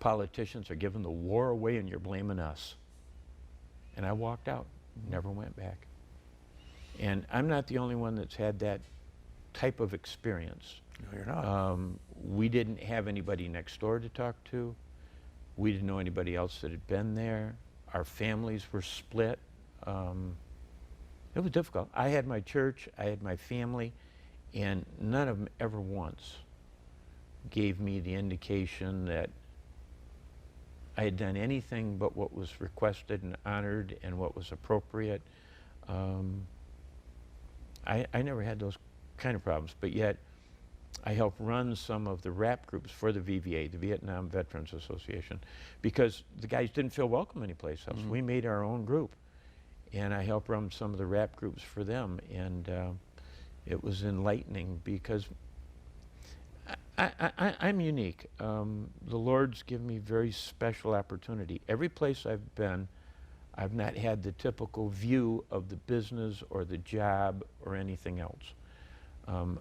Politicians are giving the war away and you're blaming us. And I walked out, never went back. And I'm not the only one that's had that type of experience.
No, you're not.
We didn't have anybody next door to talk to. We didn't know anybody else that had been there. Our families were split. It was difficult. I had my church, I had my family, and none of them ever once gave me the indication that I had done anything but what was requested and honored and what was appropriate. I never had those kind of problems, but yet I helped run some of the rap groups for the VVA, the Vietnam Veterans Association, because the guys didn't feel welcome anyplace else. We made our own group, and I helped run some of the rap groups for them, and it was enlightening because I'm unique. The Lord's given me very special opportunity. Every place I've been, I've not had the typical view of the business or the job or anything else.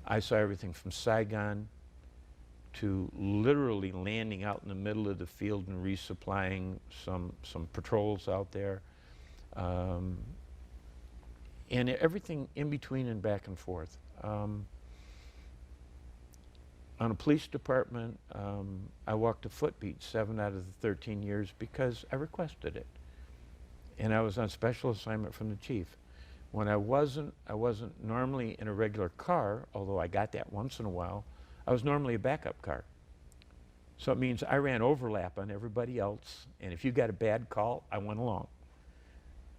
I saw everything from Saigon to literally landing out in the middle of the field and resupplying some patrols out there. And everything in between and back and forth. On a police department, I walked a footbeat 7 out of the 13 years because I requested it. And I was on special assignment from the chief. When I wasn't normally in a regular car, although I got that once in a while. I was normally a backup car. So it means I ran overlap on everybody else, and if you got a bad call, I went along.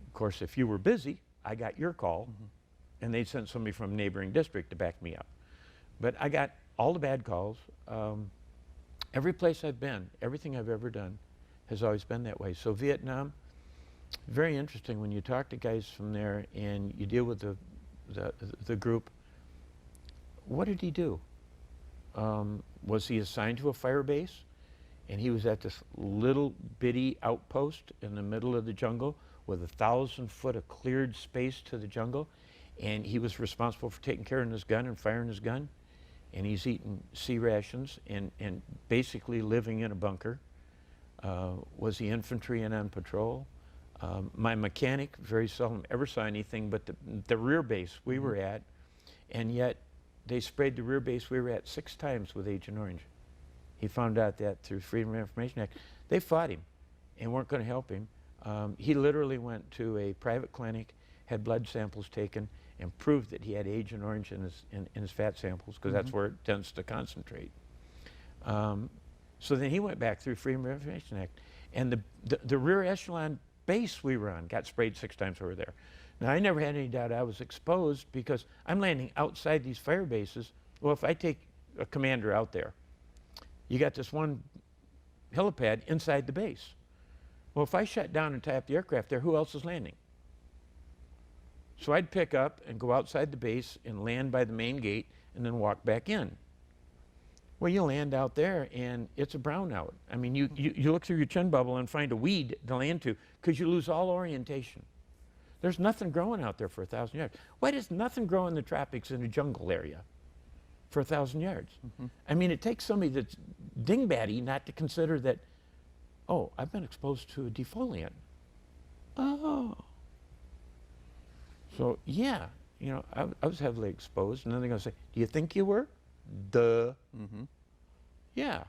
Of course, if you were busy, I got your call, and they'd send somebody from a neighboring district to back me up. But I got all the bad calls. Every place I've been, everything I've ever done has always been that way. So Vietnam, very interesting when you talk to guys from there and you deal with the group. What did he do? Was he assigned to a fire base and he was at this little bitty outpost in the middle of the jungle with 1,000 foot of cleared space to the jungle, and he was responsible for taking care of his gun and firing his gun, and he's eating sea rations and basically living in a bunker? Was he infantry and on patrol? My mechanic very seldom ever saw anything but the rear base we were at, and yet they sprayed the rear base we were at 6 times with Agent Orange. He found out that through Freedom of Information Act. They fought him and weren't going to help him. He literally went to a private clinic, had blood samples taken, and proved that he had Agent Orange in his fat samples, because that's where it tends to concentrate. So then he went back through Freedom of Information Act, and the rear echelon base we were on got sprayed 6 times over there. Now, I never had any doubt I was exposed, because I'm landing outside these fire bases. Well, if I take a commander out there, you got this one helipad inside the base. Well, if I shut down and tie up the aircraft there, who else is landing? So I'd pick up and go outside the base and land by the main gate and then walk back in. Well, you land out there and it's a brownout. I mean, you look through your chin bubble and find a weed to land to, because you lose all orientation. There's nothing growing out there for 1,000 yards. Why does nothing grow in the tropics in a jungle area for 1,000 yards? I mean, it takes somebody that's dingbatty not to consider that, oh, I've been exposed to a defoliant. Oh. So, yeah, you know, I was heavily exposed. And then they're going to say, do you think you were? Duh. Yeah.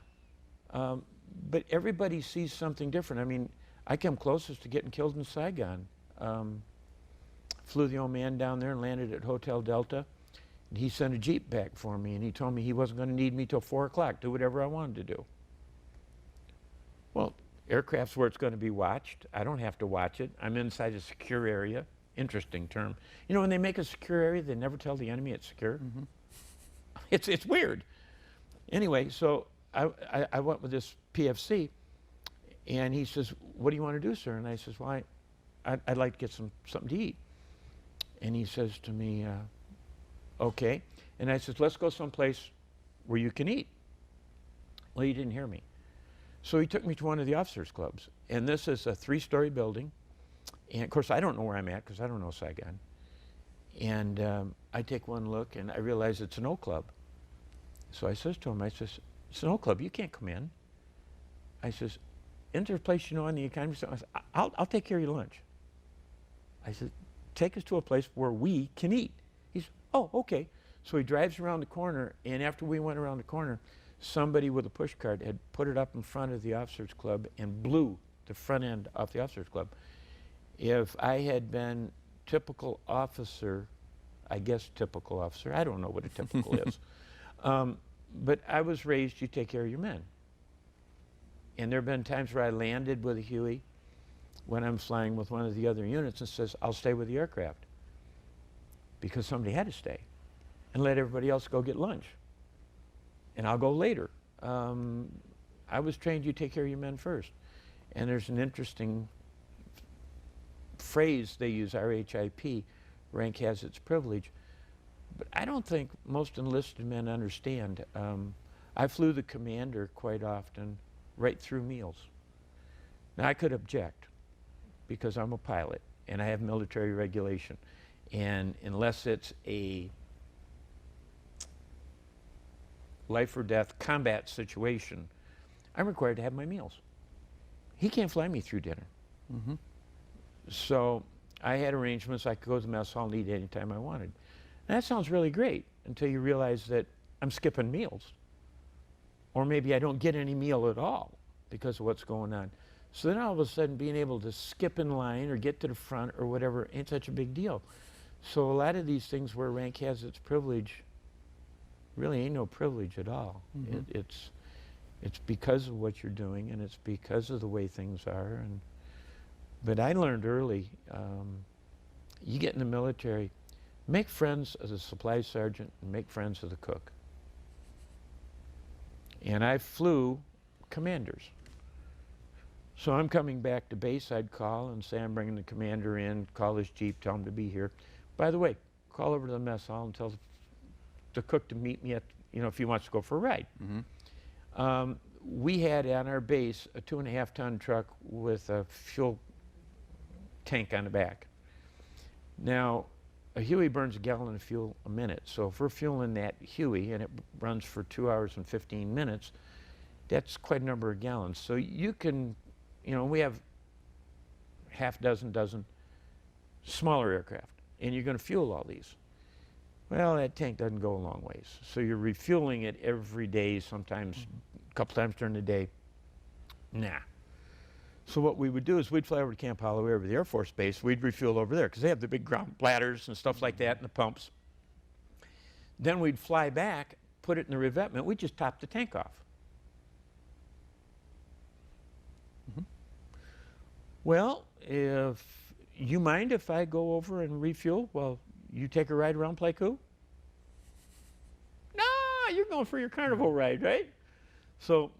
But everybody sees something different. I mean, I came closest to getting killed in Saigon. Flew the old man down there and landed at Hotel Delta. And he sent a Jeep back for me, and he told me he wasn't going to need me till 4 o'clock, do whatever I wanted to do. Well, aircraft's where it's going to be watched. I don't have to watch it. I'm inside a secure area. Interesting term. You know, when they make a secure area, they never tell the enemy it's secure. It's weird. Anyway, so I went with this PFC, and he says, what do you want to do, sir? And I says, well, I'd like to get something to eat. And he says to me, okay. And I says, let's go someplace where you can eat. Well, he didn't hear me. So he took me to one of the officers' clubs. And this is a 3-story building. And of course, I don't know where I'm at, because I don't know Saigon. And I take one look, and I realize it's an O Club. So I says to him, I says, it's an O Club, you can't come in. I says, isn't there a place you know on the economy? I said, I'll take care of your lunch. I said, take us to a place where we can eat. He said, oh, okay. So he drives around the corner, and after we went around the corner, somebody with a push cart had put it up in front of the officers' club and blew the front end off the officers' club. If I had been typical officer, I guess typical officer, I don't know what a typical is, but I was raised, you take care of your men. And there have been times where I landed with a Huey when I'm flying with one of the other units and says, I'll stay with the aircraft, because somebody had to stay, and let everybody else go get lunch. And I'll go later. I was trained, you take care of your men first. And there's an interesting phrase they use, RHIP, rank has its privilege. But I don't think most enlisted men understand. I flew the commander quite often right through meals. Now, I could object, because I'm a pilot and I have military regulation. And unless it's a life or death combat situation, I'm required to have my meals. He can't fly me through dinner. So I had arrangements. I could go to the mess hall and eat anytime I wanted. And that sounds really great until you realize that I'm skipping meals. Or maybe I don't get any meal at all because of what's going on. So then all of a sudden being able to skip in line or get to the front or whatever ain't such a big deal. So a lot of these things where rank has its privilege really ain't no privilege at all. It's because of what you're doing, and it's because of the way things are. But I learned early, you get in the military, make friends as a supply sergeant and make friends as a cook. And I flew commanders. So I'm coming back to base, I'd call and say I'm bringing the commander in, call his Jeep, tell him to be here. By the way, call over to the mess hall and tell the cook to meet me at, you know, if he wants to go for a ride. We had on our base a 2.5-ton truck with a fuel tank on the back. Now, a Huey burns a gallon of fuel a minute. So if we're fueling that Huey and it runs for 2 hours and 15 minutes, that's quite a number of gallons. So you can, you know, we have dozen smaller aircraft, and you're going to fuel all these. Well, that tank doesn't go a long ways. So you're refueling it every day, sometimes a couple times during the day. Nah. So what we would do is we'd fly over to Camp Holloway, over the Air Force Base. We'd refuel over there because they have the big ground bladders and stuff like that and the pumps. Then we'd fly back, put it in the revetment. We'd just top the tank off.
Mhm.
Well, if you mind if I go over and refuel while you take a ride around Pleiku? No, you're going for your carnival ride, right? So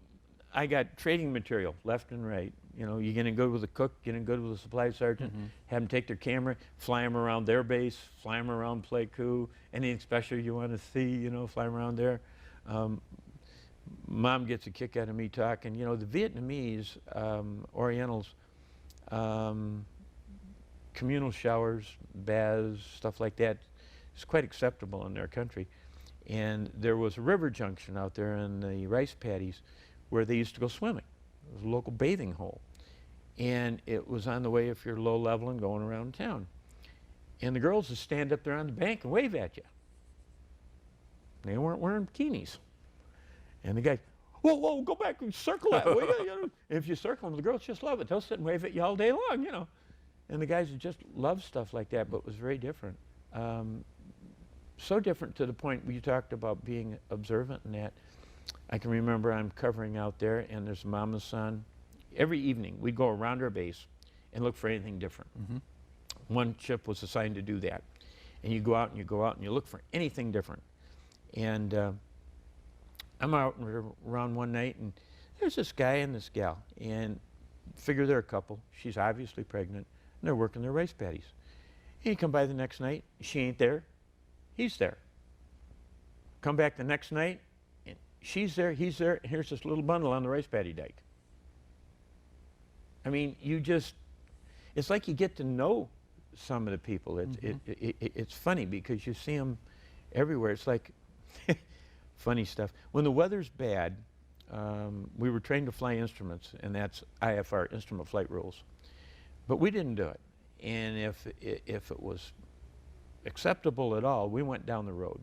I got trading material left and right. You know, you're going to go with the cook, you're going to go with the supply sergeant, have them take their camera, fly them around their base, fly them around Pleiku, anything special you want to see, you know, fly them around there. Mom gets a kick out of me talking. You know, the Vietnamese, Orientals, communal showers, baths, stuff like that, is quite acceptable in their country. And there was a river junction out there in the rice paddies where they used to go swimming. It was a local bathing hole. And it was on the way if you're low level and going around town. And the girls would stand up there on the bank and wave at you. They weren't wearing bikinis. And the guy, whoa, whoa, go back and circle that way. You know, if you circle them, the girls just love it. They'll sit and wave at you all day long, you know. And the guys would just love stuff like that, but it was very different. So different to the point where you talked about being observant in that. I can remember I'm covering out there, and there's a mom and son. Every evening, we'd go around our base and look for anything different. One ship was assigned to do that. And you go out and you go out and you look for anything different. And I'm out around one night, and there's this guy and this gal, and figure they're a couple. She's obviously pregnant, and they're working their rice paddies. And you come by the next night, she ain't there, he's there. Come back the next night, and she's there, he's there, and here's this little bundle on the rice paddy dike. I mean, you just, it's like you get to know some of the people. It's funny because you see them everywhere. It's like funny stuff. When the weather's bad, we were trained to fly instruments, and that's IFR, Instrument Flight Rules. But we didn't do it. And if it was acceptable at all, we went down the road.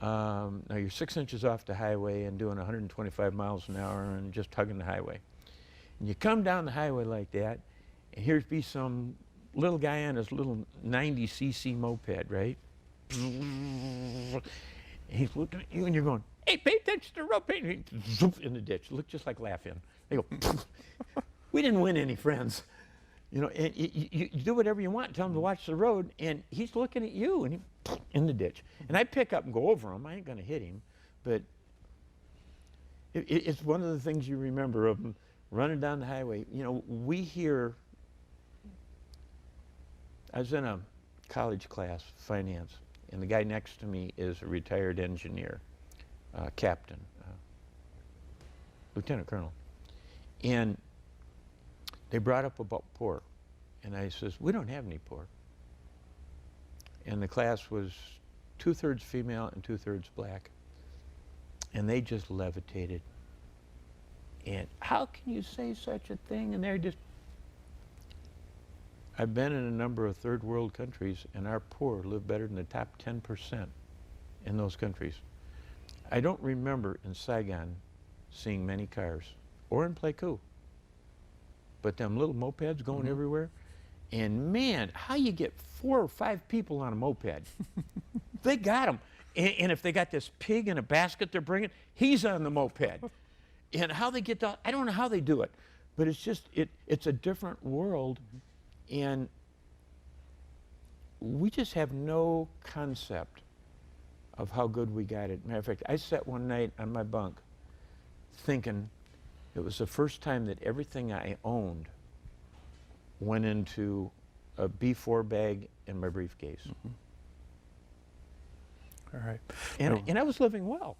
Now you're 6 inches off the highway and doing 125 miles an hour and just hugging the highway. And you come down the highway like that, and here's be some little guy on his little 90cc moped, right? And he's looking at you, and you're going, hey, pay attention to the road, and he zoop in the ditch. Look just like laughing. They go, we didn't win any friends. You know, and you do whatever you want, tell him to watch the road, and he's looking at you, and he in the ditch. And I pick up and go over him. I ain't going to hit him, but it's one of the things you remember of him running down the highway. You know, we hear, I was in a college class, finance, and the guy next to me is a retired engineer, captain, lieutenant colonel. And they brought up about poor. And I says, we don't have any poor. And the class was 2/3 female and 2/3 black. And they just levitated. And how can you say such a thing? And they're just, I've been in a number of third world countries, and our poor live better than the top 10% in those countries. I don't remember in Saigon seeing many cars, or in Pleiku. But them little mopeds going everywhere. And man, how you get 4 or 5 people on a moped? They got them. And if they got this pig in a basket they're bringing, he's on the moped. And how they get that, I don't know how they do it. But it's just, it's a different world. And we just have no concept of how good we got it. Matter of fact, I sat one night on my bunk thinking, it was the first time that everything I owned went into a B4 bag in my briefcase.
All right.
And I was living well.